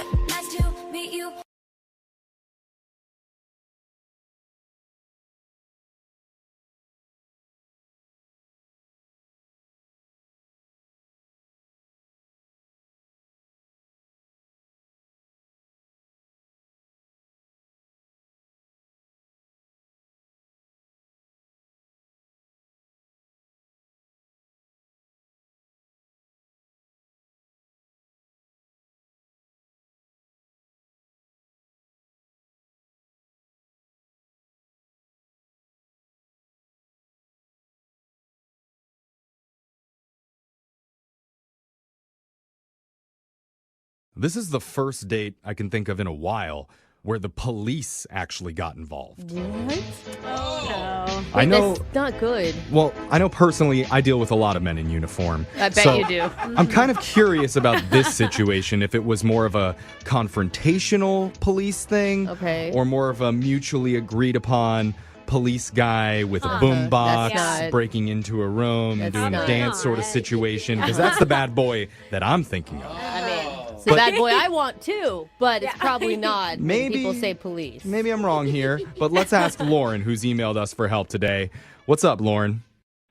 This is the first date I can think of in a while where the police actually got involved. What? Oh, no. I know. That's not good. Well, I know personally I deal with a lot of men in uniform. I bet so you do. I'm kind of curious about this situation, if it was more of a confrontational police thing or more of a mutually agreed upon police guy with a boombox breaking into a room and doing a dance sort of situation, because that's the bad boy that I'm thinking of. I mean, it's the bad boy I want too, but it's probably not when Maybe- people say police. Maybe I'm wrong here, but let's ask Lauren, who's emailed us for help today. What's up, Lauren?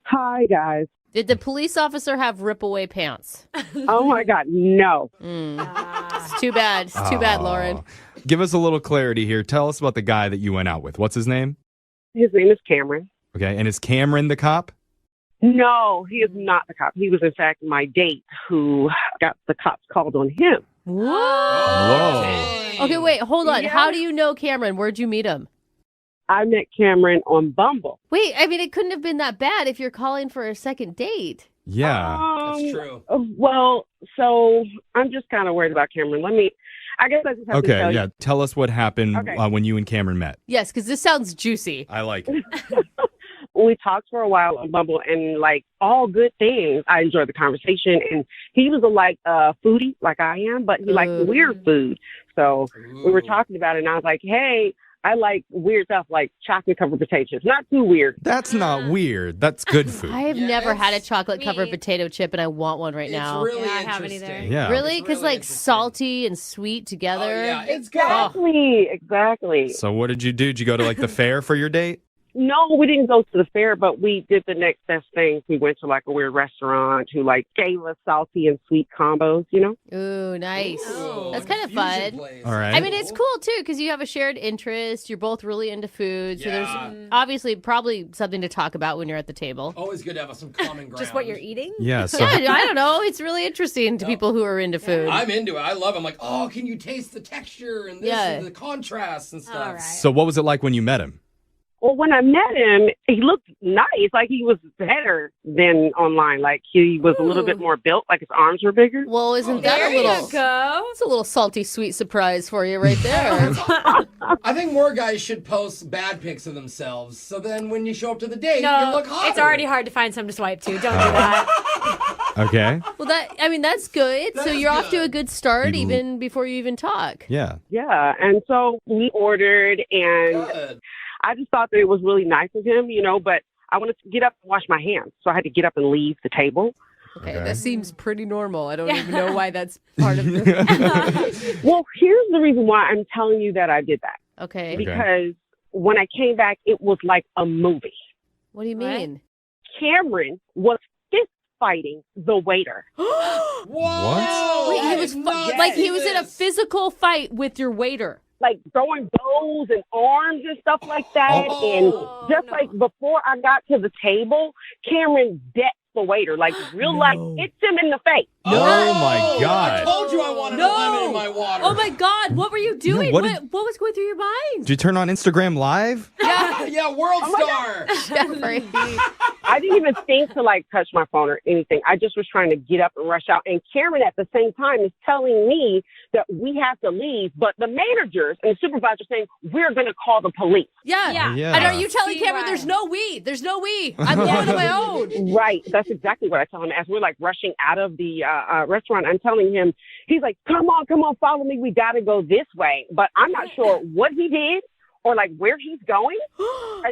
Hi, guys. Did the police officer have rip-away pants? Oh, my God, no. It's too bad. It's too bad, Lauren. Give us a little clarity here. Tell us about the guy that you went out with. What's his name? His name is Cameron. Okay, and is Cameron the cop? No, he is not the cop. He was, in fact, my date who got the cops called on him. Whoa. Okay, wait, hold on. Yeah. How do you know Cameron? Where'd you meet him? I met Cameron on Bumble. Wait, I mean, it couldn't have been that bad if you're calling for a second date. Yeah. That's true. Well, so I'm just kind of worried about Cameron. I guess I just have to Okay, tell yeah. you. Tell us what happened Okay. when you and Cameron met. Yes, because this sounds juicy. I like it. We talked for a while on Bumble, and like all good things. I enjoyed the conversation, and he was a foodie like I am, but he liked weird food. So we were talking about it, and I was like, "Hey, I like weird stuff like chocolate covered potatoes. Not too weird." That's not weird. That's good food. I have never had a chocolate-covered potato chip, and I want one right now. Really I haven't either. Yeah. Really? Because salty and sweet together. Oh, yeah, it's good. Exactly. So what did you do? Did you go to the fair for your date? No, we didn't go to the fair, but we did the next best thing. We went to a weird restaurant who gave us salty and sweet combos, Ooh, nice. That's kind of fun. All right. I mean, it's cool, too, because you have a shared interest. You're both really into food. So there's obviously probably something to talk about when you're at the table. Always good to have some common ground. Just what you're eating? Yeah. So Yeah, I don't know. It's really interesting to people who are into food. I'm into it. I love it. I'm like, oh, can you taste the texture and this and the contrast and stuff? All right. So what was it like when you met him? Well, when I met him, he looked nice. Like he was better than online. Like he was a little bit more built. Like his arms were bigger. Well, isn't that a little? Go. It's a little salty, sweet surprise for you right there. I think more guys should post bad pics of themselves. So then when you show up to the date, you No, look hotter. it's already hard to find some to swipe to. Don't do that. Okay. Well, that's good. So you're off to a good start even before you even talk. Yeah. Yeah, and so we ordered, and Good. I just thought that it was really nice of him, but I wanted to get up and wash my hands, so I had to get up and leave the table. Okay, that seems pretty normal. I don't even know why that's part of the... Well, here's the reason why I'm telling you that I did that. Okay. Because when I came back, it was like a movie. What do you mean? Cameron was fist fighting the waiter. What? Wait, he was he was in a physical fight with your waiter. Like throwing bows and arms and stuff like that. And just like before I got to the table, Cameron decked the waiter, real life, hits him in the face. Oh my God. I told you I wanted a lemon in my water. Oh my God, what were you doing? what what was going through your mind? Did you turn on Instagram Live? Yeah, world star. Jeffrey. I didn't even think to touch my phone or anything. I just was trying to get up and rush out. And Cameron at the same time is telling me that we have to leave, but the managers and the supervisor saying we're going to call the police. Yeah. Yeah. And are you telling Cameron there's no we? There's no we. I'm going on my own. Right. That's exactly what I tell him. As we're rushing out of the restaurant, I'm telling him, he's like, come on, follow me. We got to go this way. But I'm not sure what he did or where he's going.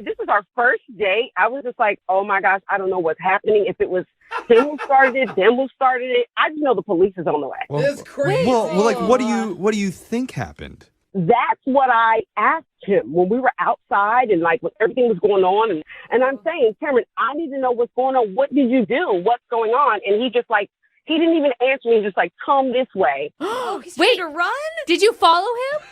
This is our first date. I was just like, oh my gosh, I don't know what's happening. If it was him who started it, them who started it. I just know the police is on the way. Well, That's crazy. Well, what do you think happened? That's what I asked him when we were outside and when everything was going on. And I'm saying, Cameron, I need to know what's going on. What did you do? What's going on? And he just he didn't even answer me. Just come this way. Oh, he's trying to run? Did you follow him?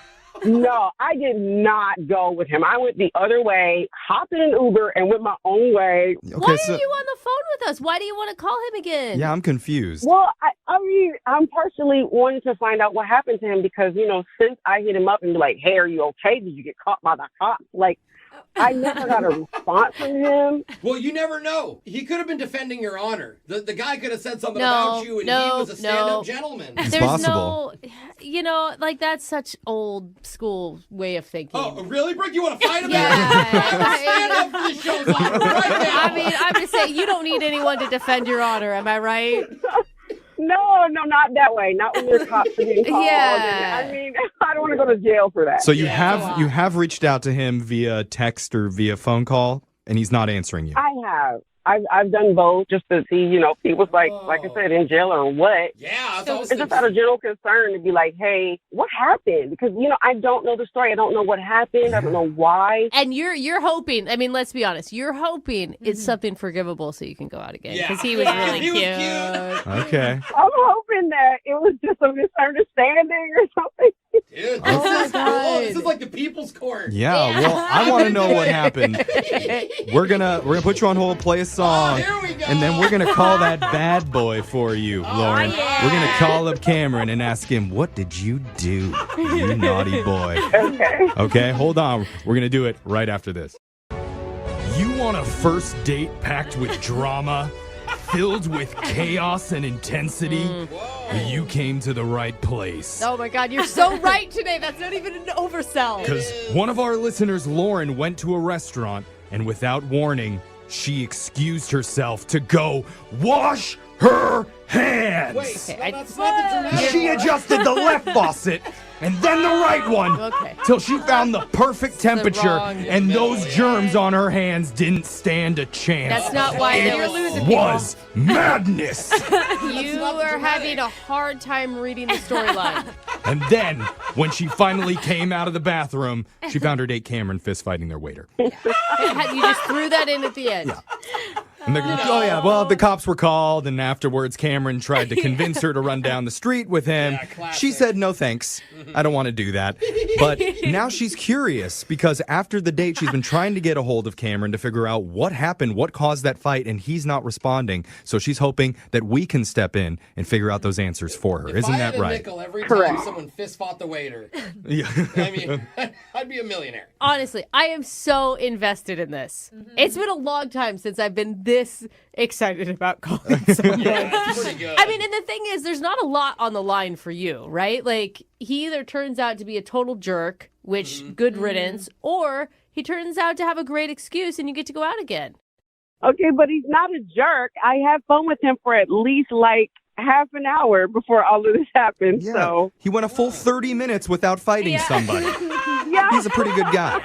No, I did not go with him. I went the other way, hopped in an Uber, and went my own way. Okay, Why are you on the phone with us? Why do you want to call him again? Yeah, I'm confused. Well, I mean, I'm partially wanting to find out what happened to him because, since I hit him up and be like, hey, are you okay? Did you get caught by the cops? I never got a response from him. Well, you never know. He could have been defending your honor. The guy could have said something about you, and he was a stand-up gentleman. It's possible. Like that's such old school way of thinking. Oh, really, Brooke? You want to fight him? Yeah. Stand up for the show's honor right now. I mean, I'm just saying, you don't need anyone to defend your honor. Am I right? No, not that way. Not when your cops are being called. Yeah. I mean, I don't want to go to jail for that. So you have reached out to him via text or via phone call, and he's not answering you. I have. I've done both just to see, he was like I said, in jail or what. Yeah. So it's just out of general concern to be like, hey, what happened? Because, I don't know the story. I don't know what happened. I don't know why. And you're hoping, I mean, let's be honest, you're hoping it's something forgivable so you can go out again. Because he was really cute. Okay. I'm hoping that it was just a misunderstanding or something. Dude, this is cool. This is like the people's court. Yeah, well, I want to know what happened. We're gonna put you on hold, play a song, and then we're gonna call that bad boy for you, Lauren. Yeah. We're gonna call up Cameron and ask him, what did you do, you naughty boy? Okay. Okay, hold on. We're gonna do it right after this. You want a first date packed with drama? Filled with chaos and intensity, you came to the right place. Oh my God, you're so right today. That's not even an oversell. Because one of our listeners, Lauren, went to a restaurant, and without warning, she excused herself to go wash her hands. Wait, that's not the dramatic She part. adjusted the left faucet and then the right one till she found the perfect temperature, wrong- and those germs on her hands didn't stand a chance. That's not why it they were losing was madness. You are having a hard time reading the storyline. And then, when she finally came out of the bathroom, she found her date Cameron fist fighting their waiter. You just threw that in at the end. And the cops were called, and afterwards Cameron tried to convince her to run down the street with him. She said, no thanks, I don't want to do that. But now she's curious, because after the date, she's been trying to get a hold of Cameron to figure out what happened, what caused that fight, and he's not responding. So she's hoping that we can step in and figure out those answers for her. Isn't that If I right? had a nickel every time someone fist fought the waiter, Yeah. I mean, I'd be a millionaire. Honestly, I am so invested in this. It's been a long time since I've been this excited about calling someone. It's pretty good. I mean, and the thing is, there's not a lot on the line for you, right? Like, he either turns out to be a total jerk, which good riddance, or he turns out to have a great excuse and you get to go out again. Okay, but he's not a jerk. I had fun with him for at least half an hour before all of this happened. Yeah. So He went a full 30 minutes without fighting somebody. yeah. He's a pretty good guy.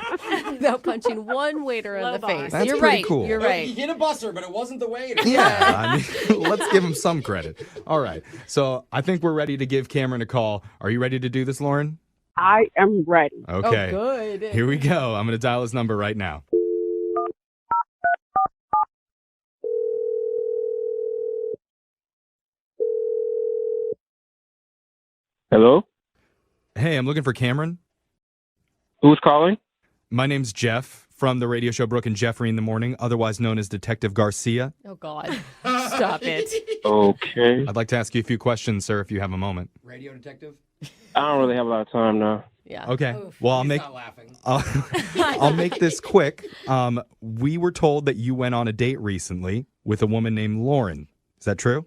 Without punching one waiter in the face. That's You're pretty right. cool. You're He right. hit a busser, but it wasn't the waiter. Yeah, I mean, let's give him some credit. All right, so I think we're ready to give Cameron a call. Are you ready to do this, Lauren? I am ready. Okay. Oh, good. Here we go. I'm going to dial his number right now. Hello? Hey, I'm looking for Cameron. Who's calling? My name's Jeff from the radio show Brooke and Jeffrey in the Morning, otherwise known as Detective Garcia. Oh, God. Stop it. Okay. I'd like to ask you a few questions, sir, if you have a moment. Radio detective? I don't really have a lot of time now. Yeah. Okay. Well, He's not laughing. I'll make this quick. We were told that you went on a date recently with a woman named Lauren. Is that true?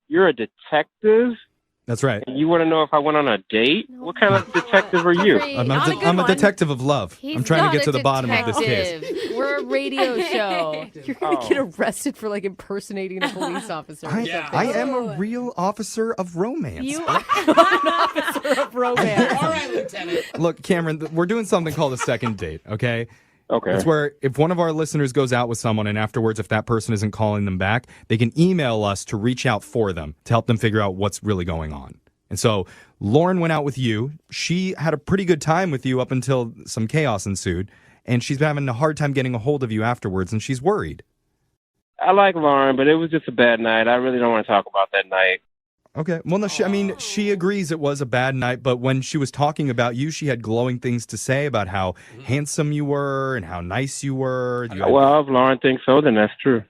You're a detective? That's right. You want to know if I went on a date? What kind of detective are you? I'm a detective of love. I'm trying to get to the bottom of this case. detective. We're a radio show. You're going to get arrested for impersonating a police officer. I am a real officer of romance. You are an officer of romance. All right, Lieutenant. Look, Cameron, we're doing something called a second date, okay? Okay. It's where if one of our listeners goes out with someone and afterwards, if that person isn't calling them back, they can email us to reach out for them to help them figure out what's really going on. And so Lauren went out with you. She had a pretty good time with you up until some chaos ensued. And she's been having a hard time getting a hold of you afterwards, and she's worried. I like Lauren, but it was just a bad night. I really don't want to talk about that night. Okay. Well, no, she agrees it was a bad night, but when she was talking about you, she had glowing things to say about how handsome you were and how nice you were. Well, if Lauren thinks so, then that's true.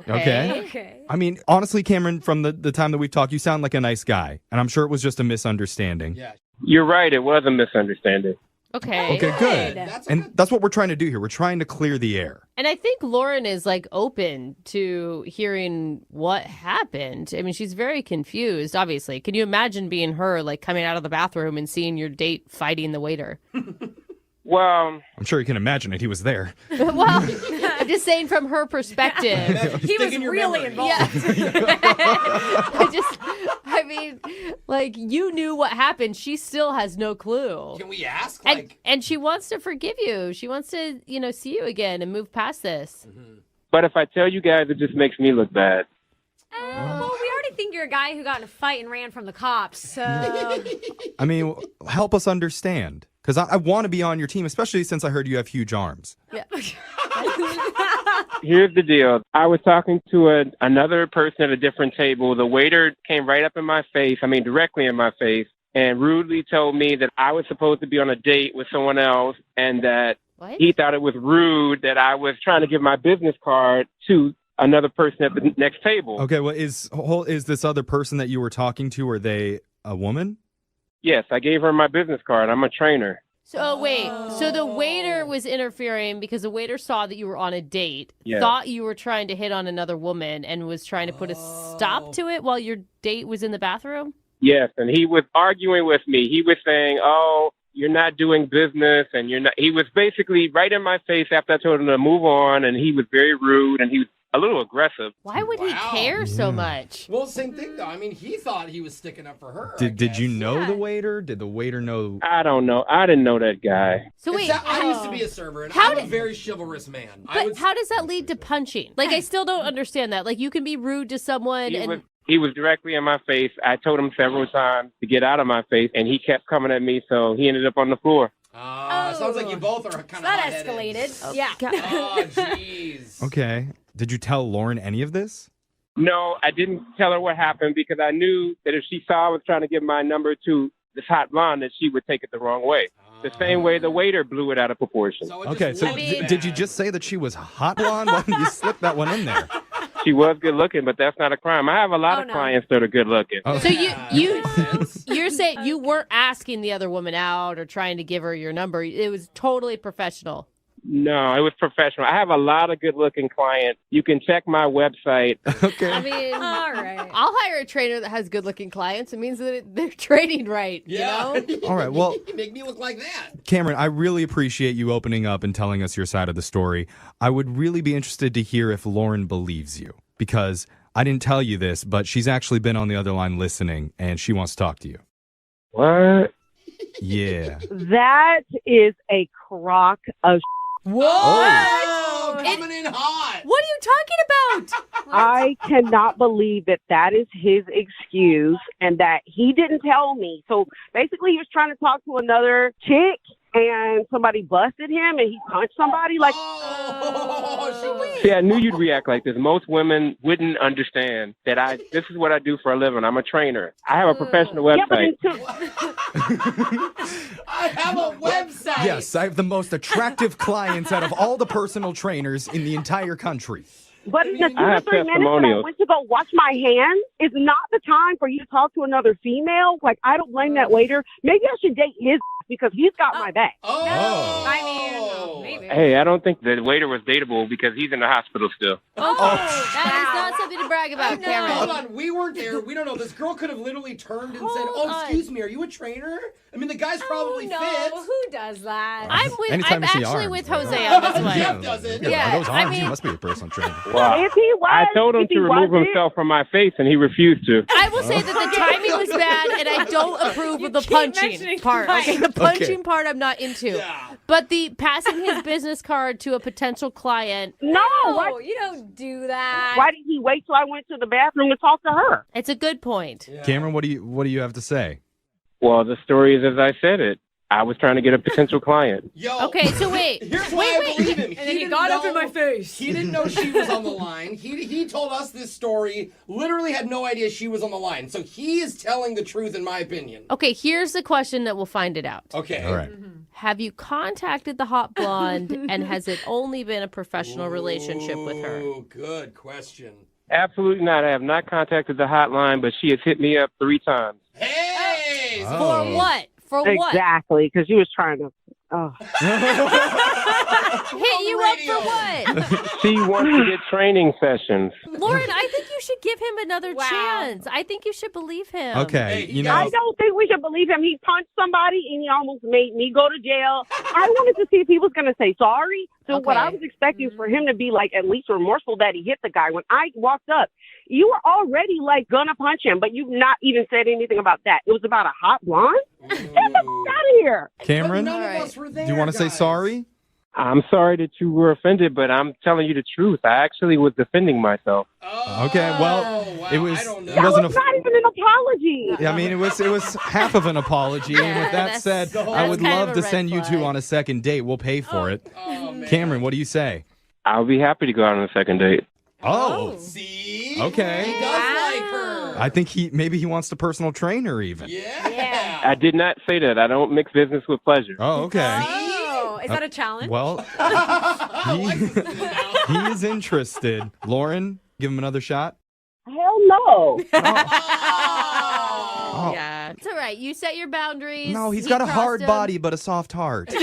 Okay. I mean, honestly, Cameron, from the time that we've talked, you sound like a nice guy, and I'm sure it was just a misunderstanding. Yeah. You're right. It was a misunderstanding. Okay. Okay, good. And that's what we're trying to do here. We're trying to clear the air. And I think Lauren is like open to hearing what happened. I mean, she's very confused, obviously. Can you imagine being her, like coming out of the bathroom and seeing your date fighting the waiter? Well, I'm sure you can imagine it. He was there. Well, I'm just saying from her perspective. He was really involved. I mean, like, you knew what happened. She still has no clue. Can we ask? And she wants to forgive you. She wants to, see you again and move past this. but if I tell you guys, it just makes me look bad. Well, we already think you're a guy who got in a fight and ran from the cops, so... I mean, help us understand. Because I want to be on your team, especially since I heard you have huge arms. Yeah. Here's the deal. I was talking to another person at a different table. The waiter came right up in my face, directly in my face, and rudely told me that I was supposed to be on a date with someone else and that he thought it was rude that I was trying to give my business card to another person at the next table. Okay, well, is this other person that you were talking to, are they a woman? Yes, I gave her my business card. I'm a trainer. So wait, so the waiter was interfering because the waiter saw that you were on a date, Yes. thought you were trying to hit on another woman, and was trying to put a stop to it while your date was in the bathroom? Yes, and he was arguing with me. He was saying, "Oh, you're not doing business," and you're not. He was basically right in my face after I told him to move on, and he was very rude, and he was a little aggressive. Why would he care so much? Well, same thing, though. I mean, he thought he was sticking up for her. Did you know the waiter? Did the waiter know? I don't know. I didn't know that guy. So wait, I used to be a server, and I'm a very chivalrous man. But how does that lead to punching? Like, I still don't understand that. Like, you can be rude to someone He was directly in my face. I told him several times to get out of my face, and he kept coming at me, so he ended up on the floor. Sounds like you both are kind of that escalated. Yeah. Oh, jeez. Okay. Did you tell Lauren any of this? No, I didn't tell her what happened because I knew that if she saw I was trying to give my number to this hot blonde, that she would take it the wrong way. The same way the waiter blew it out of proportion. Okay, so did you just say that she was hot blonde? Why didn't you slip that one in there? She was good looking, but that's not a crime. I have a lot of clients that are good looking. So you're saying you weren't asking the other woman out or trying to give her your number. It was totally professional. No, it was professional. I have a lot of good-looking clients. You can check my website. Okay. I mean, all right. I'll hire a trainer that has good-looking clients. It means that they're training right, you know? All right, well, You make me look like that. Cameron, I really appreciate you opening up and telling us your side of the story. I would really be interested to hear if Lauren believes you, because I didn't tell you this, but she's actually been on the other line listening, and she wants to talk to you. What? Yeah. That is a crock of Whoa! Oh, coming in hot. What are you talking about? I cannot believe that is his excuse and that he didn't tell me. So basically he was trying to talk to another chick and somebody busted him and he punched somebody. Like, see, I knew you'd react like this. Most women wouldn't understand that this is what I do for a living. I'm a trainer. I have a professional website. I have a website. Yes, I have the most attractive clients out of all the personal trainers in the entire country. But in the 2 or 3 minutes that I went to go wash my hands is not the time for you to talk to another female. Like, I don't blame that waiter. Maybe I should date his because he's got my back. Maybe. Hey, I don't think the waiter was dateable because he's in the hospital still. That is not something to brag about, Cameron. Hold on, we weren't there. We don't know. This girl could have literally turned and said, excuse me, are you a trainer? I mean, the guy's probably fit. Who does that? I'm Anytime you see actually arms, with right? Jose on this one. Jeff does it. Yeah, those arms, he must be a personal trainer. Wow. If he was, I told him to remove himself from my face, and he refused to. I will say that the timing was bad, and I don't approve of the punching part. Okay, the punching part I'm not into. But the passing his business card to a potential client. No, you don't do that. Why did he wait till I went to the bathroom to talk to her? It's a good point. Cameron, what do you have to say? Well, the story is as I said it. I was trying to get a potential client. Okay, so wait. Here's why I believe him. And then he got up in my face. He didn't know she was on the line. He told us this story, literally had no idea she was on the line. So he is telling the truth, in my opinion. Okay, here's the question that will find it out. Okay. All right. Have you contacted the hot blonde, and has it only been a professional relationship with her? Oh, good question. Absolutely not. I have not contacted the hotline, but she has hit me up 3 times. Hey! For what? For what? Exactly, because he was trying to. Oh. Hit you up for what? She wants to get training sessions. Lauren, I think you should give him another chance. I think you should believe him. Okay, I don't think we should believe him. He punched somebody and he almost made me go to jail. I wanted to see if he was going to say sorry. So what I was expecting for him to be like at least remorseful that he hit the guy. When I walked up, you were already like gonna punch him, but you've not even said anything about that. It was about a hot blonde. Get the fuck out of here, Cameron, do you want to say sorry? I'm sorry that you were offended, but I'm telling you the truth. I actually was defending myself. Okay, well, it wasn't not even an apology. Yeah, I mean, it was half of an apology. And with that said, I would love to send you two on a second date. We'll pay for it. Cameron, what do you say? I'll be happy to go out on a second date. Oh. See? Okay. He does like her. I think maybe he wants the personal trainer even. Yeah. I did not say that. I don't mix business with pleasure. Oh, okay. Oh, is that a challenge? Well, he is interested. Lauren, give him another shot. Hell no. Oh. Yeah. It's all right. You set your boundaries. No, he's He got a crossed hard them. body but a soft heart.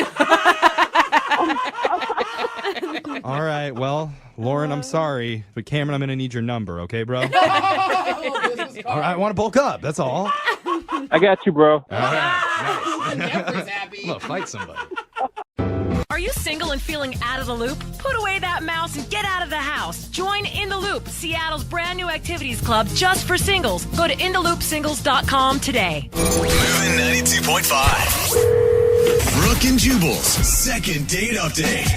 All right, well, Lauren, I'm sorry, but Cameron, I'm going to need your number, okay, bro? All right, I want to bulk up, that's all. I got you, bro. All right, nice. I'm going to fight somebody. Are you single and feeling out of the loop? Put away that mouse and get out of the house. Join In the Loop, Seattle's brand new activities club just for singles. Go to intheloopsingles.com today. Moving 92.5. Brooke and Jubal's second date update.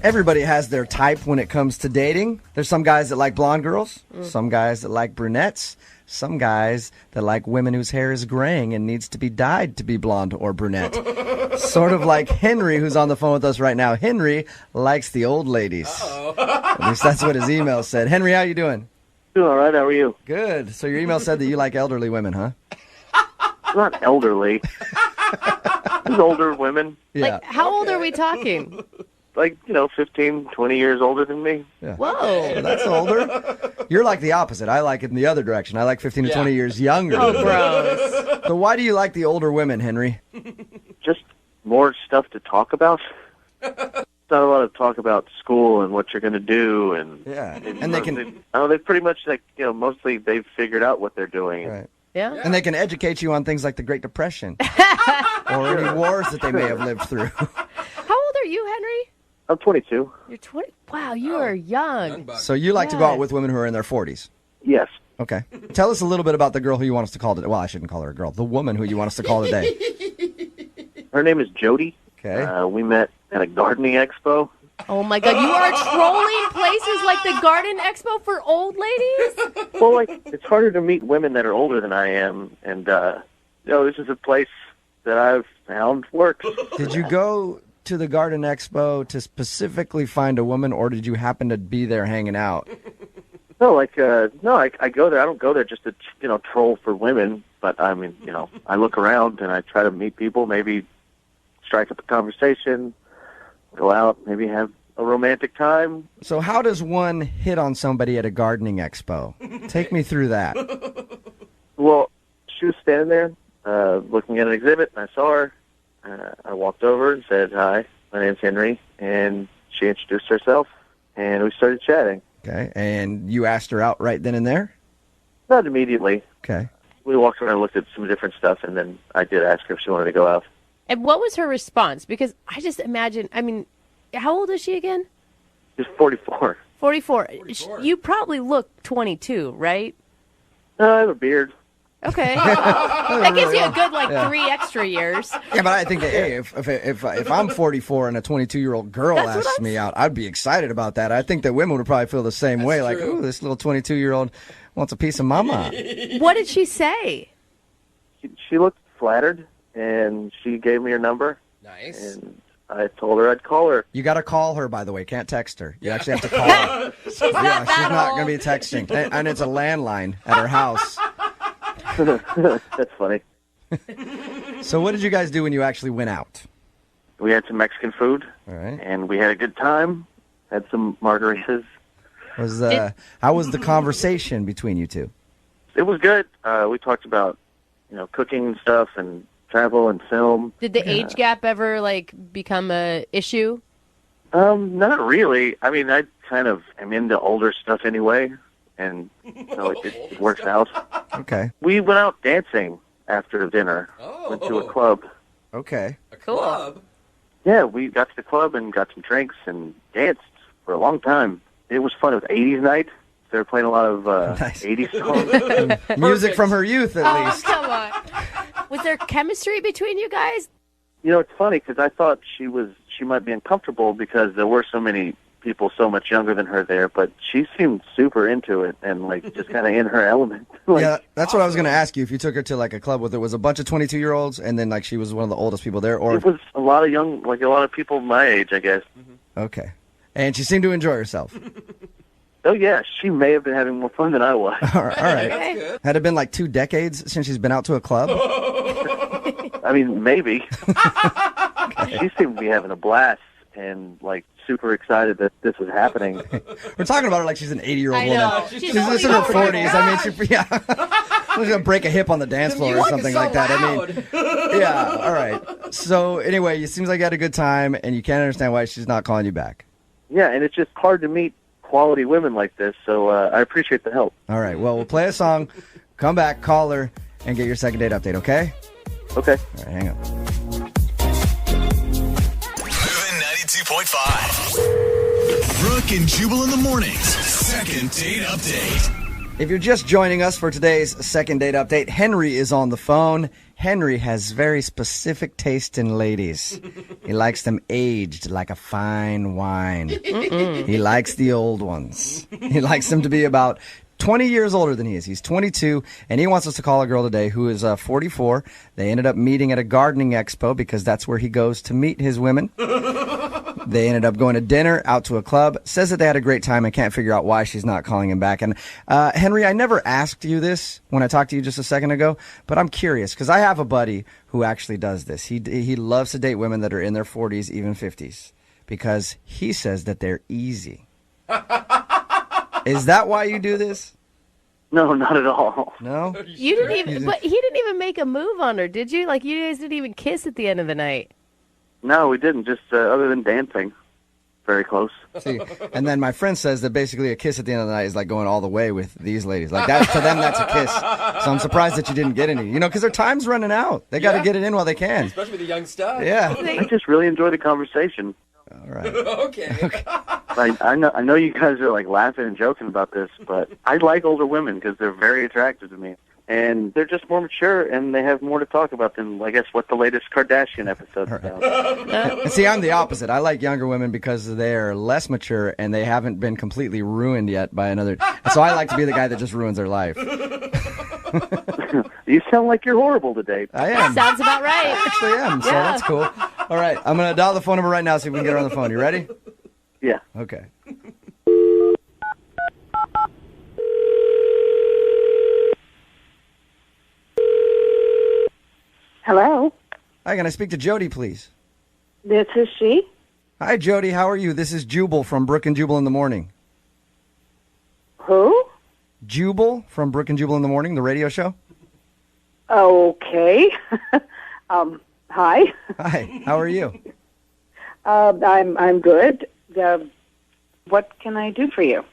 Everybody has their type when it comes to dating. There's some guys that like blonde girls, some guys that like brunettes, some guys that like women whose hair is graying and needs to be dyed to be blonde or brunette. Sort of like Henry, who's on the phone with us right now. Henry likes the old ladies. At least that's what his email said. Henry, how you doing? Doing all right. How are you? Good. So your email said that you like elderly women, huh? Not elderly. Just older women. Yeah. Like, how old are we talking? Like, 15, 20 years older than me. Yeah. Whoa. That's older. You're like the opposite. I like it in the other direction. I like 15 to 20 years younger. Oh, gross. So why do you like the older women, Henry? Just more stuff to talk about. Not a lot of talk about school and what you're going to do. And and they can... they pretty much, mostly they've figured out what they're doing. Right. Yeah. And they can educate you on things like the Great Depression or any wars that they may have lived through. How old are you, Henry? I'm 22. You're 20. Wow, you are young. So you like to go out with women who are in their 40s? Yes. Okay. Tell us a little bit about the girl who you want us to call today. Well, I shouldn't call her a girl. The woman who you want us to call today. Her name is Jody. Okay. We met at a gardening expo. Oh, my God. You are trolling places like the Garden Expo for old ladies? Well, it's harder to meet women that are older than I am. And, this is a place that I've found works. Did you go to the Garden Expo to specifically find a woman, or did you happen to be there hanging out? No, I go there. I don't go there just to, troll for women. But, I mean, I look around and I try to meet people, maybe strike up a conversation, go out, maybe have a romantic time. So how does one hit on somebody at a gardening expo? Take me through that. Well, she was standing there looking at an exhibit, and I saw her. I walked over and said, "Hi, my name's Henry," and she introduced herself, and we started chatting. Okay, and you asked her out right then and there? Not immediately. Okay. We walked around and looked at some different stuff, and then I did ask her if she wanted to go out. And what was her response? Because I just imagine, how old is she again? She's 44. 44. You probably look 22, right? I have a beard. Okay. That gives you a good, 3 extra years. Yeah, but I think that, hey, if I'm 44 and a 22-year-old girl asks me out, I'd be excited about that. I think that women would probably feel the same way. Like, ooh, this little 22-year-old wants a piece of mama. What did she say? She looked flattered, and she gave me her number. Nice. And I told her I'd call her. You got to call her, by the way. Can't text her. You actually have to call her. She's not going to be texting. And it's a landline at her house. That's funny. So what did you guys do when you actually went out? We had some Mexican food. All right. And we had a good time. Had some margaritas. How was the conversation between you two? It was good. We talked about, cooking and stuff, and travel and film. Did the age gap ever like become a issue? Not really. I mean, I kind of am into older stuff anyway, and so it works out. Okay. We went out dancing after dinner. Went to a club. Okay. A club? Yeah, we got to the club and got some drinks and danced for a long time. It was fun. It was 80s night. They were playing a lot of 80s songs. Music from her youth, at least. Come on. Was there chemistry between you guys? You know, it's funny because I thought she might be uncomfortable because there were so many people so much younger than her there, but she seemed super into it and like just kind of in her element. Yeah, that's what I was going to ask you. If you took her to like a club with it was a bunch of 22-year-olds and then like she was one of the oldest people there, or It was a lot of young, like a lot of people my age, I guess. okay, and she seemed to enjoy herself. Oh yeah, she may have been having more fun than I was. All right. Had it been like 2 decades since she's been out to a club? I mean, maybe. She seemed to be having a blast and like super excited that this was happening. We're talking about her like she's an 80-year-old I woman. know. She's She's in her 40. 40s. I mean, she's gonna break a hip on the dance floor or something like that. I mean, yeah. All right. So anyway, it seems like you had a good time, and you can't understand why she's not calling you back. Yeah, and it's just hard to meet quality women like this, so I appreciate the help. All right. Well, we'll play a song, come back, call her, and get your second date update. Okay? Okay. All right. Hang on. Moving 92.5. Brooke and Jubal in the mornings. Second date update. If you're just joining us for today's second date update, Henry is on the phone. Henry has very specific taste in ladies. He likes them aged like a fine wine. He likes the old ones. He likes them to be about 20 years older than he is. He's 22, and he wants us to call a girl today who is 44. They ended up meeting at a gardening expo because that's where he goes to meet his women. They ended up going to dinner, out to a club, says that they had a great time and can't figure out why she's not calling him back. And Henry, I never asked you this when I talked to you just a second ago, but I'm curious because I have a buddy who actually does this. He loves to date women that are in their 40s, even 50s, because he says that they're easy. Is that why you do this? No, not at all. No? You didn't even, but he didn't even make a move on her, did you? Like, you guys didn't even kiss at the end of the night. No, we didn't, just other than dancing. Very close. See, and then my friend says that basically a kiss at the end of the night is like going all the way with these ladies. Like that, to them, that's a kiss. So I'm surprised that you didn't get any. You know, because their time's running out. They got to get it in while they can. Especially with the young stuff. Yeah. I just really enjoy the conversation. All right. Okay. I know you guys are like laughing and joking about this, but I like older women because they're very attractive to me. And they're just more mature, and they have more to talk about than, I guess, what the latest Kardashian episode's about. See, I'm the opposite. I like younger women because they're less mature and they haven't been completely ruined yet by another. So I like to be the guy that just ruins their life. You sound like you're horrible to date. I am. Sounds about right. I actually am, so that's cool. All right, I'm going to dial the phone number right now, see if we can get her on the phone. You ready? Yeah. Okay. Hello, Hi, can I speak to Jody, please? this is she. Hi, Jody. How are you? This is Jubal from Brooke and Jubal in the Morning. Who? Jubal from Brooke and Jubal in the Morning, the radio show. Okay. Hi. Hi. How are you? I'm good. What can I do for you?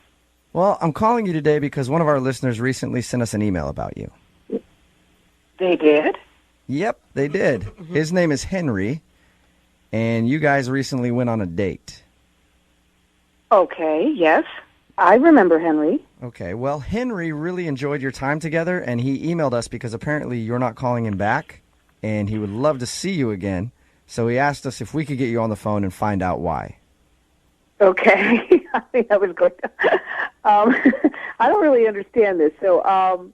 Well, I'm calling you today because one of our listeners recently sent us an email about you. They did? Yep, they did. His name is Henry, and you guys recently went on a date. Okay, yes. I remember Henry. Okay, well, Henry really enjoyed your time together, and he emailed us because apparently you're not calling him back, and he would love to see you again. So he asked us if we could get you on the phone and find out why. Okay. I think I was going to... I don't really understand this, so...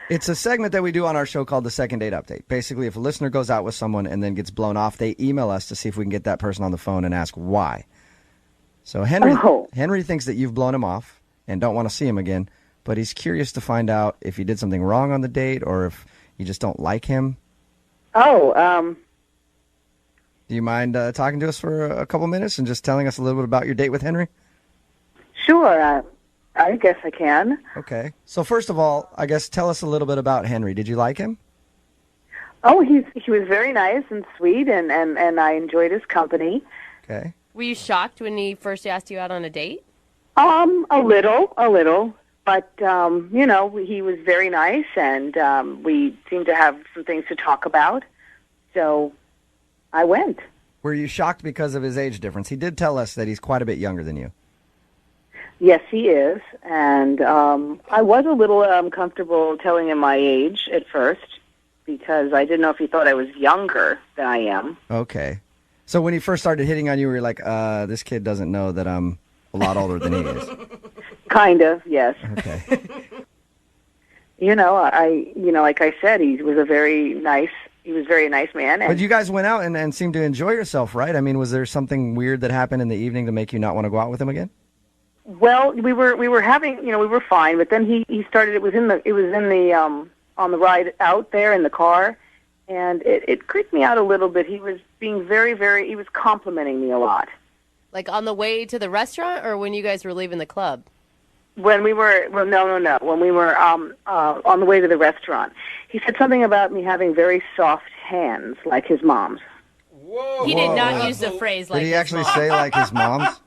It's a segment that we do on our show called the Second Date Update. Basically, if a listener goes out with someone and then gets blown off, they email us to see if we can get that person on the phone and ask why. So Henry thinks that you've blown him off and don't want to see him again, but he's curious to find out if you did something wrong on the date or if you just don't like him. Oh, Do you mind talking to us for a couple minutes and just telling us a little bit about your date with Henry? sure. I guess I can. Okay. So first of all, I guess tell us a little bit about Henry. Did you like him? Oh, he was very nice and sweet, and I enjoyed his company. Okay. Were you shocked when he first asked you out on a date? A little. But, he was very nice, and we seemed to have some things to talk about. So I went. Were you shocked because of his age difference? He did tell us that he's quite a bit younger than you. Yes, he is. And I was a little uncomfortable telling him my age at first because I didn't know if he thought I was younger than I am. Okay. So when he first started hitting on you, we were like, this kid doesn't know that I'm a lot older than he is. Kind of, yes. Okay. Like I said, he was a very nice man. And But you guys went out and seemed to enjoy yourself, right? I mean, was there something weird that happened in the evening to make you not want to go out with him again? Well, we were having, we were fine, but then he started. It was in the on the ride out there in the car, and it creeped me out a little bit. He was being he was complimenting me a lot. Like on the way to the restaurant, or when you guys were leaving the club? When we were, no. When we were on the way to the restaurant, he said something about me having very soft hands, like his mom's. Whoa! He did not use the phrase like. Did he actually say like his mom's?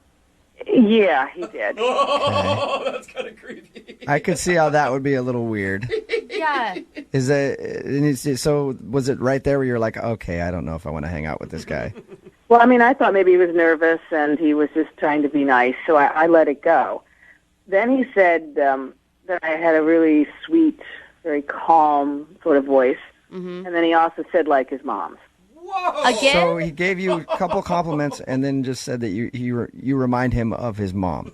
Yeah, he did. Oh, that's kind of creepy. I could see how that would be a little weird. Yeah. So was it right there where you're like, okay, I don't know if I want to hang out with this guy? Well, I mean, I thought maybe he was nervous and he was just trying to be nice, so I let it go. Then he said that I had a really sweet, very calm sort of voice, and then he also said like his mom's. Whoa! Again? So he gave you a couple compliments and then just said that you remind him of his mom.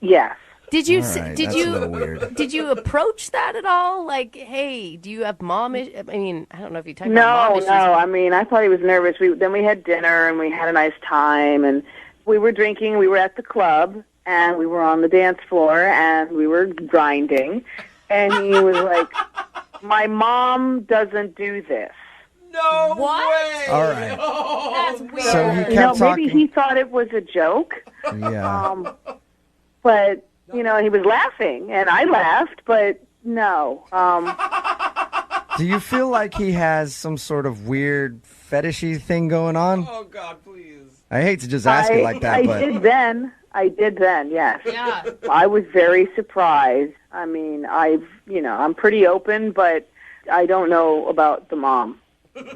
Yes. Did you All right, that's a little weird. did you approach that at all? Like, hey, do you have mom issues? I mean, I don't know if you talked about mom issues. No. I mean, I thought he was nervous. Then we had dinner and we had a nice time and we were drinking. We were at the club and we were on the dance floor and we were grinding. And he was like, "My mom doesn't do this." No way! All right. That's weird. So he kept talking. Maybe he thought it was a joke. Yeah. But, he was laughing, and I laughed, but no. Do you feel like he has some sort of weird fetishy thing going on? Oh, God, please. I hate to just ask it like that, I but... did then, yes. Yeah. I was very surprised. I mean, I'm pretty open, but I don't know about the mom.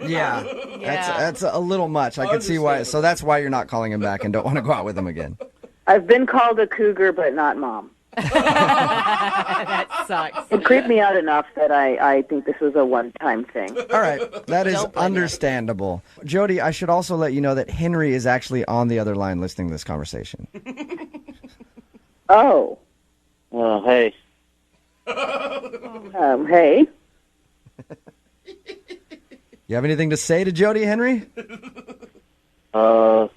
Yeah. That's a little much. I could see why. So that's why you're not calling him back and don't want to go out with him again. I've been called a cougar, but not mom. That sucks. It creeped me out enough that I think this was a one-time thing. All right. That is understandable. Jody, I should also let you know that Henry is actually on the other line listening to this conversation. Oh. Hey. Hey. You have anything to say to Jody, Henry? Oh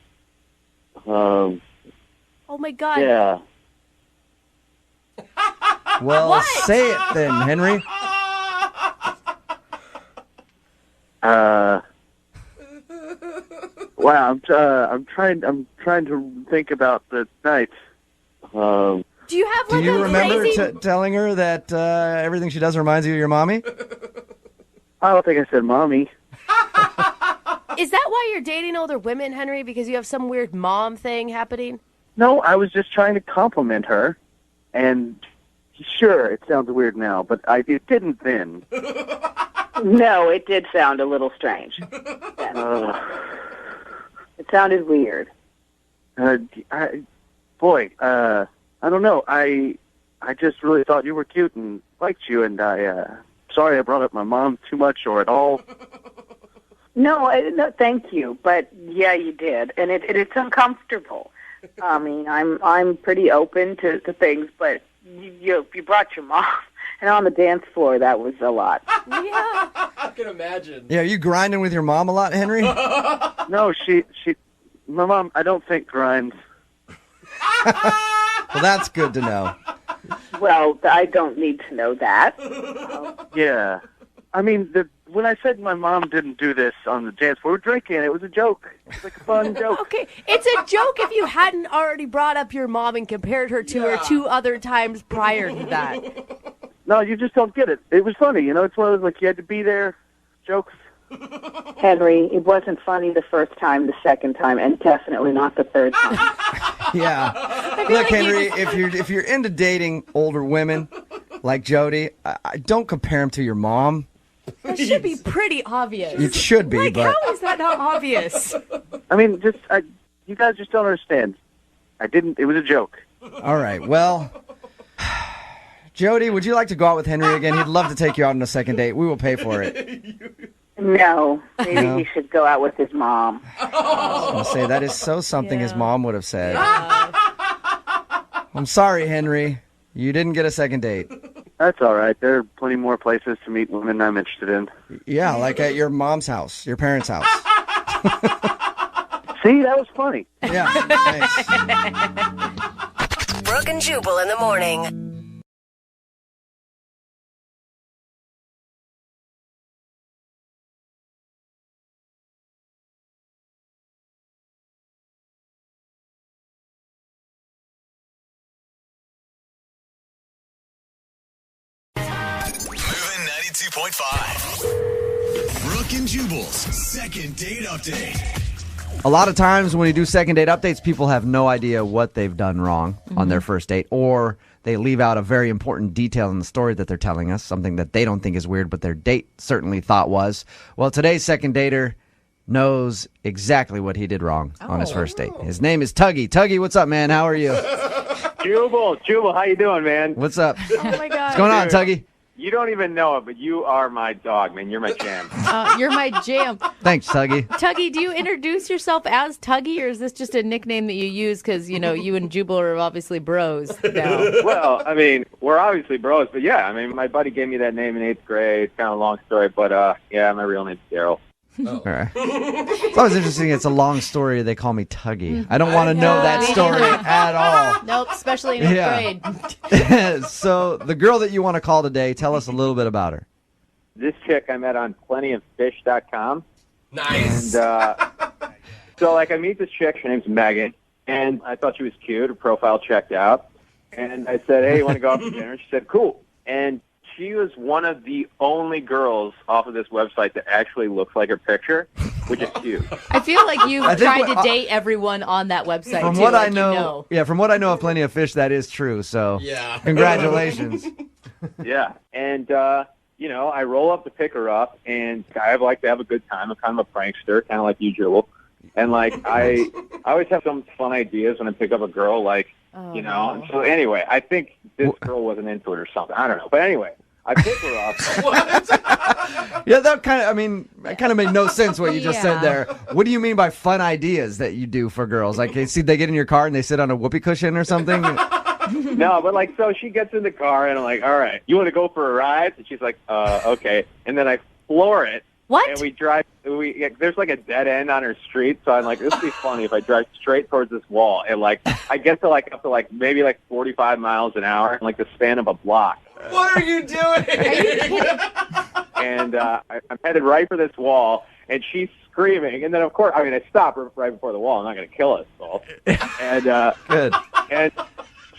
my God. Yeah. Well, say it then, Henry. Wow, I'm trying to think about the night. Do you have like Do you remember crazy... telling her that everything she does reminds you of your mommy? I don't think I said mommy. Is that why you're dating older women, Henry? Because you have some weird mom thing happening? No, I was just trying to compliment her, and sure, it sounds weird now, but it didn't then. No, it did sound a little strange. It sounded weird. I don't know. I just really thought you were cute and liked you, and sorry I brought up my mom too much or at all. No, thank you, but yeah, you did, and it's uncomfortable. I mean, I'm pretty open to things, but you brought your mom, and on the dance floor, that was a lot. Yeah, I can imagine. Yeah, are you grinding with your mom a lot, Henry? No, my mom, I don't think grinds. Well, that's good to know. Well, I don't need to know that. Yeah. I mean, when I said my mom didn't do this on the dance floor, we were drinking. It was a joke. It was like a fun joke. Okay, it's a joke if you hadn't already brought up your mom and compared her to her 2 other times prior to that. No, you just don't get it. It was funny. It's one of those, like, you had to be there. jokes? Henry, it wasn't funny the first time, the second time, and definitely not the third time. Yeah. Look, Henry, if you're into dating older women like Jody, I don't compare them to your mom. That should be pretty obvious. It should be, like, but how is that not obvious? I mean, you guys just don't understand. It was a joke. all right. Well, Jody, would you like to go out with Henry again? He'd love to take you out on a second date. We will pay for it. No, maybe No? he should go out with his mom. I was going to say, that is so something his mom would have said. I'm sorry, Henry. You didn't get a second date. That's all right. There are plenty more places to meet women I'm interested in. Yeah, like at your mom's house, your parents' house. See, that was funny. Yeah, thanks. Brooke and Jubal in the morning. Moving 92.5. Brooke and Jubal's second date update. A lot of times when you do second date updates, people have no idea what they've done wrong on their first date, or they leave out a very important detail in the story that they're telling us, something that they don't think is weird, but their date certainly thought was. Well, today's second dater knows exactly what he did wrong on his first date. His name is Tuggy. Tuggy, what's up, man? How are you? Jubal, how you doing, man? What's up? Oh, my God. What's going on, Tuggy? You don't even know it, but you are my dog, man. You're my jam. You're my jam. Thanks, Tuggy. Tuggy, do you introduce yourself as Tuggy, or is this just a nickname that you use because, you know, you and Jubal are obviously bros now? Well, I mean, we're obviously bros, but yeah, I mean, my buddy gave me that name in 8th grade. It's kind of a long story, but yeah, my real name's Daryl. All right. It's always interesting. It's a long story. They call me Tuggy. I don't want to know that story at all. Nope, especially in 8th grade. So the girl that you want to call today, tell us a little bit about her. This chick I met on plentyoffish.com. Nice. And so, like, I meet this chick. Her name's Megan, and I thought she was cute. Her profile checked out. And I said, hey, you want to go out for dinner? She said, cool. And she was one of the only girls off of this website that actually looks like her picture, which is cute. I feel like you've tried to date everyone on that website. From too, what like I know, from what I know of Plenty of Fish, that is true. So, yeah, congratulations. Yeah, and you know, I roll up to pick her up, and I like to have a good time. I'm kind of a prankster, kind of like you, Jewel. And like I always have some fun ideas when I pick up a girl, like you know. And so anyway, I think this girl wasn't into it or something. I don't know, but anyway. I pick her up. Yeah, that kind of, I mean, that kind of made no sense what you just said there. What do you mean by fun ideas that you do for girls? Like, see, they get in your car and they sit on a whoopee cushion or something? No, but like, so she gets in the car and I'm like, all right, you want to go for a ride? And she's like, okay. And then I floor it. What? And we drive, there's like a dead end on her street. So I'm like, this would be funny if I drive straight towards this wall. And like, I get to like, up to like, maybe like 45 miles an hour, like the span of a block. What are you doing? And I'm headed right for this wall, and she's screaming. And then, of course, I mean, I stop right before the wall. I'm not going to kill us all. And good. And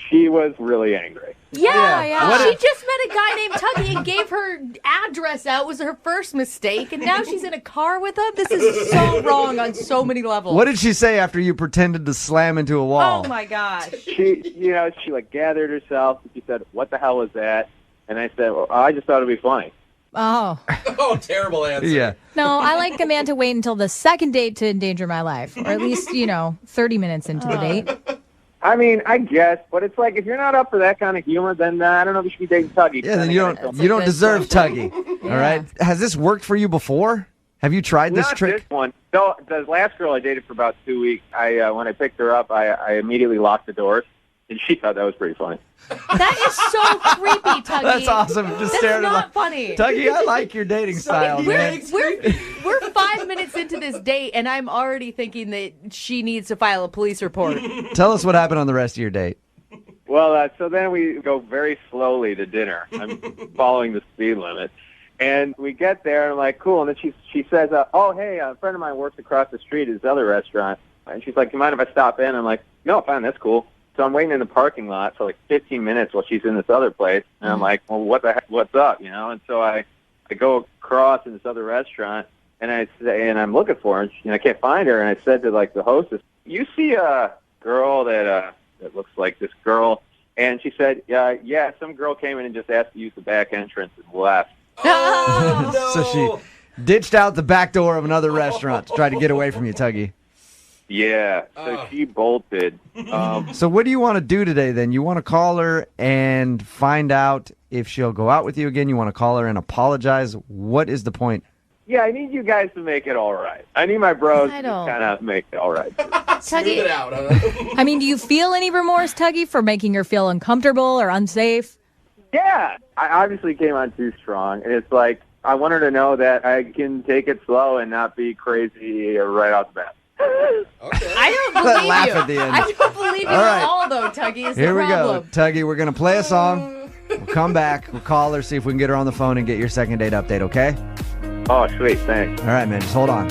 she was really angry. Yeah. She just met a guy named Tuggy and gave her address out. It was her first mistake, and now she's in a car with him. This is so wrong on so many levels. What did she say after you pretended to slam into a wall? Oh, my gosh. She like gathered herself, and she said, what the hell was that? And I said, well, I just thought it'd be funny. Oh. Oh, terrible answer. Yeah. No, I like a man to wait until the second date to endanger my life, or at least, 30 minutes into the date. I mean, I guess, but it's like, if you're not up for that kind of humor, then I don't know if you should be dating Tuggy. Yeah, then you don't deserve Tuggy. All right? Has this worked for you before? Have you tried this Not trick? this one. No, the last girl I dated for about 2 weeks, when I picked her up, I immediately locked the doors, and she thought that was pretty funny. That is so creepy, Tuggy. That's awesome. Just staring at not funny. Tuggy, I like your dating style, man. We're 5 minutes into this date, and I'm already thinking that she needs to file a police report. Tell us what happened on the rest of your date. Well, so then we go very slowly to dinner. I'm following the speed limit. And we get there, and I'm like, cool. And then she says, oh, hey, a friend of mine works across the street at this other restaurant. And she's like, you mind if I stop in? I'm like, no, fine, that's cool. So I'm waiting in the parking lot for like 15 minutes while she's in this other place. And I'm like, well, what the heck, what's up, And so I I go across in this other restaurant, and I say, and I'm looking for her, and I can't find her. And I said to like the hostess, "You see a girl that looks like this girl?" And she said, "Yeah, some girl came in and just asked to use the back entrance and left." Oh, no. So she ditched out the back door of another restaurant to try to get away from you, Tuggy. Yeah, so she bolted. So what do you want to do today then? You want to call her and find out if she'll go out with you again? You want to call her and apologize? What is the point? Yeah, I need you guys to make it all right. I need my bros to don't. kind of make it all right. Tuggy, Smooth it out, huh? I mean, do you feel any remorse, Tuggy, for making her feel uncomfortable or unsafe? Yeah, I obviously came on too strong, and it's like I want her to know that I can take it slow and not be crazy right off the bat. I don't believe Laugh you. at the end. I don't believe you All right. at all, though, Tuggy, is Here the we problem. go. Tuggy, we're going to play a song. We'll come back. We'll call her, see if we can get her on the phone and get your second date update, okay? Oh, sweet, thanks. All right, man. Just hold on.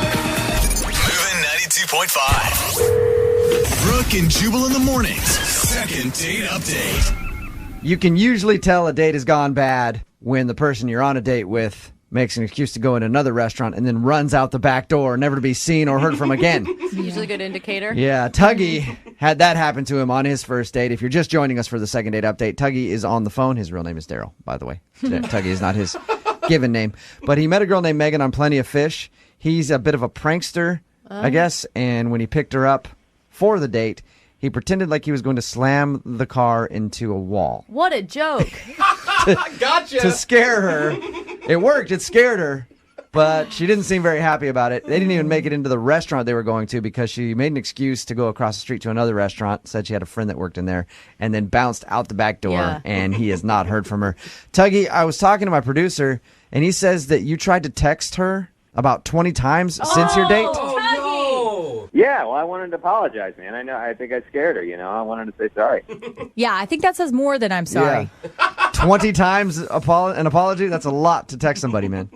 Moving 92.5. Brooke and Jubal in the mornings. Second date update. You can usually tell a date has gone bad when the person you're on a date with makes an excuse to go in another restaurant and then runs out the back door, never to be seen or heard from again. It's usually a good indicator. Yeah, Tuggy had that happen to him on his first date. If you're just joining us for the second date update, Tuggy is on the phone. His real name is Daryl, by the way. Tuggy is not his given name. But he met a girl named Megan on Plenty of Fish. He's a bit of a prankster, I guess, and when he picked her up for the date, he pretended like he was going to slam the car into a wall. What a joke. Gotcha. To scare her. It worked. It scared her. But she didn't seem very happy about it. They didn't even make it into the restaurant they were going to because she made an excuse to go across the street to another restaurant, said she had a friend that worked in there, and then bounced out the back door, Yeah. and he has not heard from her. Tuggy, I was talking to my producer, and he says that you tried to text her about 20 times since your date. Oh, Yeah, well, I wanted to apologize, man. I think I scared her, I wanted to say sorry. Yeah, I think that says more than I'm sorry. Yeah. 20 times an apology? That's a lot to text somebody, man.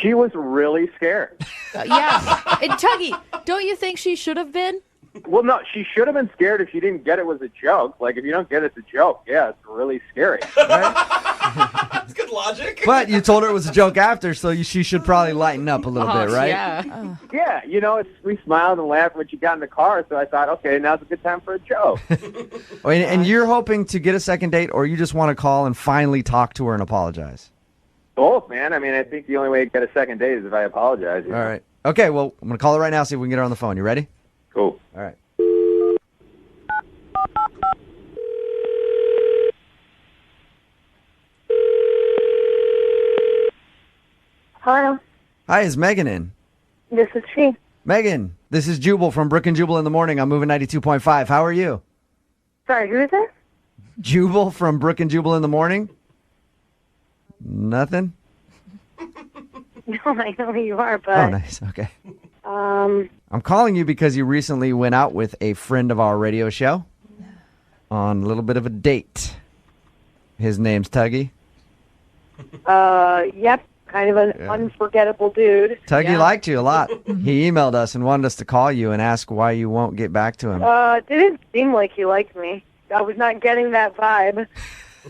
She was really scared. Yeah. And Tuggy, don't you think she should have been? Well, no, she should have been scared if she didn't get it was a joke. Like, if you don't get it's a joke, yeah, it's really scary. That's good logic. But you told her it was a joke after, so she should probably lighten up a little bit, right? Yeah. Yeah, we smiled and laughed when she got in the car, so I thought, okay, now's a good time for a joke. And you're hoping to get a second date, or you just want to call and finally talk to her and apologize? Both, man. I mean, I think the only way to get a second date is if I apologize. All right. Okay, well, I'm going to call her right now, see if we can get her on the phone. You ready? Cool. All right. Hello, Hi, is Megan in? this is she. Megan, this is Jubal from Brooke and Jubal in the morning. I'm moving 92.5. How are you? Sorry, who is this? Jubal from Brooke and Jubal in the morning? Nothing? No, I know who you are, but Oh, nice. Okay. um, I'm calling you because you recently went out with a friend of our radio show on a little bit of a date. His name's Tuggy. yep, kind of an unforgettable dude. Tuggy liked you a lot. He emailed us and wanted us to call you and ask why you won't get back to him. Didn't seem like he liked me. I was not getting that vibe.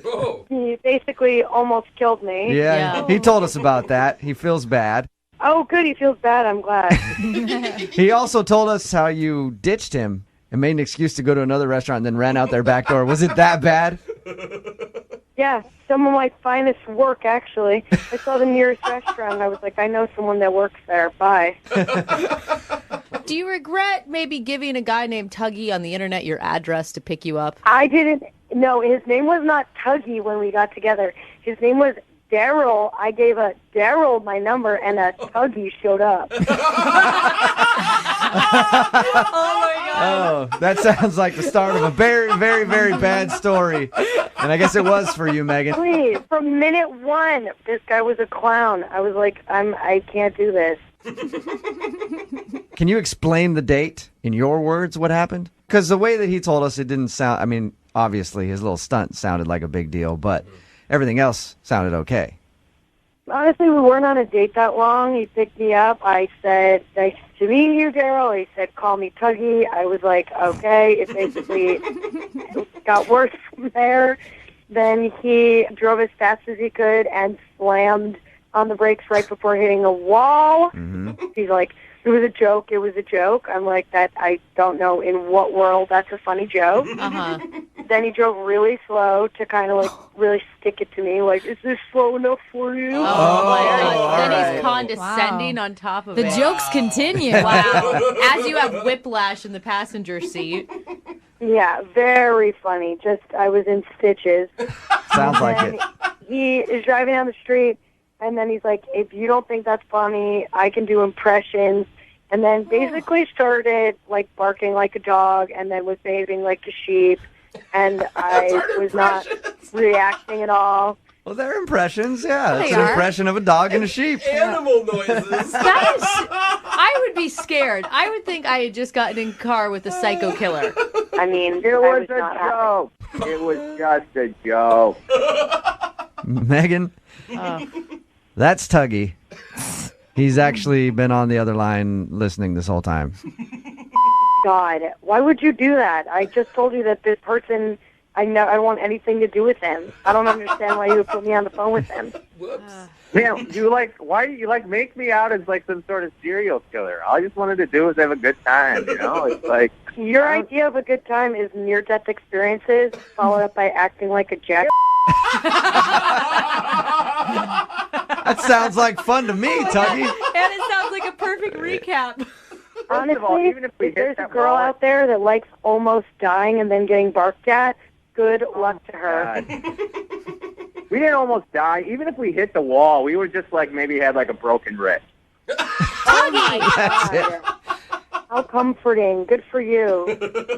Oh. He basically almost killed me. Yeah, he told us about that. He feels bad. Oh, good. He feels bad. I'm glad. He also told us how you ditched him and made an excuse to go to another restaurant and then ran out their back door. Was it that bad? Yeah, some of my finest work, actually. I saw the nearest restaurant. I was like, I know someone that works there. Bye. Do you regret maybe giving a guy named Tuggy on the internet your address to pick you up? I didn't. No, his name was not Tuggy when we got together. His name was Daryl. I gave a Daryl my number, and a Tuggy showed up. Oh, that sounds like the start of a very, very, very bad story. And I guess it was for you, Megan. Please, from minute one, this guy was a clown. I was like, I can't do this. Can you explain the date in your words what happened? Because the way that he told us, it didn't sound, I mean, obviously his little stunt sounded like a big deal, but everything else sounded okay. Honestly, we weren't on a date that long. He picked me up. I said, nice to meet you, Daryl. He said, call me Tuggy. I was like, okay. It basically got worse from there. then he drove as fast as he could and slammed on the brakes right before hitting a wall. He's like, it was a joke. It was a joke. I'm like, that. I don't know in what world that's a funny joke. Then he drove really slow to kind of like really stick it to me. Like, is this slow enough for you? Oh, my God. Then he's condescending on top of The it. jokes continue. Wow. As you have whiplash in the passenger seat. Yeah, very funny. Just, I was in stitches. Sounds like it. He is driving down the street, and then he's like, if you don't think that's funny, I can do impressions. And then basically started, like, barking like a dog and then was behaving like a sheep. And I was not reacting at all. Well, they're impressions, yeah. It's They an are. impression of a dog and a sheep. Animal noises. That is, I would be scared. I would think I had just gotten in a car with a psycho killer. I mean, It was a joke. It was just a joke. Megan, that's Tuggy. He's actually been on the other line listening this whole time. God, why would you do that? I just told you that this person, I don't want anything to do with him. I don't understand why you would put me on the phone with him. Man, why do you make me out as like some sort of serial killer? All I just wanted to do was have a good time, you know? It's like Your idea of a good time is near-death experiences followed up by acting like a jack. That sounds like fun to me, Tuggy. And it sounds like a perfect recap. Honestly, even if we if hit there's a that girl wall- out there that likes almost dying and then getting barked at, good luck to her. we didn't almost die. Even if we hit the wall, we were just like maybe had like a broken wrist. Oh my God. How comforting. Good for you.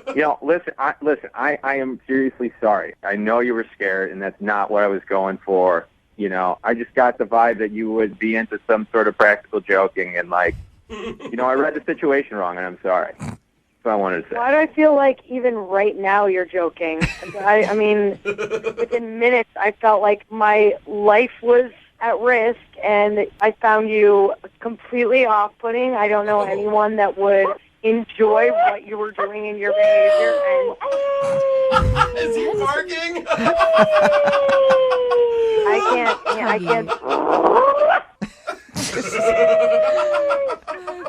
You know, listen, I am seriously sorry. I know you were scared, and that's not what I was going for. You know, I just got the vibe that you would be into some sort of practical joking, and like, you know, I read the situation wrong, and I'm sorry. That's what I wanted to say. Why do I feel like even right now you're joking? I mean, within minutes, I felt like my life was at risk, and I found you completely off-putting. I don't know anyone that would enjoy what you were doing in your behavior. And Is he barking? I can't.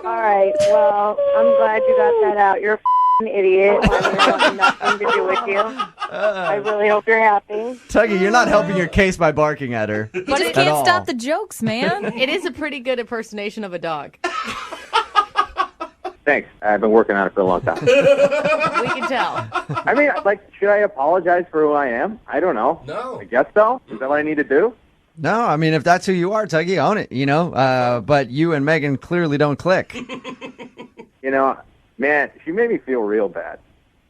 All right. Well, I'm glad you got that out. You're a f***ing idiot. I want nothing to do with you. I really hope you're happy. Tuggy, you're not helping your case by barking at her. You just can't stop the jokes, man. It is a pretty good impersonation of a dog. Thanks. I've been working on it for a long time. We can tell. I mean, like, should I apologize for who I am? I don't know. No. I guess so. Is that what I need to do? No, I mean, if that's who you are, Tuggy, own it, you know. But you and Megan clearly don't click. You know, man, she made me feel real bad.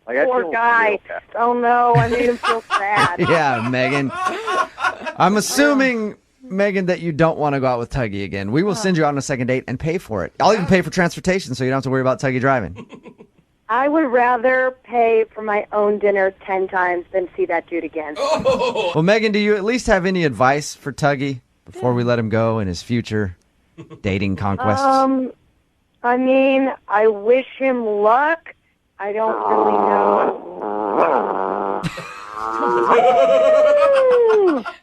Like, I Poor feel guy. real bad. Oh, no. I made him feel sad. Yeah, Megan. I'm assuming, Megan, that you don't want to go out with Tuggy again. We will send you out on a second date and pay for it. I'll even pay for transportation so you don't have to worry about Tuggy driving. I would rather pay for my own dinner 10 times than see that dude again. Well, Megan, do you at least have any advice for Tuggy before we let him go in his future dating conquests? I mean, I wish him luck. I don't really know.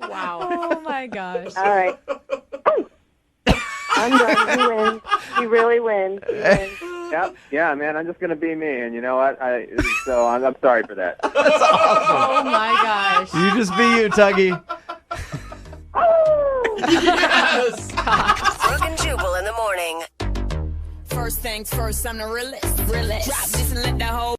Wow. Oh, my gosh. All right. I'm done. You win. You really win. You win. Yep. Yeah, man, I'm just going to be me. And you know what? So I'm sorry for that. Oh, my gosh. You just be you, Tuggy. Yes. Brooke and Jubal in the morning. First things first, I'm the realest. Drop this and let the whole